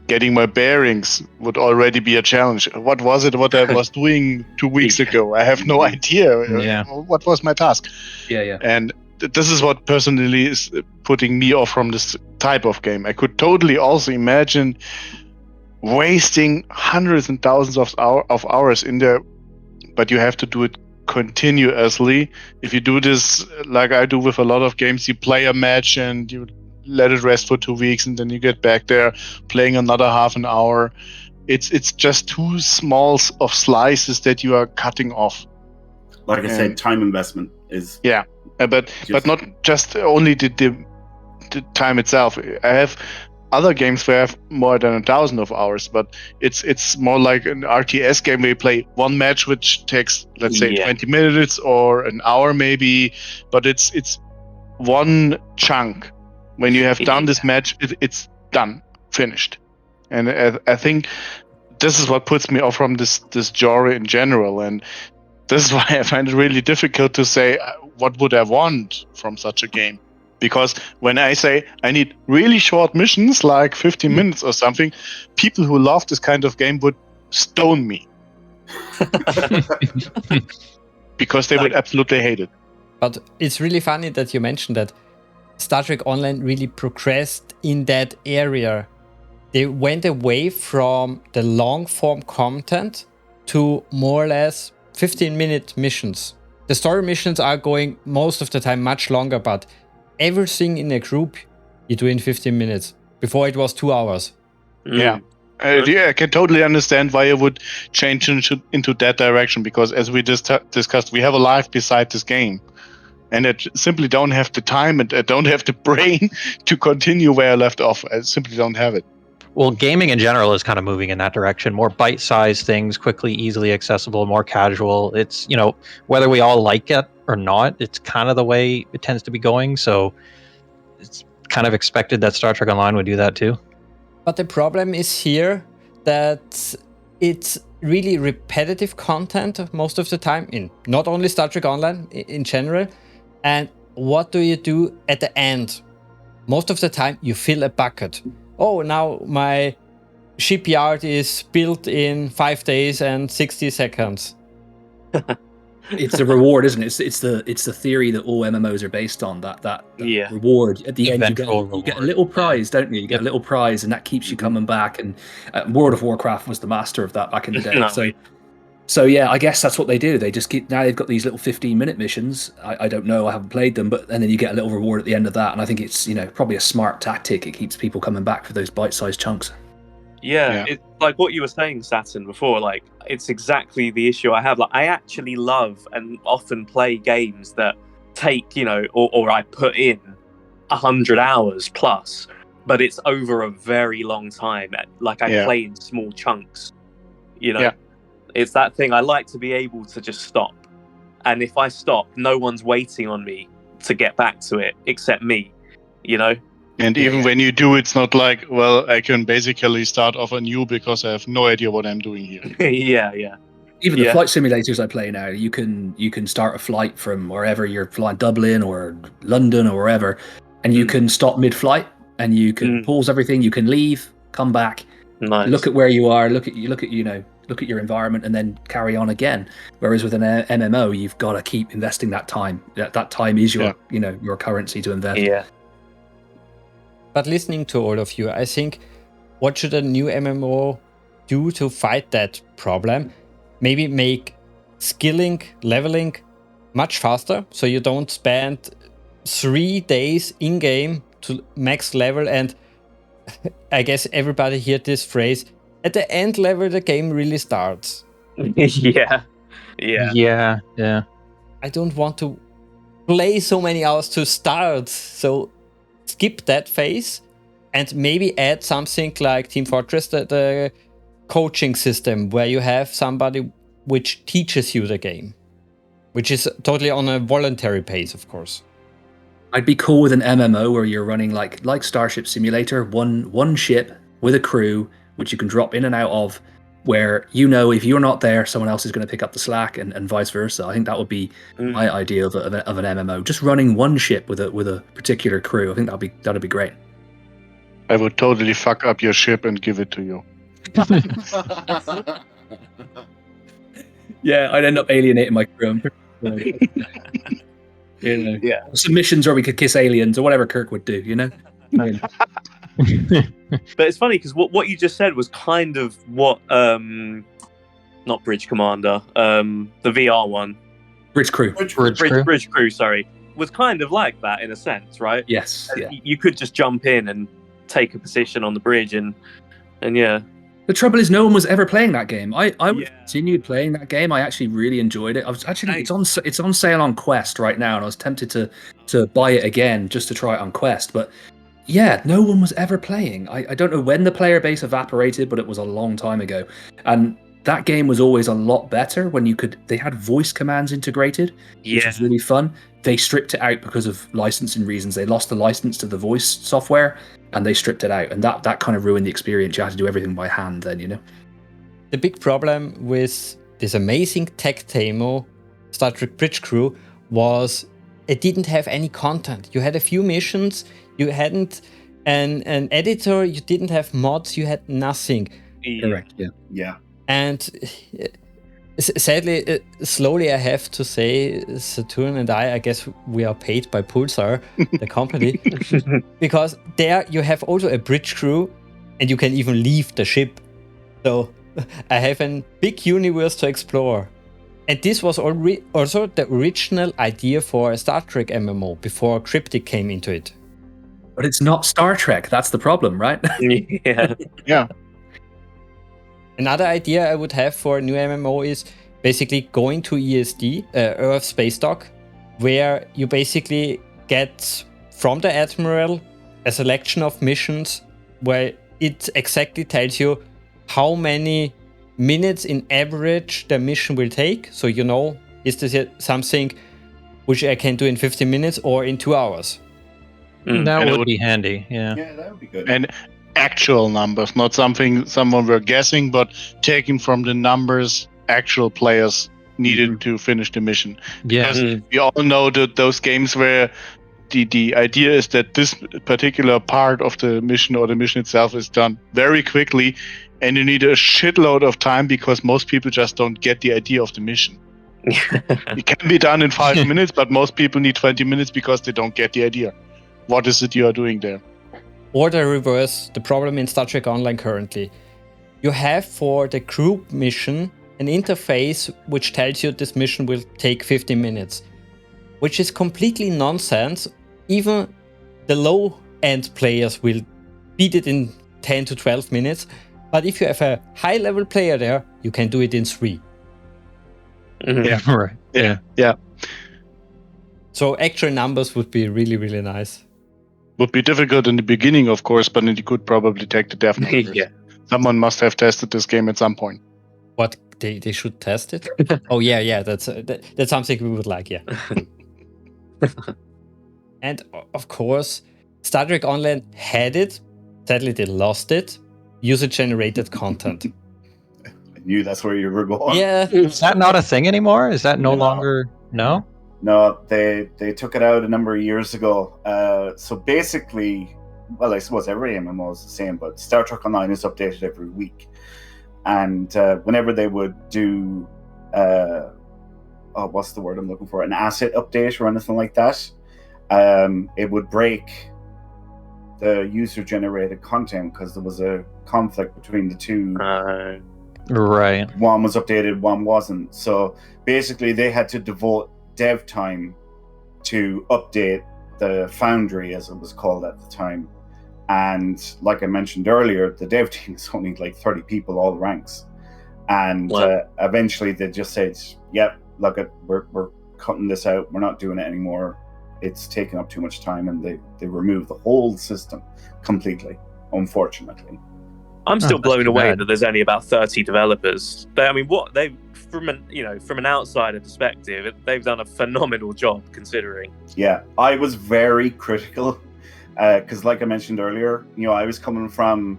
getting my bearings would already be a challenge. What was it? What I was doing 2 weeks ago? I have no idea. Yeah. What was my task? Yeah. And this is what personally is putting me off from this type of game. I could totally also imagine wasting hundreds and thousands of hours in there, but you have to do it continuously. If you do this like I do with a lot of games, you play a match and you let it rest for 2 weeks and then you get back there playing another half an hour. It's just too small of slices that you are cutting off. Like I said, time investment is but not just only the time itself. I have other games where I have more than 1,000 of hours, but it's more like an RTS game where you play one match which takes, let's say, 20 minutes or an hour maybe, but it's one chunk. When you have done this match, it's done, finished. And I think this is what puts me off from this genre in general. And this is why I find it really difficult to say what would I want from such a game. Because when I say I need really short missions, like 15 minutes or something, people who love this kind of game would stone me. Because they would absolutely hate it. But it's really funny that you mentioned that Star Trek Online really progressed in that area. They went away from the long form content to more or less 15-minute missions. The story missions are going most of the time much longer, but everything in a group you do in 15 minutes. Before it was 2 hours. Yeah. I can totally understand why you would change into that direction, because as we just discussed, we have a life beside this game. And I simply don't have the time and I don't have the brain to continue where I left off. I simply don't have it. Well, gaming in general is kind of moving in that direction. More bite-sized things, quickly, easily accessible, more casual. It's, whether we all like it or not, it's kind of the way it tends to be going. So it's kind of expected that Star Trek Online would do that too. But the problem is here that it's really repetitive content most of the time, in not only Star Trek Online, in general. And what do you do at the end? Most of the time you fill a bucket. Oh, now my shipyard is built in 5 days and 60 seconds. It's a reward, isn't it? It's the theory that all MMOs are based on. That reward at the end. You get a little prize, don't you? You get a little prize, and that keeps you coming back. And World of Warcraft was the master of that back in the day. So yeah, I guess that's what they do. They just keep, now they've got these little 15-minute missions. I don't know, I haven't played them, and then you get a little reward at the end of that. And I think it's probably a smart tactic. It keeps people coming back for those bite-sized chunks. Yeah, it's like what you were saying, Saturn, before. Like, it's exactly the issue I have. Like, I actually love and often play games that take, or I put in 100 hours plus, but it's over a very long time. Like, I play in small chunks, Yeah. It's that thing. I like to be able to just stop. And if I stop, no one's waiting on me to get back to it except me, And even when you do, it's not like, well, I can basically start off anew because I have no idea what I'm doing here. Yeah. Even the flight simulators I play now, you can start a flight from wherever you're flying, Dublin or London or wherever, and you can stop mid-flight and you can pause everything. You can leave, come back, look at where you are, look at your environment, and then carry on again. Whereas with an MMO, you've got to keep investing that time. That time is your your currency to invest. Yeah. But listening to all of you, I think, what should a new MMO do to fight that problem? Maybe make skilling, leveling much faster, so you don't spend 3 days in-game to max level, and I guess everybody heard this phrase, at the end level the game really starts. Yeah. I don't want to play so many hours to start, so skip that phase and maybe add something like Team Fortress, the coaching system, where you have somebody which teaches you the game, which is totally on a voluntary pace, of course. I'd be cool with an MMO where you're running like Starship Simulator, one ship with a crew, which you can drop in and out of, where you know if you're not there, someone else is going to pick up the slack, and vice versa. I think that would be my idea of an MMO. Just running one ship with a particular crew. I think that'd be great. I would totally fuck up your ship and give it to you. Yeah, I'd end up alienating my crew. You know, Yeah. submissions, or we could kiss aliens, or whatever Kirk would do. You know. But it's funny because what you just said was kind of what not Bridge Commander, the VR one, Bridge Crew. Bridge Crew, sorry, was kind of like that in a sense, right? Yes. Yeah. You could just jump in and take a position on the bridge, and yeah. The trouble is, no one was ever playing that game. I continued playing that game. I actually really enjoyed it. I was actually it's on sale on Quest right now, and I was tempted to buy it again just to try it on Quest. But yeah, no one was ever playing. I don't know when the player base evaporated, but it was a long time ago. And that game was always a lot better when they had voice commands integrated, which was really fun. They stripped it out because of licensing reasons. They lost the license to the voice software, and they stripped it out, and that kind of ruined the experience. You had to do everything by hand then, you know. The big problem with this amazing tech demo, Star Trek Bridge Crew, was it didn't have any content. You had a few missions, you hadn't an editor, you didn't have mods, you had nothing. Correct. Yeah. And sadly, slowly I have to say, Saturn and I guess we are paid by Pulsar, the company, because there you have also a bridge crew, and you can even leave the ship. So I have a big universe to explore. And this was also the original idea for a Star Trek MMO before Cryptic came into it. But it's not Star Trek. That's the problem, right? Yeah. Another idea I would have for a new MMO is basically going to ESD, Earth Space Dock, where you basically get from the Admiral a selection of missions where it exactly tells you how many minutes in average the mission will take. So you know, is this something which I can do in 15 minutes or in 2 hours? That would be handy, Yeah, that would be good. And actual numbers, not something someone were guessing, but taken from the numbers actual players needed to finish the mission. Yeah. Because we all know that those games where the idea is that this particular part of the mission or the mission itself is done very quickly, and you need a shitload of time because most people just don't get the idea of the mission. It can be done in 5 minutes, but most people need 20 minutes because they don't get the idea. What is it you are doing there? Or the reverse, the problem in Star Trek Online currently. You have for the group mission an interface which tells you this mission will take 15 minutes, which is completely nonsense. Even the low-end players will beat it in 10 to 12 minutes, but if you have a high-level player there, you can do it in 3. Yeah. Right. Yeah. So actual numbers would be really, really nice. Would be difficult in the beginning, of course, but it could probably take the dev numbers. Yeah. Someone must have tested this game at some point. What, they should test it? Oh yeah, that's something we would like, yeah. And of course, Star Trek Online had it. Sadly, they lost it. User-generated content. I knew that's where you were going. Yeah. Is that not a thing anymore? Is that no longer? No. No, they took it out a number of years ago. So basically, well, I suppose every MMO is the same, but Star Trek Online is updated every week. And whenever they would do, what's the word I'm looking for? An asset update or anything like that, it would break the user-generated content because there was a conflict between the two. Right. One was updated, one wasn't. So basically, they had to devote dev time to update the Foundry, as it was called at the time. And like I mentioned earlier, the dev team is only like 30 people, all ranks. And eventually they just said, yep, look, we're cutting this out. We're not doing it anymore. It's taking up too much time. And they removed the whole system completely, unfortunately. I'm still blown away bad. that there's only about 30 developers. From an outsider perspective, they've done a phenomenal job considering. Yeah, I was very critical because, like I mentioned earlier, I was coming from,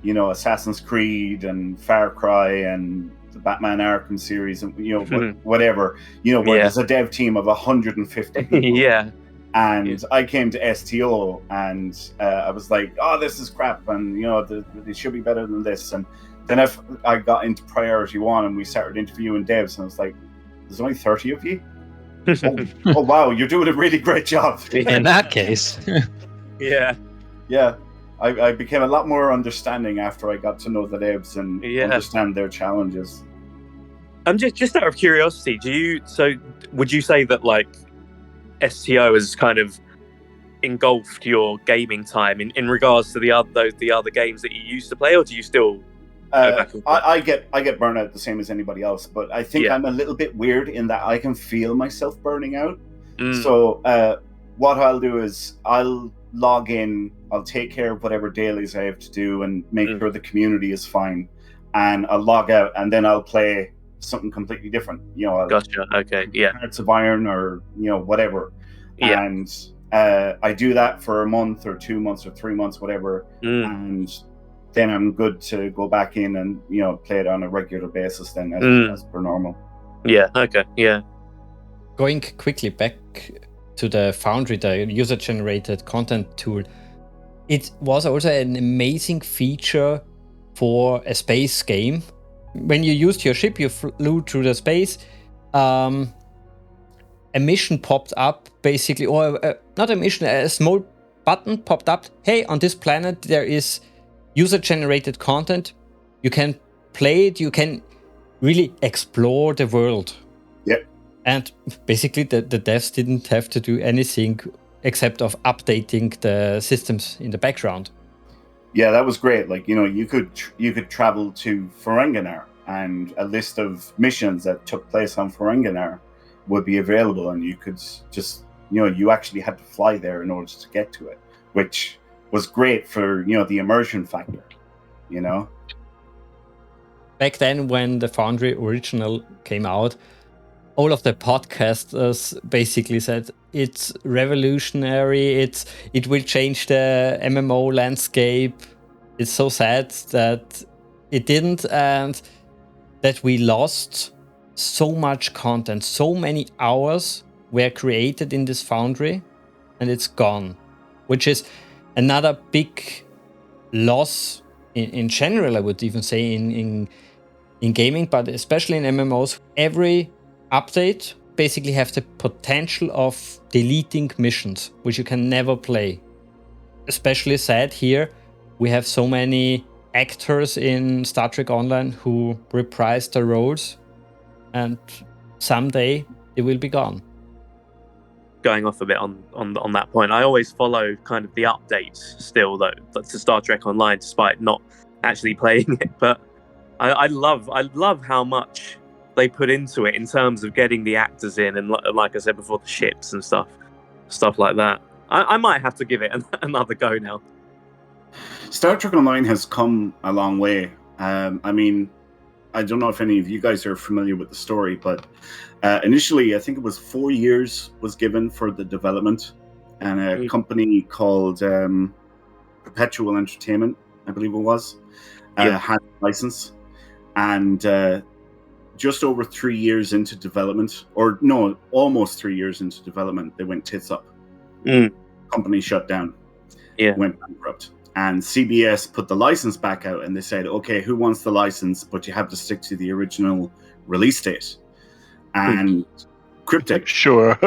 Assassin's Creed and Far Cry and the Batman Arkham series and whatever. Where there's a dev team of 150 people. Yeah. And I came to STO and I was like, oh, this is crap, and they should be better than this. And then I got into Priority 1 and we started interviewing devs, and I was like, there's only 30 of you? oh wow, you're doing a really great job. In that case. Yeah. Yeah. I became a lot more understanding after I got to know the devs and understand their challenges. Just out of curiosity, would you say that like STO has kind of engulfed your gaming time in regards to the other games that you used to play, or do you still go back and play? I get burnt out the same as anybody else, but I think I'm a little bit weird in that I can feel myself burning out. So what I'll do is I'll log in, I'll take care of whatever dailies I have to do and make sure the community is fine, and I'll log out, and then I'll play something completely different. Gotcha. Okay. Yeah. Hearts of Iron or whatever. Yeah. And I do that for a month or 2 months or 3 months, whatever, and then I'm good to go back in and play it on a regular basis then as per normal. Yeah. Okay. Yeah. Going quickly back to the Foundry, the user-generated content tool, it was also an amazing feature for a space game. When you used your ship, you flew through the space, a mission popped up, basically, or not a mission, a small button popped up. Hey, on this planet there is user-generated content. You can play it, you can really explore the world. Yep. And basically the devs didn't have to do anything except of updating the systems in the background. Yeah, that was great. Like, you could travel to Ferenginar, and a list of missions that took place on Ferenginar would be available, and you could just, you actually had to fly there in order to get to it, which was great for, the immersion factor, Back then, when the Foundry original came out, all of the podcasters basically said it's revolutionary, it will change the MMO landscape. It's so sad that it didn't, and that we lost so much content. So many hours were created in this Foundry, and it's gone, which is another big loss in general, I would even say, in gaming, but especially in MMOs. Every update basically have the potential of deleting missions, which you can never play. Especially sad here, we have so many actors in Star Trek Online who reprise their roles, and someday they will be gone. Going off a bit on that point, I always follow kind of the updates still, though, to Star Trek Online, despite not actually playing it. But I love how much they put into it in terms of getting the actors in, and like I said before, the ships and stuff like that. I might have to give it another go now. Star Trek Online has come a long way. I mean, I don't know if any of you guys are familiar with the story, but initially, I think it was 4 years was given for the development, and a company called Perpetual Entertainment, I believe it was, had a license, and just over 3 years into development, or no, almost 3 years into development, they went tits up. Company shut down. Went bankrupt. And CBS put the license back out, and they said, okay, who wants the license? But you have to stick to the original release date. And Cryptic. Sure.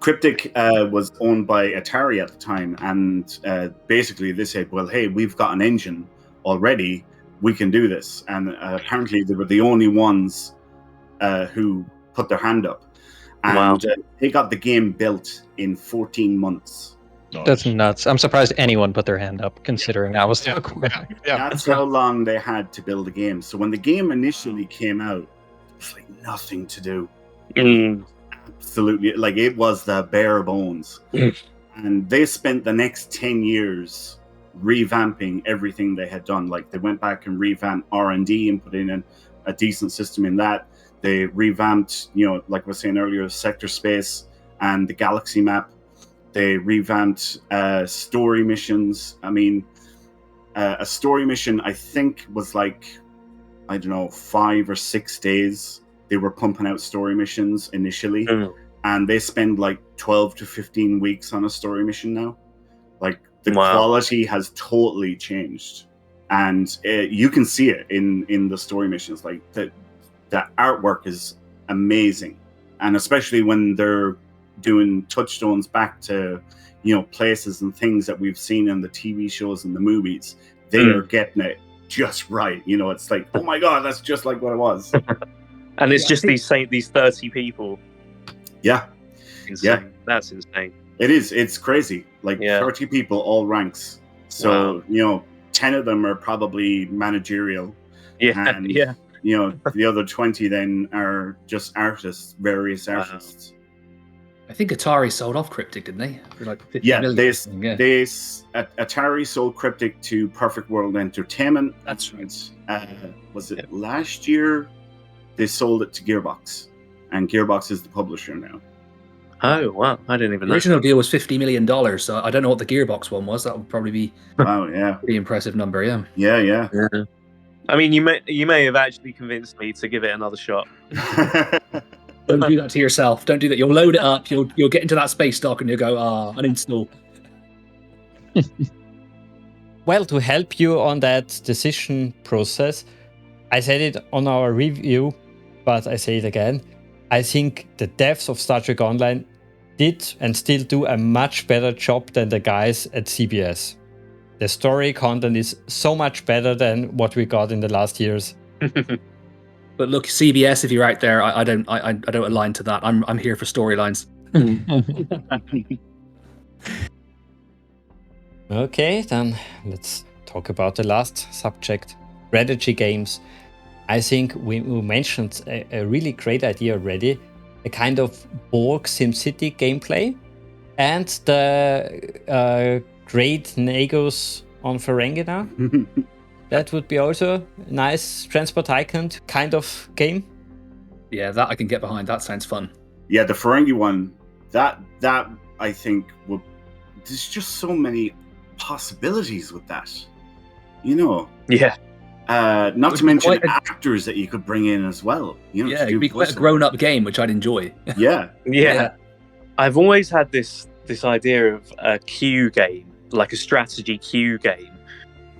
Cryptic was owned by Atari at the time, and basically they said, well, hey, we've got an engine already, we can do this. And apparently they were the only ones who put their hand up. And they got the game built in 14 months. That's nuts. I'm surprised anyone put their hand up, considering that was so quick. That's how long they had to build a game. So when the game initially came out, it was like nothing to do. Absolutely, like it was the bare bones. And they spent the next 10 years revamping everything they had done. Like they went back and revamped R&D and put in a decent system in that. They revamped, like I was saying earlier, sector space and the galaxy map. They revamped story missions. I mean, a story mission, I think, was like, 5 or 6 days. They were pumping out story missions initially. And they spend like 12 to 15 weeks on a story mission now. Like, the quality has totally changed. And you can see it in the story missions. Like, the artwork is amazing. And especially when they're doing touchstones back to places and things that we've seen in the TV shows and the movies, they are getting it just right. It's like, oh my god, that's just like what it was. And it's just these 30 people. Yeah. Insane. Yeah, that's insane. It is. It's crazy. Like 30 people, all ranks. So 10 of them are probably managerial. And, the other 20 then are just artists, various artists. I think Atari sold off Cryptic, didn't they? For like 50 million. Atari sold Cryptic to Perfect World Entertainment. That's right. Was it last year? They sold it to Gearbox, and Gearbox is the publisher now. Oh wow! I didn't even know. The original deal was $50 million, so I don't know what the Gearbox one was. That would probably be a pretty impressive number. Yeah. I mean, you may have actually convinced me to give it another shot. Don't do that to yourself. Don't do that. You'll load it up. You'll get into that space dock and you'll go, uninstall. Well, to help you on that decision process, I said it on our review, but I say it again. I think the devs of Star Trek Online did and still do a much better job than the guys at CBS. The story content is so much better than what we got in the last years. But look, CBS, if you're out there, I don't align to that. I'm here for storylines. Okay, then let's talk about the last subject, strategy games. I think we mentioned a really great idea already, a kind of Borg SimCity gameplay, and the great Nagos on Ferengina. That would be also a nice transport icon kind of game. Yeah, that I can get behind. That sounds fun. Yeah, the Ferengi one, that I think would. There's just so many possibilities with that. Yeah. Not to mention actors that you could bring in as well. It'd be quite a grown-up game, which I'd enjoy. Yeah. I've always had this idea of a queue game, like a strategy queue game,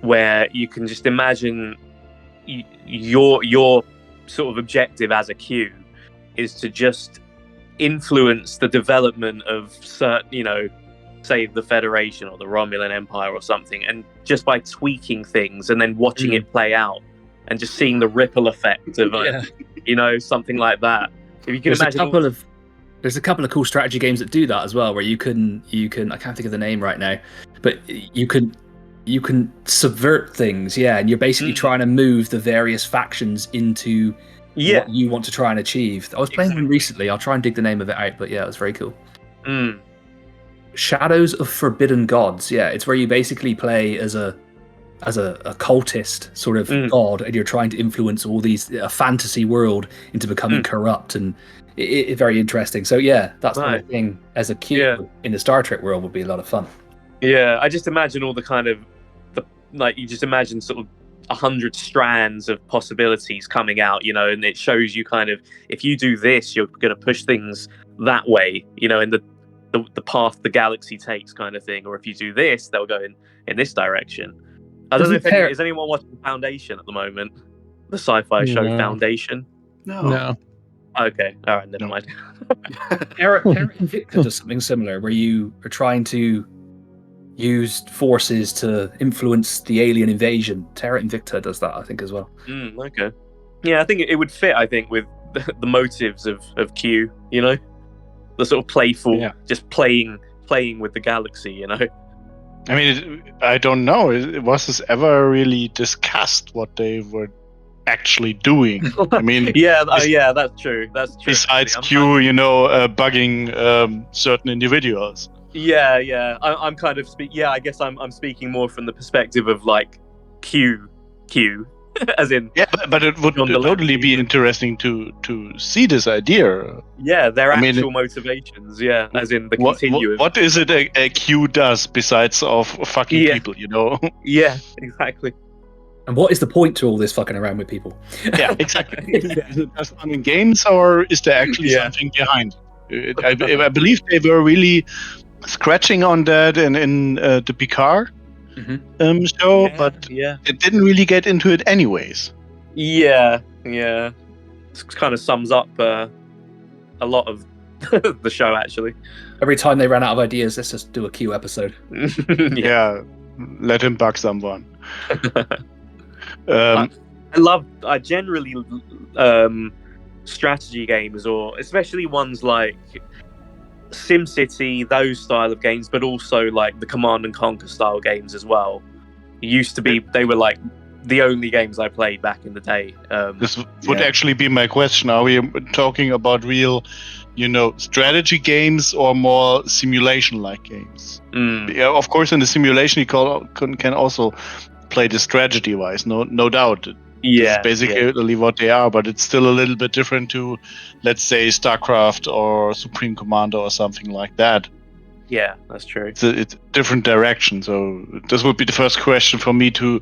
where you can just imagine your sort of objective as a queue is to just influence the development of certain, say the Federation or the Romulan Empire or something, and just by tweaking things and then watching it play out and just seeing the ripple effect of something like that. If you can imagine, there's a couple of cool strategy games that do that as well, where you can I can't think of the name right now, but you can subvert things, and you're basically trying to move the various factions into what you want to try and achieve. I was playing one recently. I'll try and dig the name of it out, but it was very cool. Shadows of Forbidden Gods. Yeah, it's where you basically play as a cultist sort of god, and you're trying to influence all these a fantasy world into becoming corrupt, and it's very interesting. So that's one thing as a queue in the Star Trek world would be a lot of fun. Yeah, I just imagine all the kind of you just imagine sort of 100 strands of possibilities coming out, and it shows you kind of, if you do this, you're going to push things that way, in the path the galaxy takes kind of thing, or if you do this, they'll go in this direction. I don't know if is anyone watching Foundation at the moment, the sci-fi show Foundation? No. Okay, all right, never mind. Terra Invicta does something similar, where you are trying to use forces to influence the alien invasion. Terra Invicta does that, I think, as well. Okay. Yeah, I think it would fit. I think with the motives of Q, you know, the sort of playful, just playing with the galaxy, you know. I mean, I don't know. Was this ever really discussed what they were actually doing? I mean, yeah, that's true. That's true. Besides Q, bugging certain individuals. Yeah. I'm kind of I guess I'm speaking more from the perspective of like Q, as in. Yeah, but it would totally be interesting to see this idea. Yeah, their actual motivations. Yeah, as in the continuum. What is it a Q does besides of fucking people? You know. Yeah, exactly. And what is the point to all this fucking around with people? Yeah, exactly. Is it just fun in games, or is there actually something behind it? I believe they were really scratching on that in the Picard show, but it didn't really get into it anyways. Yeah. This kind of sums up a lot of the show, actually. Every time they ran out of ideas, let's just do a Q episode. Yeah, let him bug someone. I generally strategy games, or especially ones like SimCity, those style of games, but also like the Command and Conquer style games as well. They were like the only games I played back in the day. This would actually be my question. Are we talking about real, strategy games or more simulation-like games? Yeah, of course, in the simulation you can also play the strategy-wise, no doubt. Yeah, it's basically what they are, but it's still a little bit different to, let's say, StarCraft or Supreme Commander or something like that. Yeah, that's true. It's a different direction. So this would be the first question for me to,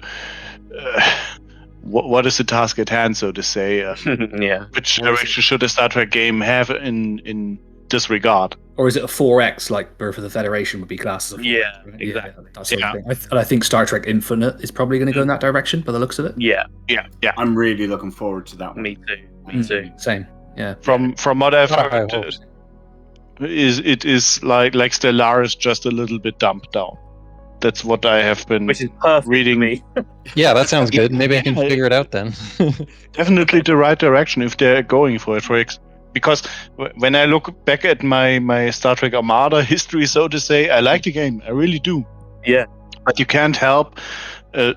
what is the task at hand, so to say? Yeah. Which direction should a Star Trek game have in this regard? Or is it a 4X like Birth of the Federation would be classed as a 4X? Yeah, right? exactly. That's the thing. And I think Star Trek Infinite is probably going to go in that direction by the looks of it. Yeah. I'm really looking forward to that one. Me too. Same. Yeah. From what I've heard, it is like Stellaris, just a little bit dumped down. That's what I have been Which is perfect reading. For me. Yeah, that sounds good. Maybe I can figure it out then. Definitely the right direction if they're going for it. Because when I look back at my Star Trek Armada history, so to say, I like the game. I really do. Yeah. But you can't help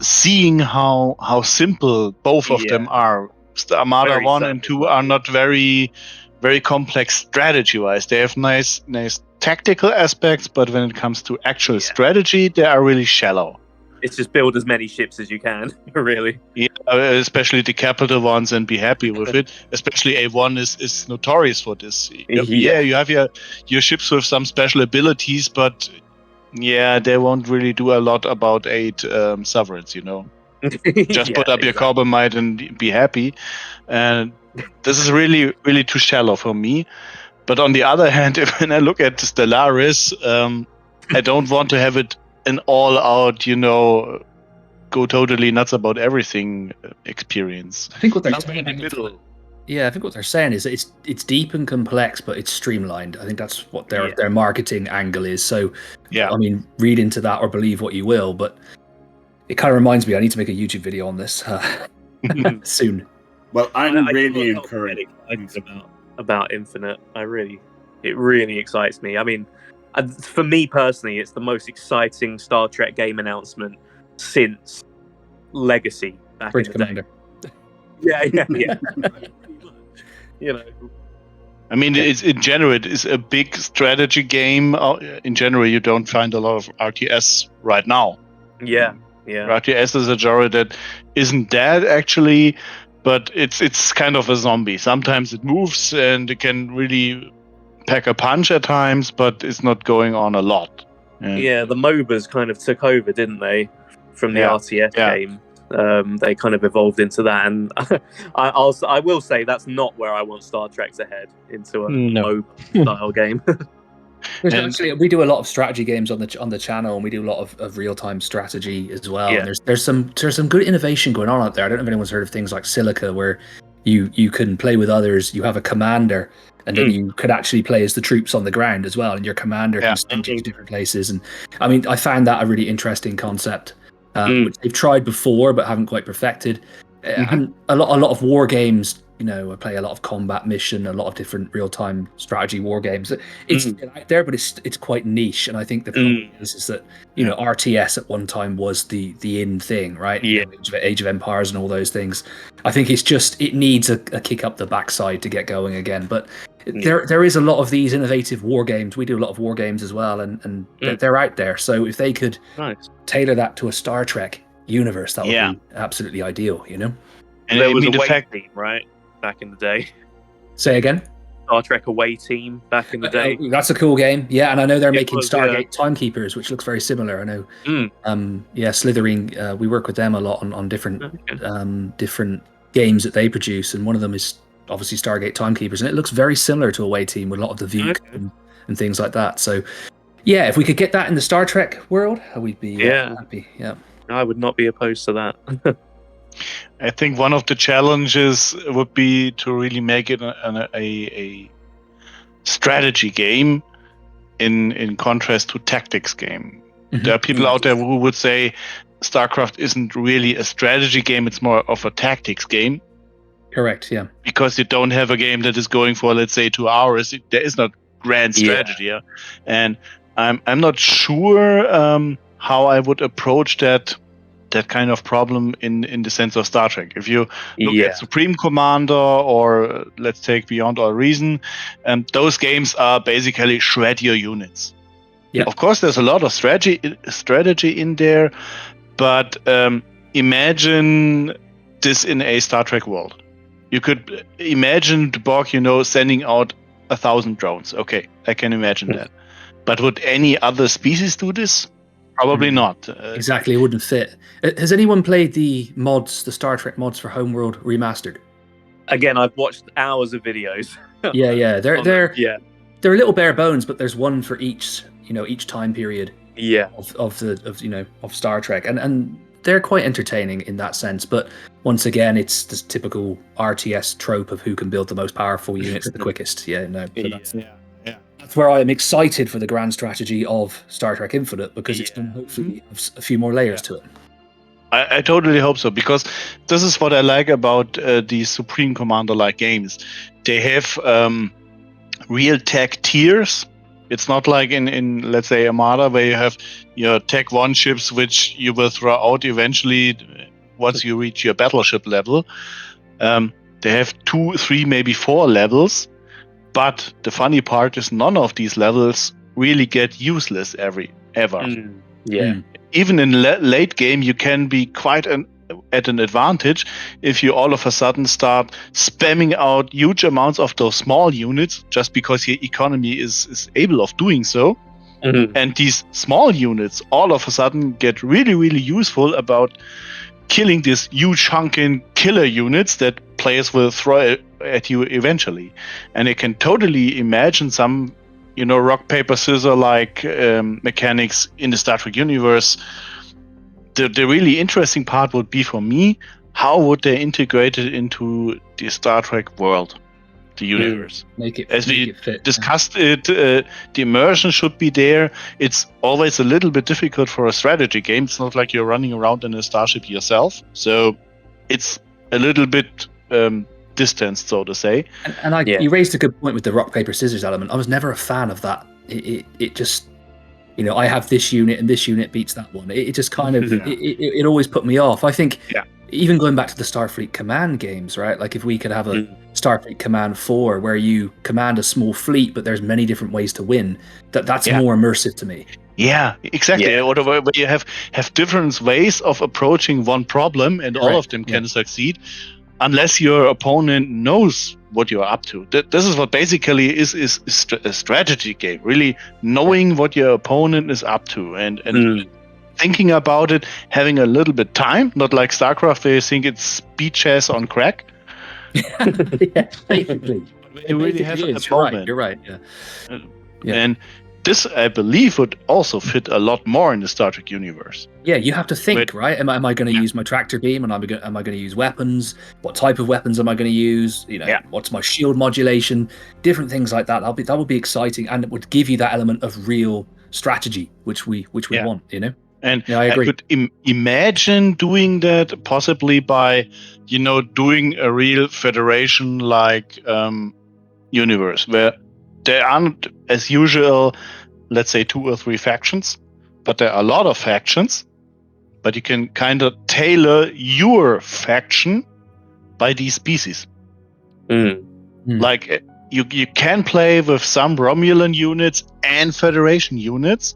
seeing how simple both of them are. Armada Very 1 simple. and 2 are not very, very complex strategy-wise. They have nice tactical aspects, but when it comes to actual strategy, they are really shallow. It's just build as many ships as you can, really. Yeah, especially the capital ones, and be happy with it. Especially A1 is notorious for this. Yeah, you have your ships with some special abilities, but they won't really do a lot about 8 sovereigns, Just put up your Carbonite and be happy. And this is really, really too shallow for me. But on the other hand, when I look at Stellaris, I don't want to have it an all-out, go totally nuts about everything experience. I think what they're saying, I think what they're saying is that it's deep and complex, but it's streamlined. I think that's what their marketing angle is. So, I mean, read into that or believe what you will, but it kind of reminds me I need to make a YouTube video on this soon. Well, I'm really encouraged about Infinite. It really excites me. I mean, for me personally, it's the most exciting Star Trek game announcement since Legacy back Bridge in the Commander. day. Yeah. I mean, it's in general, it is a big strategy game. In general, you don't find a lot of RTS right now. Yeah. RTS is a genre that isn't dead actually, but it's kind of a zombie. Sometimes it moves and it can really pack a punch at times, but it's not going on a lot. Yeah, the MOBAs kind of took over, didn't they, from the RTS game? They kind of evolved into that, and I will say that's not where I want Star Trek to head, into a MOBA style game. Actually, we do a lot of strategy games on the channel, and we do a lot of real time strategy as well. Yeah. And there's some good innovation going on out there. I don't know if anyone's heard of things like Silica, where you can play with others. You have a commander, and then you could actually play as the troops on the ground as well, and your commander can send you to different places. And I mean, I found that a really interesting concept, which they've tried before but haven't quite perfected. And a lot of war games, you know, I play a lot of combat mission, a lot of different real-time strategy war games. It's out there, but it's quite niche. And I think the problem is that, you know, RTS at one time was the in thing, right? Yeah. You know, Age of Empires and all those things. I think it needs a kick up the backside to get going again. But there is a lot of these innovative war games. We do a lot of war games as well, and they're out there. So if they could tailor that to a Star Trek universe, that would be absolutely ideal, you know? And there was a away team, right? Back in the day. Say again? Star Trek away team back in the day. That's a cool game. Yeah, and I know they're making Stargate Timekeepers, which looks very similar. I know. Slithering, we work with them a lot on different different games that they produce, and one of them is obviously Stargate Timekeepers, and it looks very similar to Away Team with a lot of the view and things like that. So, yeah, if we could get that in the Star Trek world, we'd be happy. Yeah, I would not be opposed to that. I think one of the challenges would be to really make it a strategy game in contrast to tactics game. There are people out there who would say StarCraft isn't really a strategy game, it's more of a tactics game. Correct, yeah. Because you don't have a game that is going for, let's say, 2 hours. There is not grand strategy. Yeah. And I'm not sure how I would approach that kind of problem in the sense of Star Trek. If you look at Supreme Commander or let's take Beyond All Reason, those games are basically shred your units. Yeah. Of course, there's a lot of strategy in there, but imagine this in a Star Trek world. You could imagine the Borg, sending out 1,000 drones. Okay, I can imagine that. But would any other species do this? Probably not. Exactly, it wouldn't fit. Has anyone played the Star Trek mods for Homeworld Remastered? Again, I've watched hours of videos. Yeah. They're a little bare bones, but there's one for each time period. Yeah. Of Star Trek, and they're quite entertaining in that sense. But once again, it's this typical RTS trope of who can build the most powerful units the quickest. That's where I am excited for the grand strategy of Star Trek Infinite, because it's going to hopefully have a few more layers to it. I totally hope so, because this is what I like about these Supreme Commander-like games. They have real tech tiers. It's not like in let's say, Armada, where you have your Tech 1 ships, which you will throw out eventually once you reach your battleship level. They have 2, 3, maybe 4 levels. But the funny part is none of these levels really get useless ever. Even in late game, you can be quite at an advantage if you all of a sudden start spamming out huge amounts of those small units just because your economy is able of doing so. And these small units all of a sudden get really, really useful about killing these huge hunking killer units that players will throw at you eventually. And I can totally imagine some, rock, paper, scissors like mechanics in the Star Trek universe. The really interesting part would be for me, how would they integrate it into the Star Trek world, the universe? As we discussed it, the immersion should be there. It's always a little bit difficult for a strategy game. It's not like you're running around in a starship yourself. So it's a little bit distanced, so to say. And you raised a good point with the rock, paper, scissors element. I was never a fan of that. It just, I have this unit and this unit beats that one. It just kind of, it always put me off. I think even going back to the Starfleet Command games, right? Like if we could have a Starfleet Command 4 where you command a small fleet, but there's many different ways to win, that's more immersive to me. Yeah, exactly. Yeah. Where you have different ways of approaching one problem, and all of them can succeed, unless your opponent knows what you're up to. This is what basically is a strategy game. Really knowing what your opponent is up to, and thinking about it, having a little bit time, not like StarCraft where you think it's speed chess on crack. Basically. You really have a moment. You're right. Yeah. And this, I believe, would also fit a lot more in the Star Trek universe. Yeah, you have to think, But- right? Am I going to use my tractor beam, and am I going to use weapons? What type of weapons am I going to use? Yeah. What's my shield modulation? Different things like that. That would be exciting, and it would give you that element of real strategy, which we Yeah. want. And Yeah, I agree. could imagine doing that possibly by, doing a real Federation-like universe where there aren't, as usual, let's say 2 or 3 factions, but there are a lot of factions. But you can kind of tailor your faction by these species. Like you can play with some Romulan units and Federation units.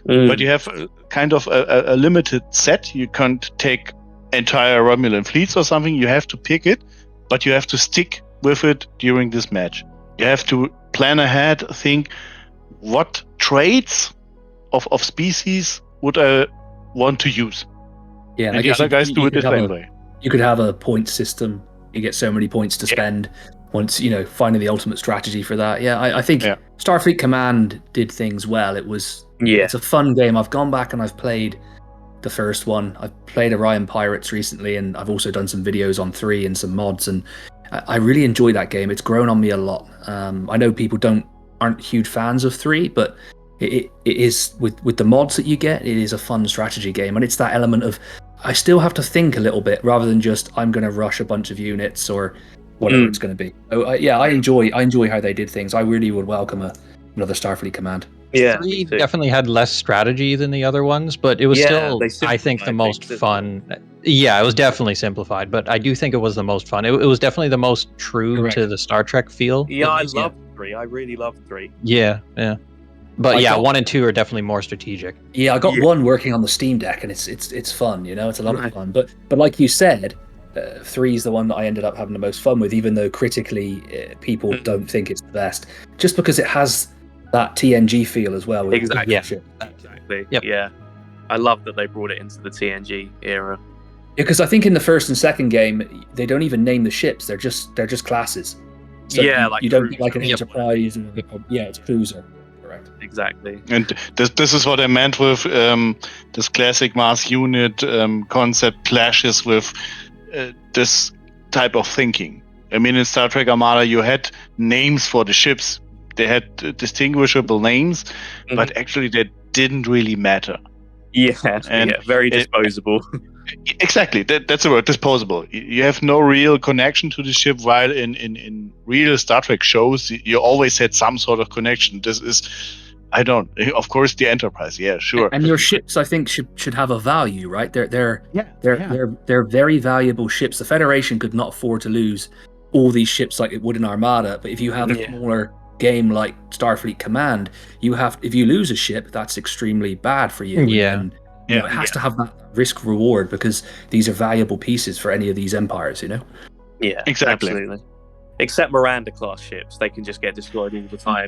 But you have kind of a limited set. You can't take entire Romulan fleets or something. You have to pick it, but you have to stick with it during this match. You have to plan ahead, think what traits of species would I want to use. Yeah, And the other guys do it the same way. You could have a point system. You get so many points to spend. Once finding the ultimate strategy for that. Yeah, I think Starfleet Command did things well. It's a fun game. I've gone back and I've played the first one. I've played Orion Pirates recently, and I've also done some videos on 3 and some mods, and I really enjoy that game. It's grown on me a lot. I know people aren't huge fans of 3, but it is with the mods that you get. It is a fun strategy game, and it's that element of I still have to think a little bit rather than just I'm going to rush a bunch of units or whatever it's going to be. So, I enjoy how they did things. I really would welcome another Starfleet Command. Yeah, 3 definitely had less strategy than the other ones, but it was still, I think, the most fun. Yeah, it was definitely simplified, but I do think it was the most fun. It was definitely the most true to the Star Trek feel. Yeah, I love 3. I really love 3. Yeah. But 1 and 2 are definitely more strategic. Yeah, I got 1 working on the Steam Deck, and it's fun. It's a lot of fun. But like you said, 3 is the one that I ended up having the most fun with, even though critically people don't think it's the best, just because it has that TNG feel as well. Exactly. Exactly. Yep. Yeah. I love that they brought it into the TNG era. Because I think in the first and second game they don't even name the ships; they're just classes. So you don't get like an Enterprise. It's cruiser. Correct. Exactly. And this is what I meant with this classic mass unit concept clashes with this type of thinking. I mean, in Star Trek Armada, you had names for the ships. They had distinguishable names, but actually they didn't really matter. Very disposable. Exactly, that's the word, disposable. You have no real connection to the ship, while in real Star Trek shows, you always had some sort of connection. This is, of course, the Enterprise, yeah, sure. And your ships, I think, should have a value, right? They're very valuable ships. The Federation could not afford to lose all these ships like it would in Armada, but if you have a smaller game like Starfleet Command, if you lose a ship, that's extremely bad for you. And, it has to have that risk reward because these are valuable pieces for any of these empires. Yeah, exactly. Absolutely. Except Miranda class ships, they can just get destroyed all the time.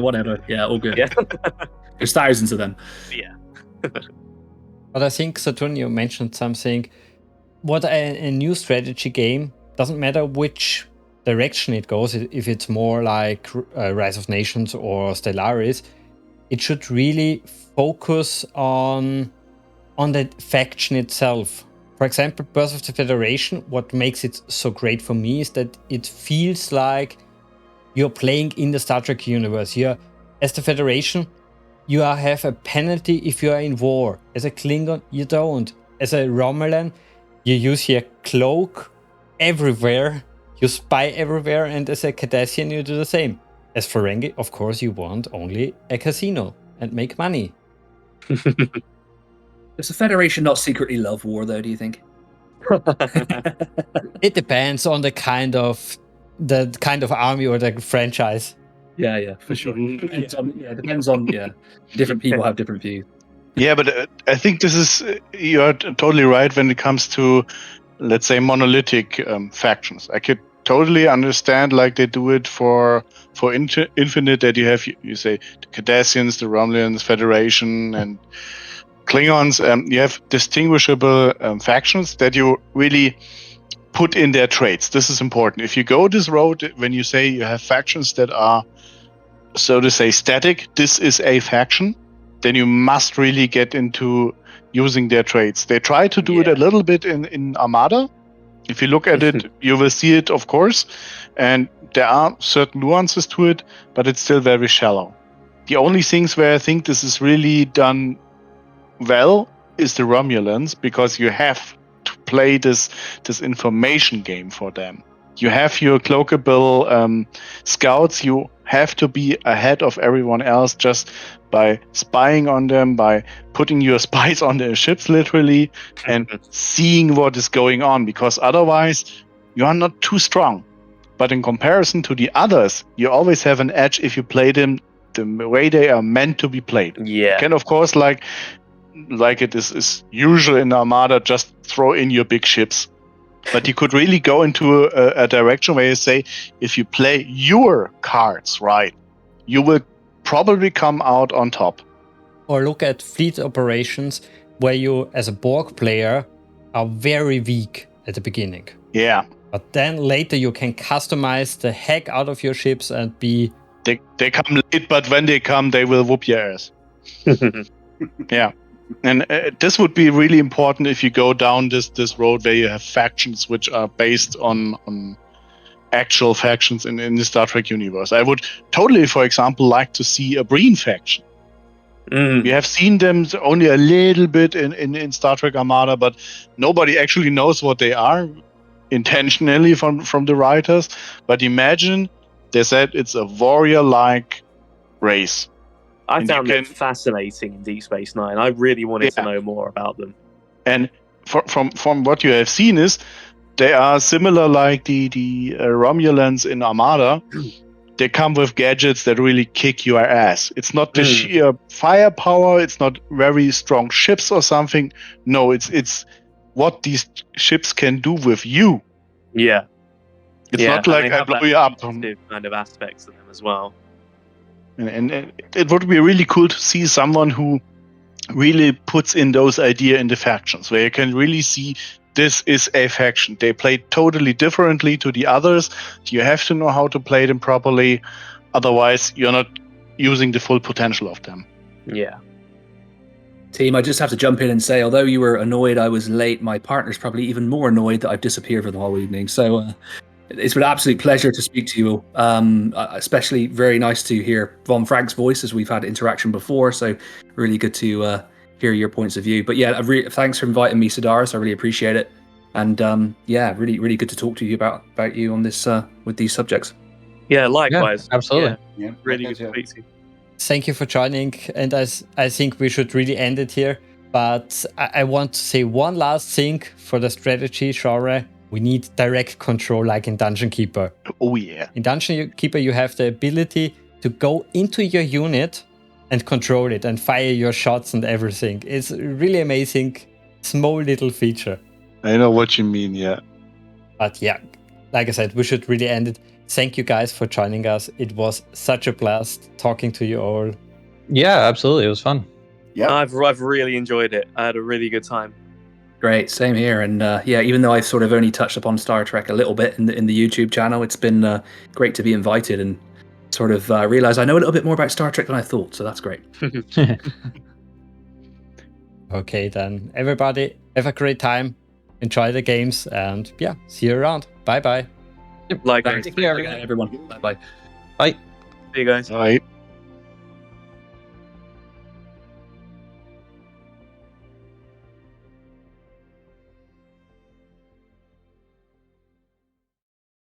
Whatever. Yeah, all good. Yeah. There's thousands of them. Yeah. But I think, Saturn, you mentioned something. What a new strategy game, doesn't matter which direction it goes, if it's more like Rise of Nations or Stellaris, it should really focus on the faction itself. For example, Birth of the Federation, what makes it so great for me is that it feels like you're playing in the Star Trek universe. As the Federation, you have a penalty if you are in war. As a Klingon, you don't. As a Romulan, you use your cloak everywhere. You spy everywhere, and as a Cardassian, you do the same. As Ferengi, of course, you want only a casino and make money. Does the Federation not secretly love war, though, do you think? It depends on the kind of army or the franchise. Yeah, for sure. Depends on different people have different views. Yeah, but I think you're totally right when it comes to, let's say, monolithic factions. I could totally understand like they do it for Infinite, that you have, you say, the Cardassians, the Romulans, Federation, and Klingons. You have distinguishable factions that you really put in their traits. This is important. If you go this road, when you say you have factions that are so to say, static, this is a faction, then you must really get into using their traits. They try to do it a little bit in Armada. If you look at it, you will see it, of course, and there are certain nuances to it, but it's still very shallow. The only things where I think this is really done well is the Romulans, because you have to play this information game for them. You have your cloakable scouts. You have to be ahead of everyone else just by spying on them, by putting your spies on their ships, literally, and seeing what is going on, because otherwise you are not too strong. But in comparison to the others, you always have an edge if you play them the way they are meant to be played. Yeah. You can, of course, like it is usual in Armada, just throw in your big ships. But you could really go into a direction where you say, if you play your cards right, you will probably come out on top. Or look at fleet operations where you, as a Borg player, are very weak at the beginning. Yeah. But then later you can customize the heck out of your ships and be... They come late, but when they come, they will whoop your ass. Yeah. And this would be really important if you go down this road where you have factions which are based on actual factions in the Star Trek universe. I would totally, for example, like to see a Breen faction. We have seen them only a little bit in Star Trek Armada, but nobody actually knows what they are intentionally from the writers. But imagine, they said it's a warrior-like race. I found them fascinating in Deep Space Nine. I really wanted to know more about them. And from what you have seen is they are similar like the Romulans in Armada. They come with gadgets that really kick your ass. It's not the sheer firepower. It's not very strong ships or something. No, it's what these ships can do with you. Yeah. It's not like I blow you up. Kind of aspects of them as well. And it would be really cool to see someone who really puts in those ideas in the factions, where you can really see this is a faction. They play totally differently to the others. You have to know how to play them properly. Otherwise, you're not using the full potential of them. Yeah. Team, I just have to jump in and say, although you were annoyed I was late, my partner's probably even more annoyed that I've disappeared for the whole evening. So it's been an absolute pleasure to speak to you. Especially very nice to hear VonFrank's voice, as we've had interaction before. So really good to hear your points of view. But yeah, thanks for inviting me, Sidaris. I really appreciate it. And really, really good to talk to you about you on this with these subjects. Yeah, likewise. Yeah, absolutely. Yeah, really good to speak to you. Thank you for joining. And I think we should really end it here. But I want to say one last thing for the strategy genre. We need direct control like in Dungeon Keeper. Oh yeah. In Dungeon Keeper, you have the ability to go into your unit and control it and fire your shots and everything. It's a really amazing, small little feature. I know what you mean, yeah. But yeah, like I said, we should really end it. Thank you guys for joining us. It was such a blast talking to you all. Yeah, absolutely. It was fun. Yeah, I've really enjoyed it. I had a really good time. Great, same here. And even though I've sort of only touched upon Star Trek a little bit in the YouTube channel, it's been great to be invited and sort of realize I know a little bit more about Star Trek than I thought. So that's great. Okay, then everybody have a great time. Enjoy the games and yeah, see you around. Bye bye. Likewise. Take care, everyone. Bye bye. Bye. See you guys. All right.